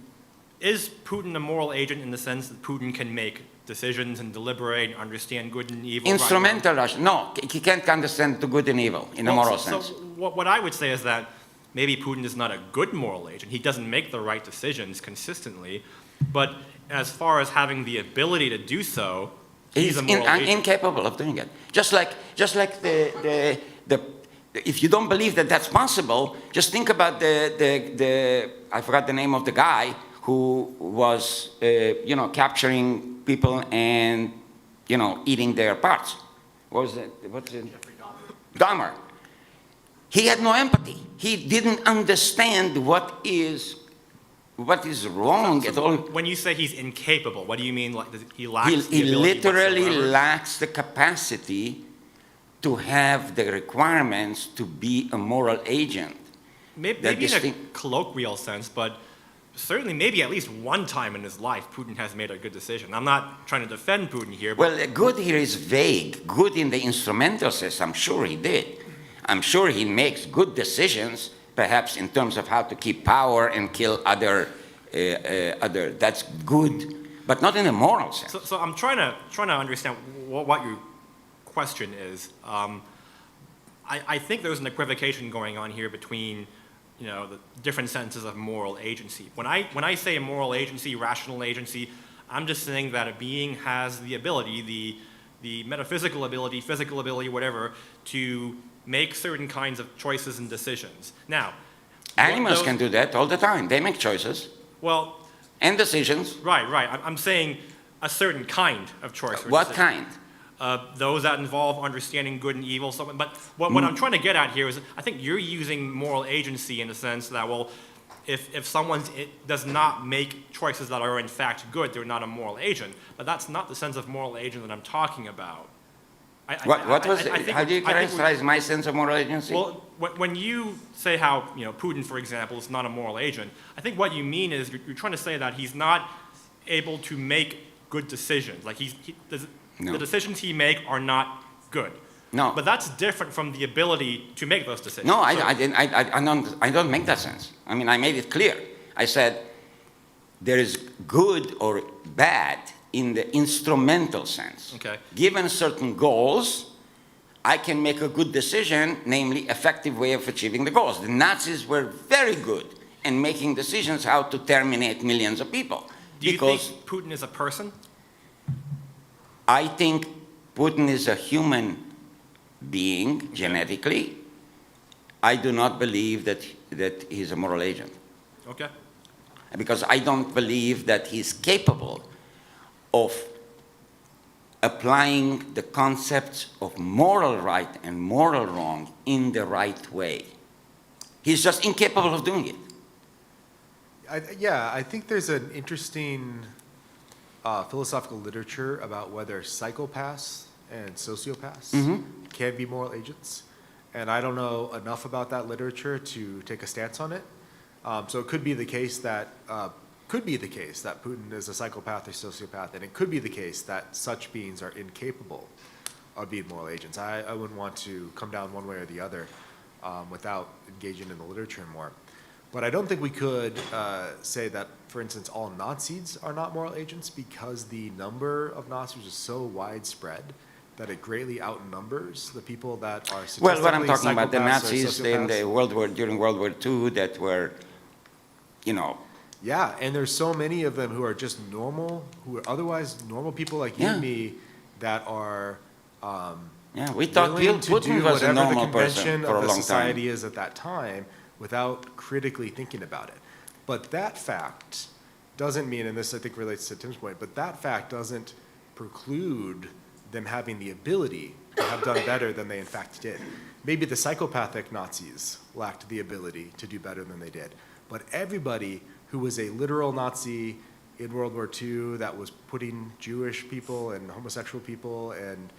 Is Putin a moral agent in the sense that Putin can make decisions and deliberate and understand good and evil? Instrumental Russia. No, he can't understand the good and evil in a moral sense. So what I would say is that maybe Putin is not a good moral agent. He doesn't make the right decisions consistently. But as far as having the ability to do so, he's a moral agent. Incapable of doing it. Just like the if you don't believe that that's possible, just think about the I forgot the name of the guy who was capturing people and eating their parts. What's it? Jeffrey Dahmer. He had no empathy. He didn't understand what is wrong at all. When you say he's incapable, what do you mean? Like, he lacks He the ability literally whatsoever? lacks the capacity to have the requirements to be a moral agent. Maybe in a colloquial sense, but certainly maybe at least one time in his life, Putin has made a good decision. I'm not trying to defend Putin here, but Well, good here is vague. Good in the instrumental sense, I'm sure he did. I'm sure he makes good decisions, perhaps in terms of how to keep power and kill other, that's good, but not in a moral sense. So I'm trying to understand what your question is. I think there's an equivocation going on here between, you know, the different senses of moral agency. When I say moral agency, rational agency, I'm just saying that a being has the ability, the metaphysical ability, physical ability, whatever, to make certain kinds of choices and decisions. Now, Animals can do that all the time. They make choices well, and decisions. right. I'm saying a certain kind of choice. Or What decision. kind? Those that involve understanding good and evil. But what I'm trying to get at here is, I think you're using moral agency in the sense that, well, if someone does not make choices that are in fact good, they're not a moral agent. But that's not the sense of moral agent that I'm talking about. How do you characterize my sense of moral agency? Well, when you say how, you know, Putin, for example, is not a moral agent, I think what you mean is you're trying to say that he's not able to make good decisions. Like No. the decisions he make are not good. No. But that's different from the ability to make those decisions. No, So- I don't make that sense. I mean, I made it clear. I said there is good or bad in the instrumental sense. Okay. Given certain goals, I can make a good decision, namely effective way of achieving the goals. The Nazis were very good in making decisions how to terminate millions of people. Do you because think Putin is a person? I think Putin is a human being genetically. I do not believe that he's a moral agent, Okay. because I don't believe that he's capable of applying the concepts of moral right and moral wrong in the right way. He's just incapable of doing it. I think there's an interesting philosophical literature about whether psychopaths and sociopaths can be moral agents. And I don't know enough about that literature to take a stance on it. So it could be the case that Putin is a psychopath or sociopath, and it could be the case that such beings are incapable of being moral agents. I wouldn't want to come down one way or the other without engaging in the literature more. But I don't think we could say that, for instance, all Nazis are not moral agents, because the number of Nazis is so widespread that it greatly outnumbers the people that are statistically Well, what I'm talking about, the psychopaths or Nazis in sociopaths. during World War II that were, you know, Yeah, and there's so many of them who are just normal, who are otherwise normal people like you and Yeah. me that are yeah, we thought willing to Putin do was a whatever the normal person convention for of a the long society time. is at that time without critically thinking about it. But that fact doesn't mean, and this I think relates to Tim's point, but that fact doesn't preclude them having the ability to have done better than they in fact did. Maybe the psychopathic Nazis lacked the ability to do better than they did, but everybody who was a literal Nazi in World War II that was putting Jewish people and homosexual people and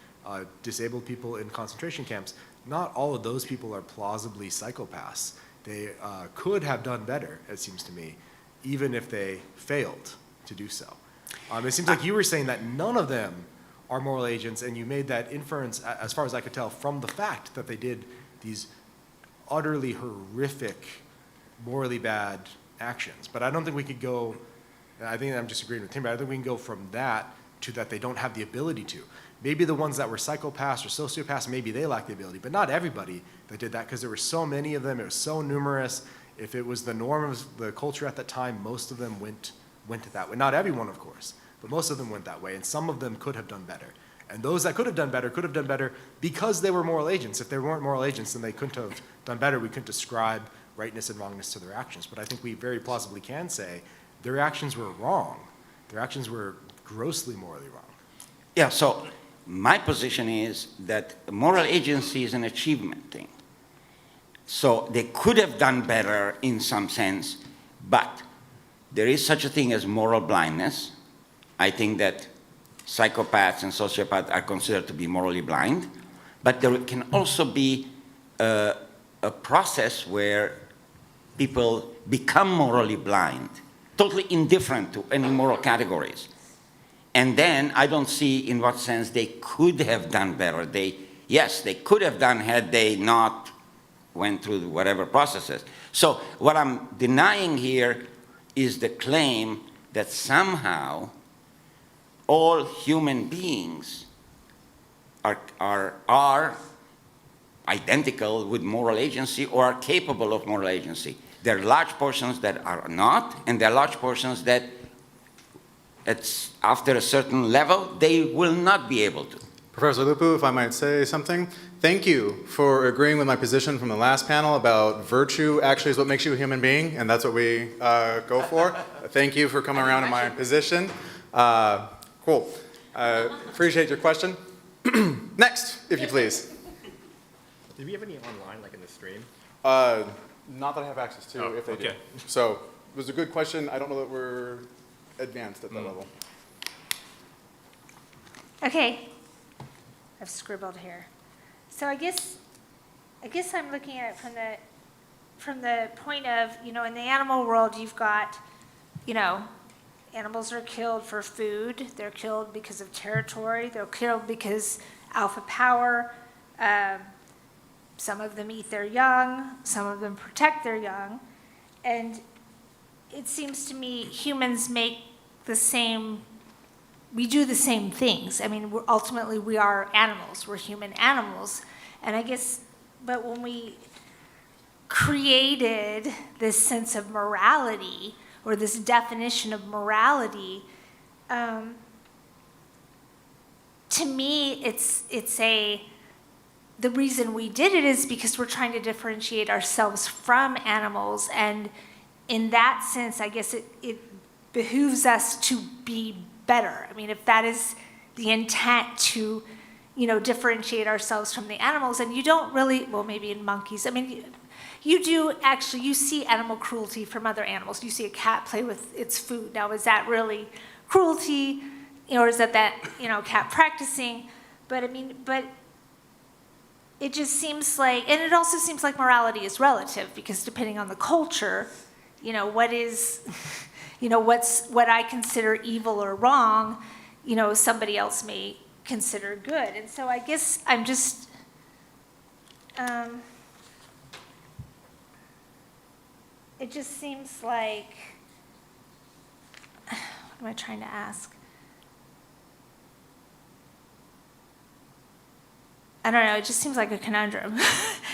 disabled people in concentration camps, not all of those people are plausibly psychopaths. They could have done better, it seems to me, even if they failed to do so. It seems like you were saying that none of them are moral agents, and you made that inference, as far as I could tell, from the fact that they did these utterly horrific, morally bad actions. But I don't think we could go, I think I'm disagreeing with Tim, but I don't think we can go from that to that they don't have the ability to. Maybe the ones that were psychopaths or sociopaths, maybe they lack the ability, but not everybody that did that, because there were so many of them, it was so numerous. If it was the norm of the culture at that time, most of them went that way. Not everyone, of course, but most of them went that way, and some of them could have done better. And those that could have done better because they were moral agents. If they weren't moral agents, then they couldn't have done better. We couldn't ascribe rightness and wrongness to their actions. But I think we very plausibly can say their actions were wrong. Their actions were grossly morally wrong. Yeah, so my position is that moral agency is an achievement thing. So they could have done better in some sense, but there is such a thing as moral blindness. I think that psychopaths and sociopaths are considered to be morally blind, but there can also be a process where people become morally blind, totally indifferent to any moral categories. And then I don't see in what sense they could have done better. Yes, they could have done had they not went through whatever processes. So what I'm denying here is the claim that somehow all human beings are identical with moral agency or are capable of moral agency. There are large portions that are not, and there are large portions that after a certain level, they will not be able to. Professor Lupu, if I might say something, thank you for agreeing with my position from the last panel about virtue actually is what makes you a human being, and that's what we go for. Thank you for coming around to my position. Cool. Appreciate your question. Next, if you please. Did we have any online, like in the stream? Not that I have access to, Oh, if they do. okay. So, it was a good question. I don't know that we're advanced at that level. Okay, I've scribbled here. So I guess I'm looking at it from the point of, in the animal world, you've got, animals are killed for food. They're killed because of territory. They're killed because alpha power. Some of them eat their young. Some of them protect their young. And it seems to me humans make we do the same things. I mean, ultimately we are animals. We're human animals. And I guess, but when we created this sense of morality, or this definition of morality, to me, the reason we did it is because we're trying to differentiate ourselves from animals, and in that sense, I guess it behooves us to be better. I mean, if that is the intent to, differentiate ourselves from the animals, and you don't really, well, maybe in monkeys, I mean, you do actually, you see animal cruelty from other animals. You see a cat play with its food. Now, is that really cruelty, or is that cat practicing? But I mean, it just seems like, and it also seems like morality is relative, because depending on the culture, what is, what I consider evil or wrong, somebody else may consider good. And so I guess I'm just, it just seems like, what am I trying to ask? I don't know, it just seems like a conundrum.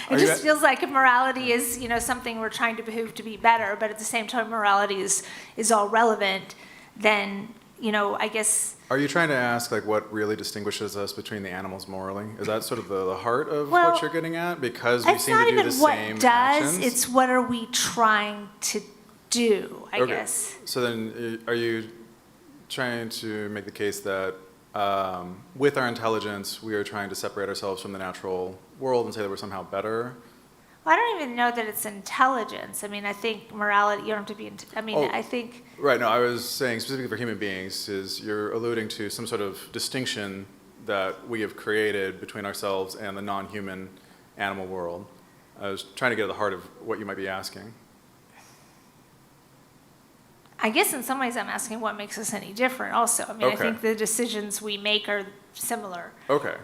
It just feels like if morality is, something we're trying to behoove to be better, but at the same time morality is all relevant, then, I guess. Are you trying to ask what really distinguishes us between the animals morally? Is that sort of the heart of Well, what you're getting at? Because we It's seem not to do even the what same does, actions? it's what are we trying to do, I Okay. guess. So then, are you trying to make the case that with our intelligence, we are trying to separate ourselves from the natural world and say that we're somehow better? Well, I don't even know that it's intelligence. I mean, I think morality, you don't have to be, I think, Right, no, I was saying specifically for human beings is you're alluding to some sort of distinction that we have created between ourselves and the non-human animal world. I was trying to get at the heart of what you might be asking. I guess in some ways I'm asking what makes us any different also. I mean, I Okay. think the decisions we make are similar. Okay.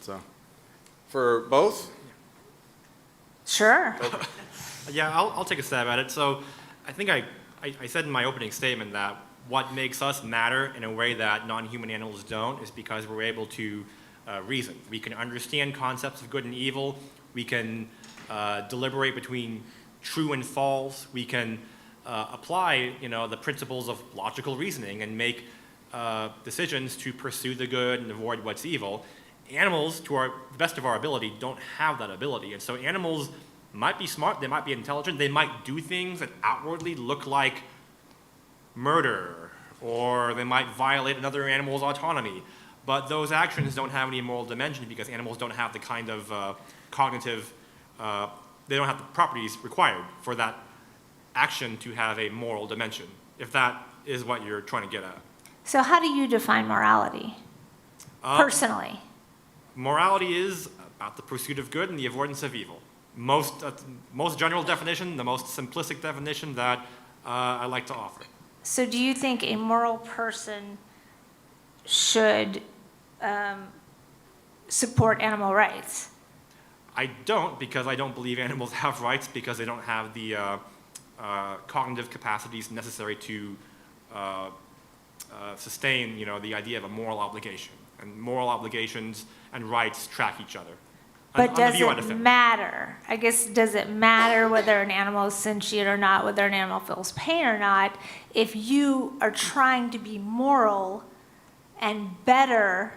So, for both? Sure. Yeah, I'll take a stab at it. So I think I said in my opening statement that what makes us matter in a way that non-human animals don't is because we're able to reason. We can understand concepts of good and evil. We can deliberate between true and false. We can apply, the principles of logical reasoning and make decisions to pursue the good and avoid what's evil. Animals, to the best of our ability, don't have that ability. And so animals might be smart, they might be intelligent, they might do things that outwardly look like murder, or they might violate another animal's autonomy. But those actions don't have any moral dimension because animals don't have the kind of cognitive, they don't have the properties required for that action to have a moral dimension, if that is what you're trying to get at. So how do you define morality, personally? Morality is about the pursuit of good and the avoidance of evil. Most general definition, the most simplistic definition that I like to offer. So do you think a moral person should support animal rights? I don't, because I don't believe animals have rights, because they don't have the cognitive capacities necessary to sustain, the idea of a moral obligation. And moral obligations and rights track each other. But On the does view I it defend. matter? I guess, does it matter whether an animal is sentient or not, whether an animal feels pain or not, if you are trying to be moral and better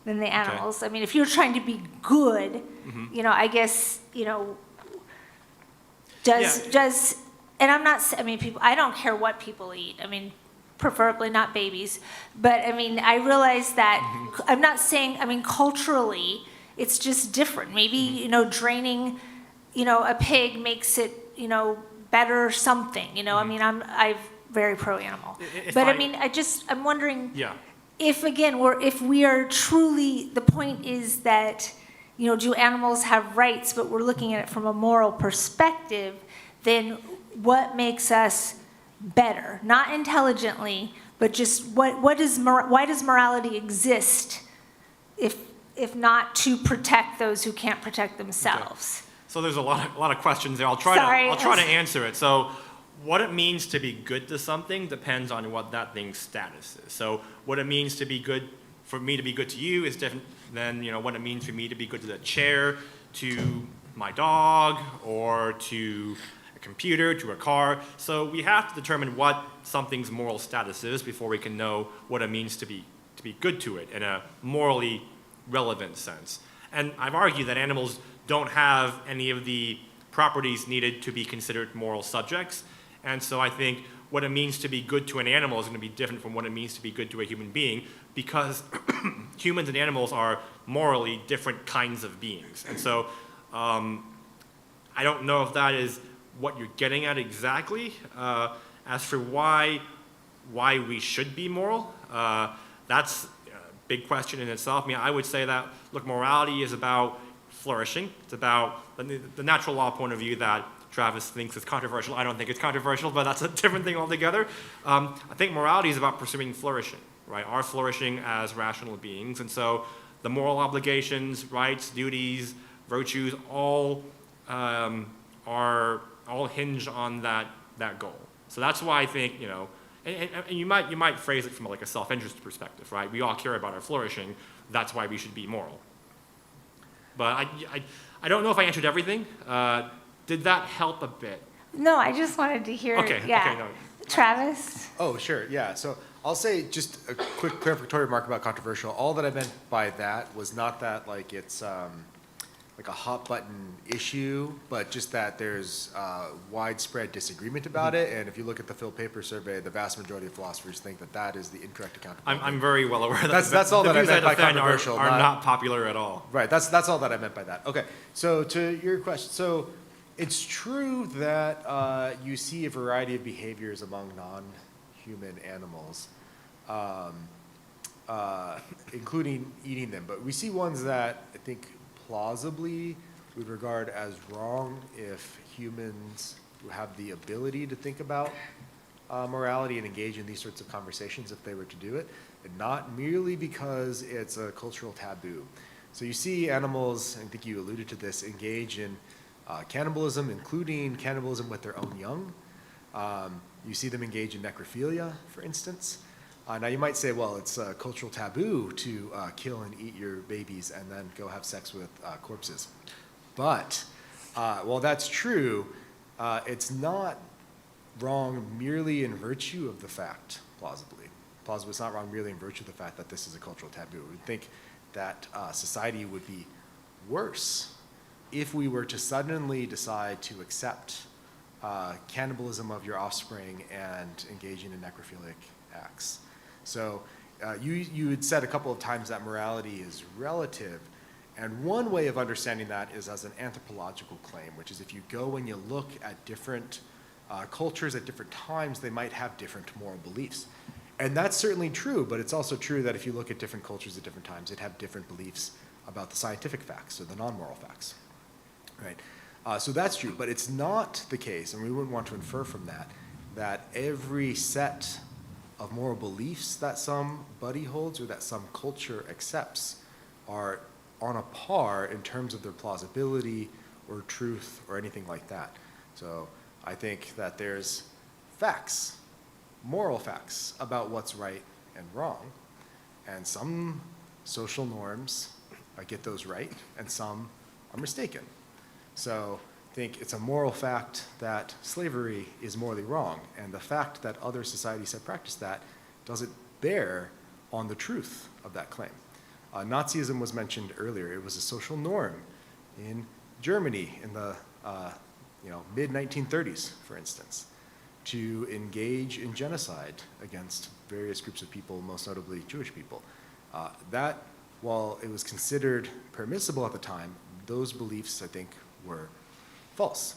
than the animals? I mean, if you're trying to be good, I guess, does, and I'm not, I mean, people, I don't care what people eat. I mean, preferably not babies. But I mean, I realize that, I'm not saying, I mean, culturally, it's just different. Maybe, draining, a pig makes it, better something, I mean, I'm very pro-animal. But I mean, I'm wondering Yeah. if, again, if we are truly, the point is that, do animals have rights, but we're looking at it from a moral perspective, then what makes us better? Not intelligently, but just why does morality exist if not to protect those who can't protect themselves? So there's a lot of questions there. I'll try to answer it. So what it means to be good to something depends on what that thing's status is. So what it means to be good, for me to be good to you, is different than what it means for me to be good to the chair, to my dog, or to a computer, to a car. So we have to determine what something's moral status is before we can know what it means to be good to it in a morally relevant sense. And I've argued that animals don't have any of the properties needed to be considered moral subjects. And so I think what it means to be good to an animal is going to be different from what it means to be good to a human being, because humans and animals are morally different kinds of beings. And so I don't know if that is what you're getting at exactly. As for why we should be moral, that's a big question in itself. I mean, I would say that, look, morality is about flourishing. It's about the natural law point of view that Travis thinks is controversial. I don't think it's controversial, but that's a different thing altogether. I think morality is about pursuing flourishing, right? Our flourishing as rational beings. And so the moral obligations, rights, duties, virtues, all hinge on that goal. So that's why I think, and you might phrase it from like a self-interest perspective, right? We all care about our flourishing. That's why we should be moral. But I don't know if I answered everything. Did that help a bit? No, I just wanted to hear. Okay, Yeah. okay, no. Travis? Oh, sure, yeah. So I'll say just a quick clarificatory remark about controversial. All that I meant by that was not that like it's like a hot button issue, but just that there's widespread disagreement about it. And if you look at the Phil Paper survey, the vast majority of philosophers think that that is the incorrect account. I'm very well aware that That's all that I meant by controversial, are not- not popular at all. Right, that's all that I meant by that. Okay, so to your question, so it's true that you see a variety of behaviors among non-human animals, including eating them, but we see ones that I think plausibly we regard as wrong if humans who have the ability to think about morality and engage in these sorts of conversations if they were to do it, and not merely because it's a cultural taboo. So you see animals, I think you alluded to this, engage in cannibalism, including cannibalism with their own young. You see them engage in necrophilia, for instance. Now you might say, well, it's a cultural taboo to kill and eat your babies and then go have sex with corpses. But while that's true, it's not wrong merely in virtue of the fact, plausibly. Plausibly, it's not wrong merely in virtue of the fact that this is a cultural taboo. We think that society would be worse if we were to suddenly decide to accept cannibalism of your offspring and engaging in necrophilic acts. So you had said a couple of times that morality is relative, and one way of understanding that is as an anthropological claim, which is if you go and you look at different cultures at different times, they might have different moral beliefs. And that's certainly true, but it's also true that if you look at different cultures at different times, they'd have different beliefs about the scientific facts or the non-moral facts, right? So that's true, but it's not the case, and we wouldn't want to infer from that, that every set of moral beliefs that somebody holds or that some culture accepts are on a par in terms of their plausibility or truth or anything like that. So I think that there's facts, moral facts about what's right and wrong, and some social norms get those right, and some are mistaken. So I think it's a moral fact that slavery is morally wrong, and the fact that other societies have practiced that doesn't bear on the truth of that claim. Nazism was mentioned earlier. It was a social norm in Germany in the mid-1930s, for instance, to engage in genocide against various groups of people, most notably Jewish people. That, while it was considered permissible at the time, those beliefs, I think, were false.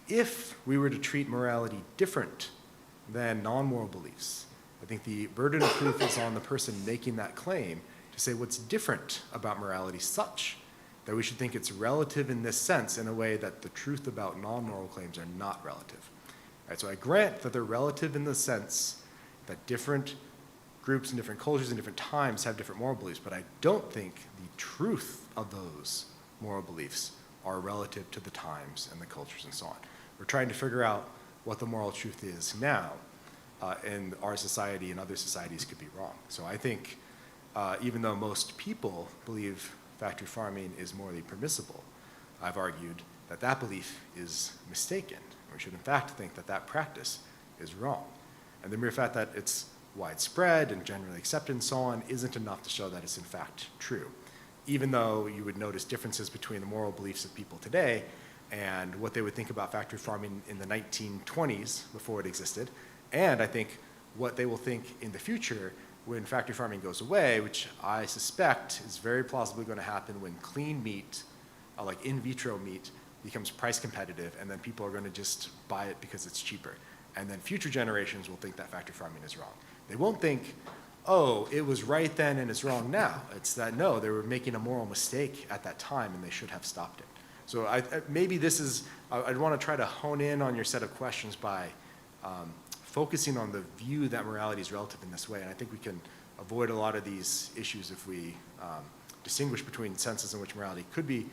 If we were to treat morality different than non-moral beliefs, I think the burden of proof is on the person making that claim to say what's different about morality such that we should think it's relative in this sense in a way that the truth about non-moral claims are not relative. Right, so I grant that they're relative in the sense that different groups and different cultures and different times have different moral beliefs, but I don't think the truth of those moral beliefs are relative to the times and the cultures and so on. We're trying to figure out what the moral truth is now, and our society and other societies could be wrong. So I think even though most people believe factory farming is morally permissible, I've argued that that belief is mistaken. We should in fact think that that practice is wrong. And the mere fact that it's widespread and generally accepted and so on isn't enough to show that it's in fact true. Even though you would notice differences between the moral beliefs of people today and what they would think about factory farming in the 1920s before it existed, and I think what they will think in the future when factory farming goes away, which I suspect is very plausibly going to happen when clean meat, like in vitro meat, becomes price competitive, and then people are going to just buy it because it's cheaper. And then future generations will think that factory farming is wrong. They won't think, oh, it was right then and it's wrong now. It's that, no, they were making a moral mistake at that time and they should have stopped it. So maybe this is, I'd want to try to hone in on your set of questions by focusing on the view that morality is relative in this way. And I think we can avoid a lot of these issues if we distinguish between senses in which morality could be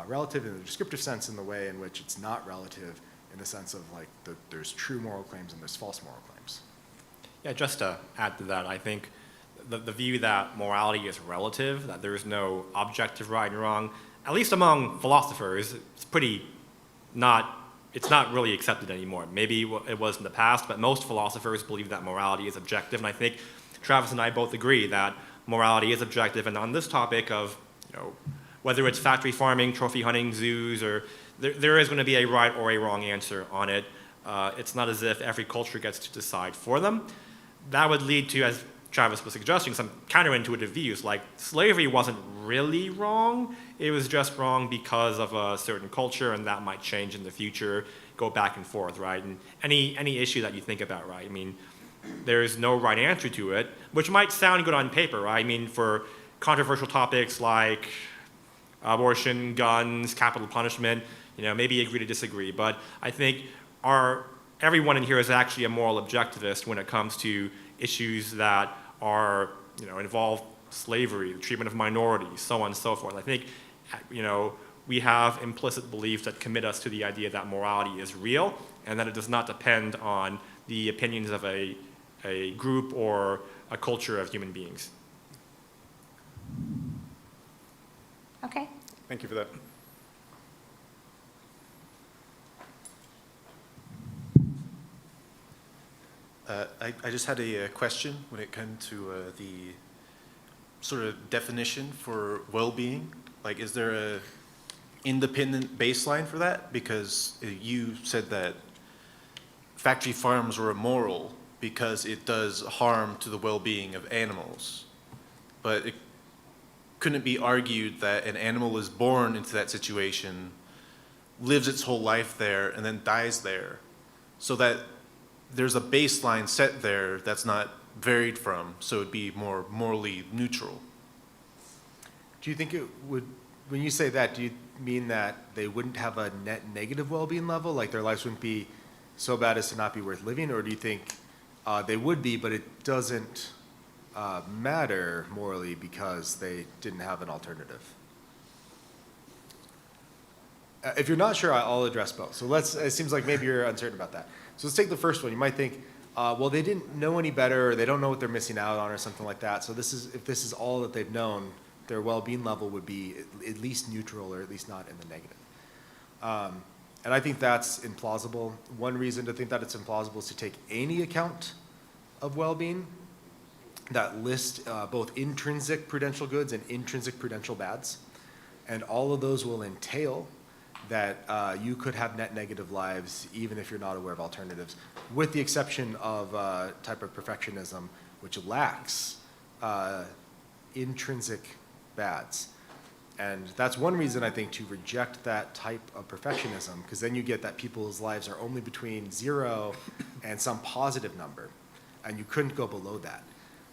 relative in the descriptive sense and the way in which it's not relative in the sense of like there's true moral claims and there's false moral claims. Yeah, just to add to that, I think the view that morality is relative, that there is no objective right and wrong, at least among philosophers, it's not really accepted anymore. Maybe it was in the past, but most philosophers believe that morality is objective, and I think Travis and I both agree that morality is objective, and on this topic of, whether it's factory farming, trophy hunting, zoos, or there is going to be a right or a wrong answer on it. It's not as if every culture gets to decide for them. That would lead to, as Travis was suggesting, some counterintuitive views, like slavery wasn't really wrong. It was just wrong because of a certain culture, and that might change in the future, go back and forth, right? And any issue that you think about, right? I mean, there's no right answer to it, which might sound good on paper, right? I mean, for controversial topics like abortion, guns, capital punishment, maybe agree to disagree. But I think everyone in here is actually a moral objectivist when it comes to issues that are, involve slavery, the treatment of minorities, so on and so forth. I think, we have implicit beliefs that commit us to the idea that morality is real and that it does not depend on the opinions of a group or a culture of human beings. Okay. Thank you for that. I just had a question when it comes to the sort of definition for well-being. Like, is there a independent baseline for that? Because you said that factory farms were immoral because it does harm to the well-being of animals. But it couldn't be argued that an animal is born into that situation, lives its whole life there, and then dies there, so that there's a baseline set there that's not varied from, so it'd be more morally neutral. Do you think it would, when you say that, do you mean that they wouldn't have a net negative well-being level, like their lives wouldn't be so bad as to not be worth living, or do you think they would be, but it doesn't matter morally because they didn't have an alternative? If you're not sure, I'll address both. So it seems like maybe you're uncertain about that. So let's take the first one. You might think, well, they didn't know any better, or they don't know what they're missing out on, or something like that. So if this is all that they've known, their well-being level would be at least neutral, or at least not in the negative. And I think that's implausible. One reason to think that it's implausible is to take any account of well-being that list both intrinsic prudential goods and intrinsic prudential bads. And all of those will entail that you could have net negative lives even if you're not aware of alternatives, with the exception of a type of perfectionism which lacks intrinsic bads. And that's one reason, I think, to reject that type of perfectionism, because then you get that people's lives are only between 0 and some positive number, and you couldn't go below that.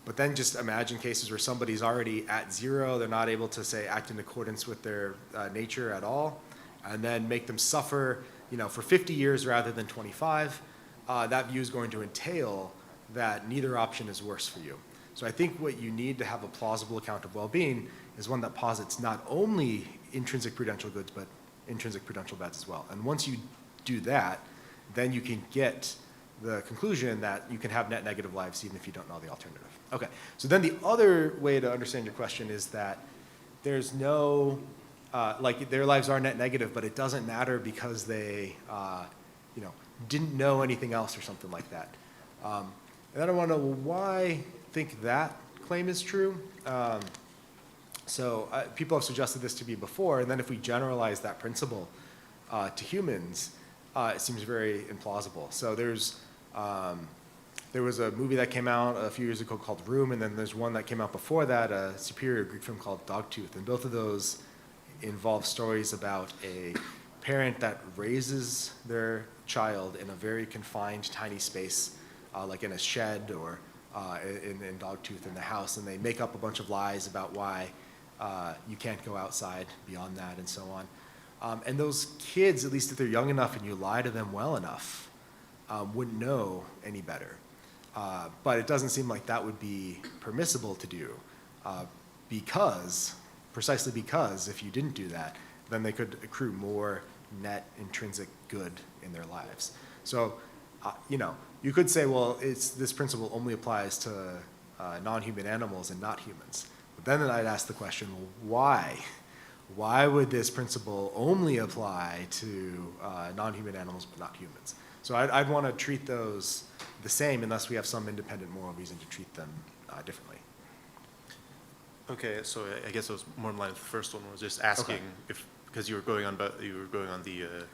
But then just imagine cases where somebody's already at 0, they're not able to, say, act in accordance with their nature at all, and then make them suffer, for 50 years rather than 25. That view is going to entail that neither option is worse for you. So I think what you need to have a plausible account of well-being is one that posits not only intrinsic prudential goods, but intrinsic prudential bads as well. And once you do that, then you can get the conclusion that you can have net negative lives even if you don't know the alternative. Okay, so then the other way to understand your question is that there's no, their lives are net negative, but it doesn't matter because they, didn't know anything else or something like that. And then I want to know why think that claim is true. So people have suggested this to me before, and then if we generalize that principle to humans, it seems very implausible. So there was a movie that came out a few years ago called Room, and then there's one that came out before that, a superior Greek film called Dogtooth, and both of those involve stories about a parent that raises their child in a very confined, tiny space, like in a shed or in Dogtooth in the house, and they make up a bunch of lies about why you can't go outside beyond that and so on. And those kids, at least if they're young enough and you lie to them well enough, wouldn't know any better. But it doesn't seem like that would be permissible to do precisely because if you didn't do that, then they could accrue more net intrinsic good in their lives. So, you could say, well, this principle only applies to non-human animals and not humans. But then I'd ask the question, well, why? Why would this principle only apply to non-human animals but not humans? So I'd want to treat those the same unless we have some independent moral reason to treat them differently. Okay, so I guess it was more in line with the first one. Was just asking if, because you were going on the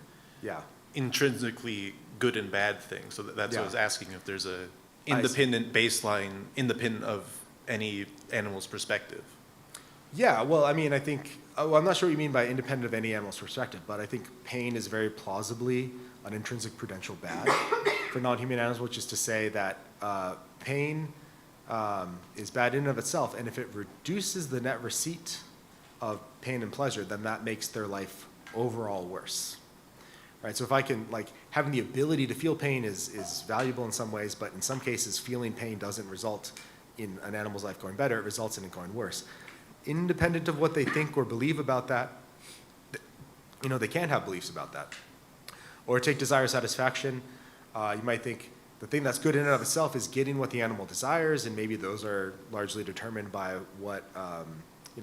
Yeah. intrinsically good and bad thing. So that's what I was asking, if there's a I independent baseline, independent of any animal's perspective. Yeah, well, I mean, I think, I'm not sure what you mean by independent of any animal's perspective, but I think pain is very plausibly an intrinsic prudential bad for non-human animals, which is to say that pain is bad in and of itself, and if it reduces the net receipt of pain and pleasure, then that makes their life overall worse. Right? So if I can, having the ability to feel pain is valuable in some ways, but in some cases, feeling pain doesn't result in an animal's life going better, it results in it going worse. Independent of what they think or believe about that, they can't have beliefs about that. Or take desire satisfaction. You might think the thing that's good in and of itself is getting what the animal desires, and maybe those are largely determined by what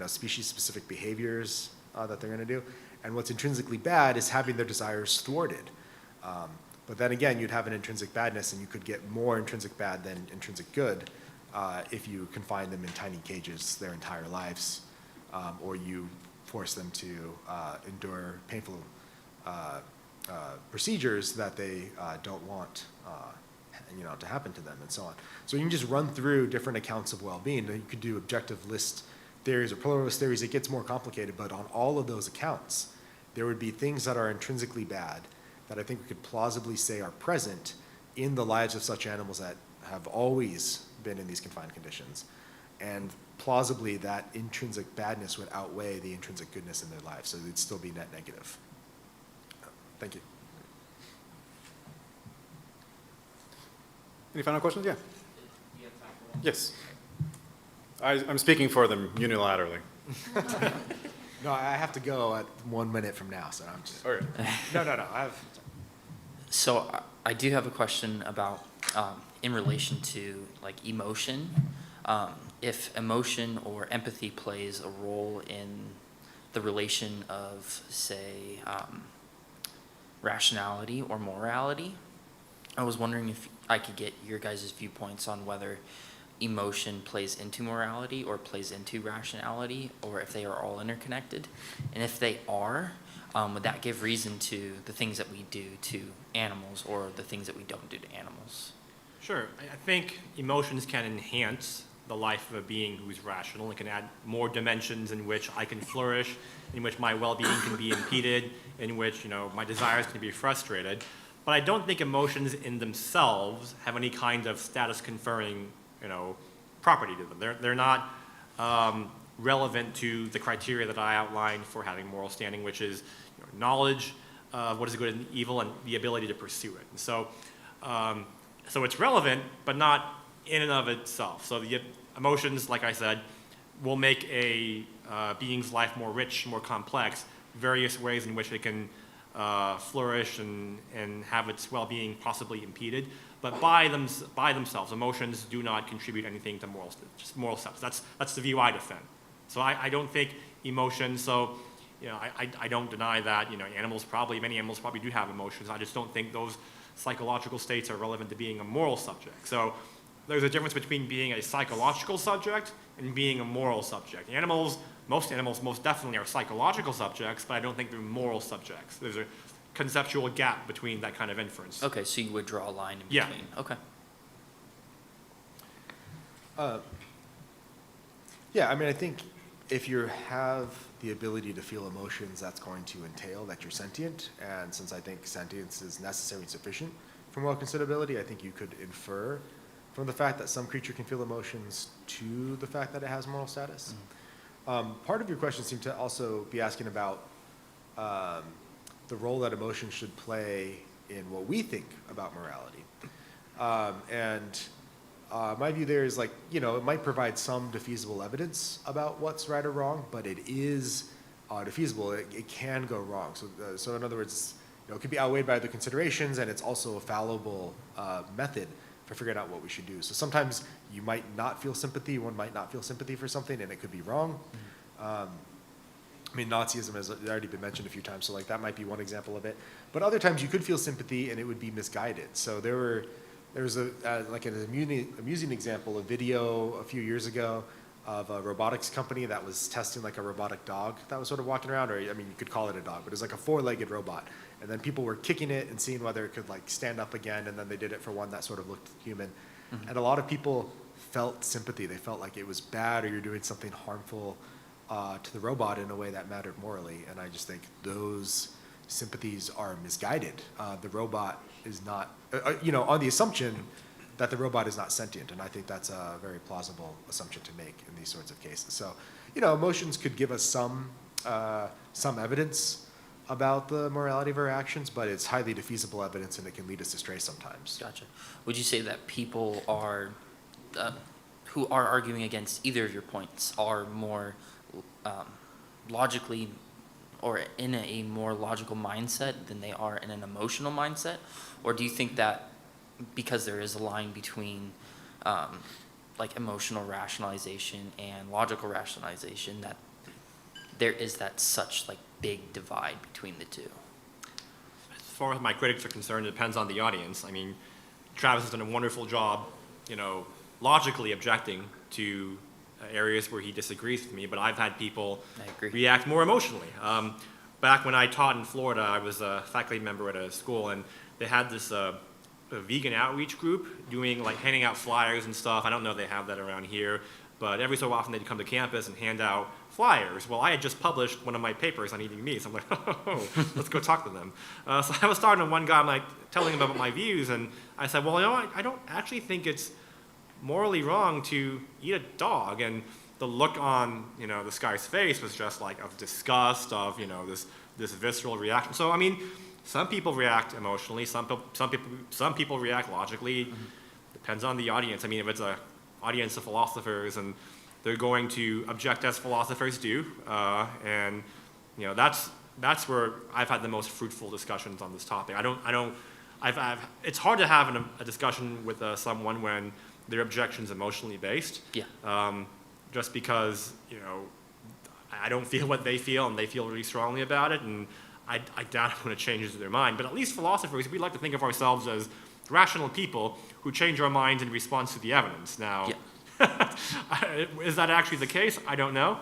species-specific behaviors that they're going to do. And what's intrinsically bad is having their desires thwarted. But then again, you'd have an intrinsic badness, and you could get more intrinsic bad than intrinsic good if you confine them in tiny cages their entire lives, or you force them to endure painful procedures that they don't want to happen to them, and so on. So you can just run through different accounts of well-being. You could do objective list theories or pluralist theories. It gets more complicated, but on all of those accounts, there would be things that are intrinsically bad that I think we could plausibly say are present in the lives of such animals that have always been in these confined conditions. And plausibly, that intrinsic badness would outweigh the intrinsic goodness in their lives, so they'd still be net negative. Thank you. Any final questions? Yeah. Yes. I'm speaking for them unilaterally. No, I have to go at 1 minute from now, so I'm just. Okay. No. So I do have a question about, in relation to like emotion. If emotion or empathy plays a role in the relation of, say, rationality or morality, I was wondering if I could get your guys' viewpoints on whether emotion plays into morality or plays into rationality, or if they are all interconnected. And if they are, would that give reason to the things that we do to animals or the things that we don't do to animals? Sure. I think emotions can enhance the life of a being who's rational. It can add more dimensions in which I can flourish, in which my well-being can be impeded, in which, my desires can be frustrated. But I don't think emotions in themselves have any kind of status-conferring, property to them. They're not relevant to the criteria that I outlined for having moral standing, which is knowledge of what is good and evil and the ability to pursue it. And so it's relevant, but not in and of itself. So the emotions, like I said, will make a being's life more rich, more complex, various ways in which it can flourish and have its well-being possibly impeded. But by themselves, emotions do not contribute anything to moral steps. That's the view I defend. So I don't think emotions, I don't deny that, many animals probably do have emotions. I just don't think those psychological states are relevant to being a moral subject. So there's a difference between being a psychological subject and being a moral subject. Most animals most definitely are psychological subjects, but I don't think they're moral subjects. There's a conceptual gap between that kind of inference. Okay, so you would draw a line in Yeah. between. Okay. Yeah, I think if you have the ability to feel emotions, that's going to entail that you're sentient. And since I think sentience is necessary and sufficient for moral considerability, I think you could infer from the fact that some creature can feel emotions to the fact that it has moral status. Part of your question seemed to also be asking about the role that emotion should play in what we think about morality. My view there is it might provide some defeasible evidence about what's right or wrong, but it is defeasible. It can go wrong. So in other words, it could be outweighed by other considerations, and it's also a fallible method for figuring out what we should do. So sometimes you might not feel sympathy, one might not feel sympathy for something, and it could be wrong. Nazism has already been mentioned a few times, so that might be one example of it. But other times you could feel sympathy and it would be misguided. So there was an amusing example, a video a few years ago of a robotics company that was testing a robotic dog that was sort of walking around, or you could call it a dog, but it was a four-legged robot. And then people were kicking it and seeing whether it could stand up again, and then they did it for one that sort of looked human. Mm-hmm. And a lot of people felt sympathy. They felt like it was bad or you're doing something harmful to the robot in a way that mattered morally. And I just think those sympathies are misguided. The robot is not, on the assumption that the robot is not sentient. And I think that's a very plausible assumption to make in these sorts of cases. So, emotions could give us some evidence about the morality of our actions, but it's highly defeasible evidence and it can lead us astray sometimes. Gotcha. Would you say that people are, who are arguing against either of your points are more logically or in a more logical mindset than they are in an emotional mindset? Or do you think that because there is a line between emotional rationalization and logical rationalization, that there is that such big divide between the two? As far as my critics are concerned, it depends on the audience. Travis has done a wonderful job, logically objecting to areas where he disagrees with me, but I've had people react more emotionally. Back when I taught in Florida, I was a faculty member at a school, and they had this a vegan outreach group doing handing out flyers and stuff. I don't know if they have that around here, but every so often they'd come to campus and hand out flyers. Well, I had just published one of my papers on eating meat, so I'm like, oh, let's go talk to them. So I was talking to one guy, I'm telling him about my views, and I said, well, I don't actually think it's morally wrong to eat a dog. And the look on, this guy's face was just of disgust, of, this visceral reaction. So, some people react emotionally, some people react logically. Mm-hmm. Depends on the audience. If it's an audience of philosophers and they're going to object as philosophers do, and you know that's where I've had the most fruitful discussions on this topic. It's hard to have a discussion with someone when their objection's emotionally based. Yeah. Just because, you know, I don't feel what they feel and they feel really strongly about it, and I doubt I'm going to change their mind. But at least philosophers, we like to think of ourselves as rational people who change our minds in response to the evidence. Now, is that actually the case? I don't know.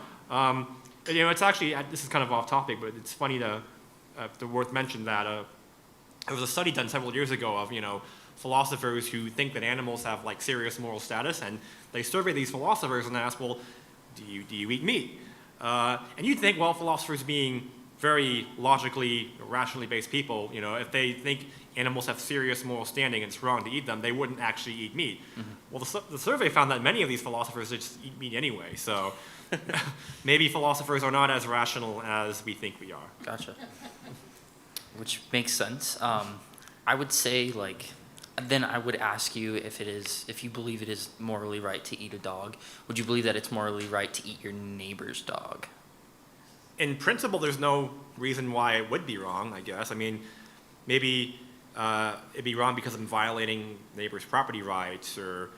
You know, it's actually, this is kind of off topic, but it's funny to worth mention that there was a study done several years ago of, you know, philosophers who think that animals have like serious moral status, and they survey these philosophers and ask, well, do you eat meat? And you'd think, well, philosophers being very logically, rationally based people, you know, if they think animals have serious moral standing and it's wrong to eat them, they wouldn't actually eat meat. Well, the survey found that many of these philosophers just eat meat anyway, so maybe philosophers are not as rational as we think we are. Gotcha. Which makes sense. I would say, like, then I would ask you if you believe it is morally right to eat a dog, would you believe that it's morally right to eat your neighbor's dog? In principle, there's no reason why it would be wrong, I guess. I mean, maybe it'd be wrong because I'm violating neighbor's property rights or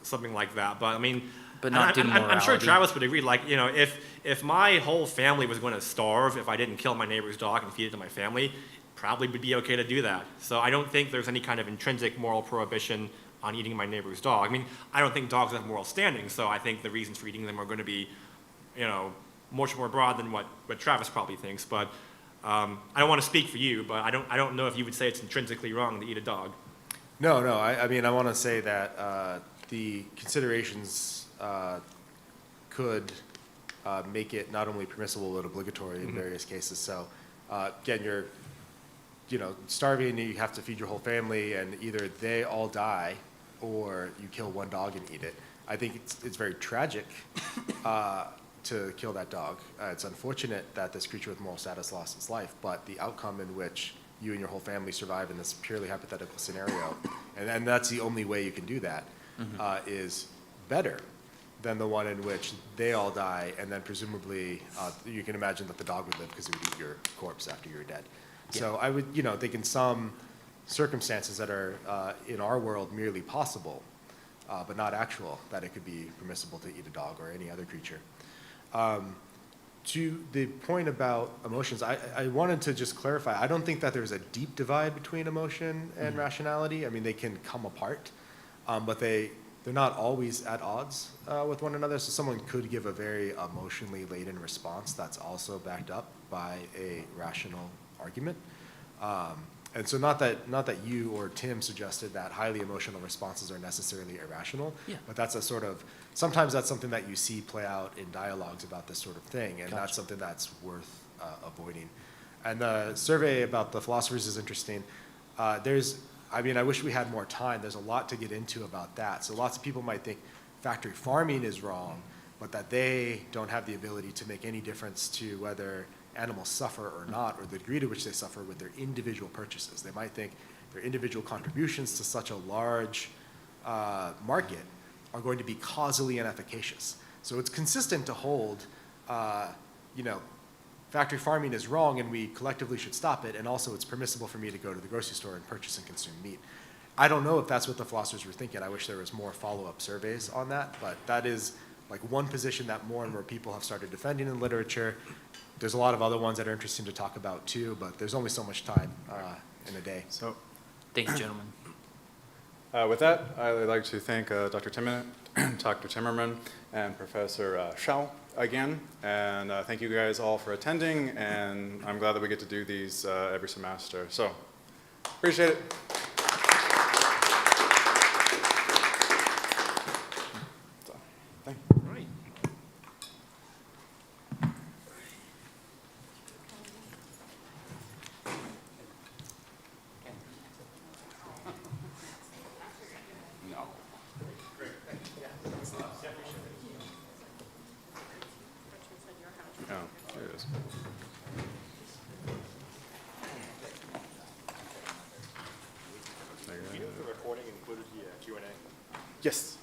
something like that. But I mean, But not due to I'm sure morality. Travis would agree. Like, you know, if my whole family was going to starve if I didn't kill my neighbor's dog and feed it to my family, probably would be okay to do that. So I don't think there's any kind of intrinsic moral prohibition on eating my neighbor's dog. I mean, I don't think dogs have moral standing, so I think the reasons for eating them are going to be, you know, much more broad than what Travis probably thinks. But I don't want to speak for you, but I don't know if you would say it's intrinsically wrong to eat a dog. No, I mean, I want to say that the considerations could make it not only permissible but obligatory in various cases. So again, you're, you know, starving, you have to feed your whole family, and either they all die or you kill one dog and eat it. I think it's very tragic to kill that dog. It's unfortunate that this creature with moral status lost its life, but the outcome in which you and your whole family survive in this purely hypothetical scenario, and that's the only way you can do that, is better than the one in which they all die, and then presumably you can imagine that the dog would live because it would eat your corpse after you're dead. So I would, you know, think in some circumstances that are in our world merely possible, but not actual, that it could be permissible to eat a dog or any other creature. To the point about emotions, I wanted to just clarify, I don't think that there's a deep divide between emotion and rationality. I mean, they can come apart, but they're not always at odds with one another. So someone could give a very emotionally laden response that's also backed up by a rational argument. And so not that you or Tim suggested that highly emotional responses are necessarily irrational, but that's a sort of, sometimes that's something that you see play out in dialogues about this sort of thing, and that's something that's worth avoiding. And the survey about the philosophers is interesting. I mean, I wish we had more time. There's a lot to get into about that. So lots of people might think factory farming is wrong, but that they don't have the ability to make any difference to whether animals suffer or not, or the degree to which they suffer with their individual purchases. They might think their individual contributions to such a large market are going to be causally inefficacious. So it's consistent to hold, you know, factory farming is wrong and we collectively should stop it, and also it's permissible for me to go to the grocery store and purchase and consume meat. I don't know if that's what the philosophers were thinking. I wish there was more follow-up surveys on that, but that is like one position that more and more people have started defending in literature. There's a lot of other ones that are interesting to talk about too, but there's only so much time in a day. So Thank you, gentlemen. with that, I would like to thank Dr. Timmerman and Professor Shao again, and thank you guys all for attending, and I'm glad that we get to do these every semester. So, appreciate it. So, thank you. Right. Oh, here it is. There you go. The recording included the Q&A. Yes.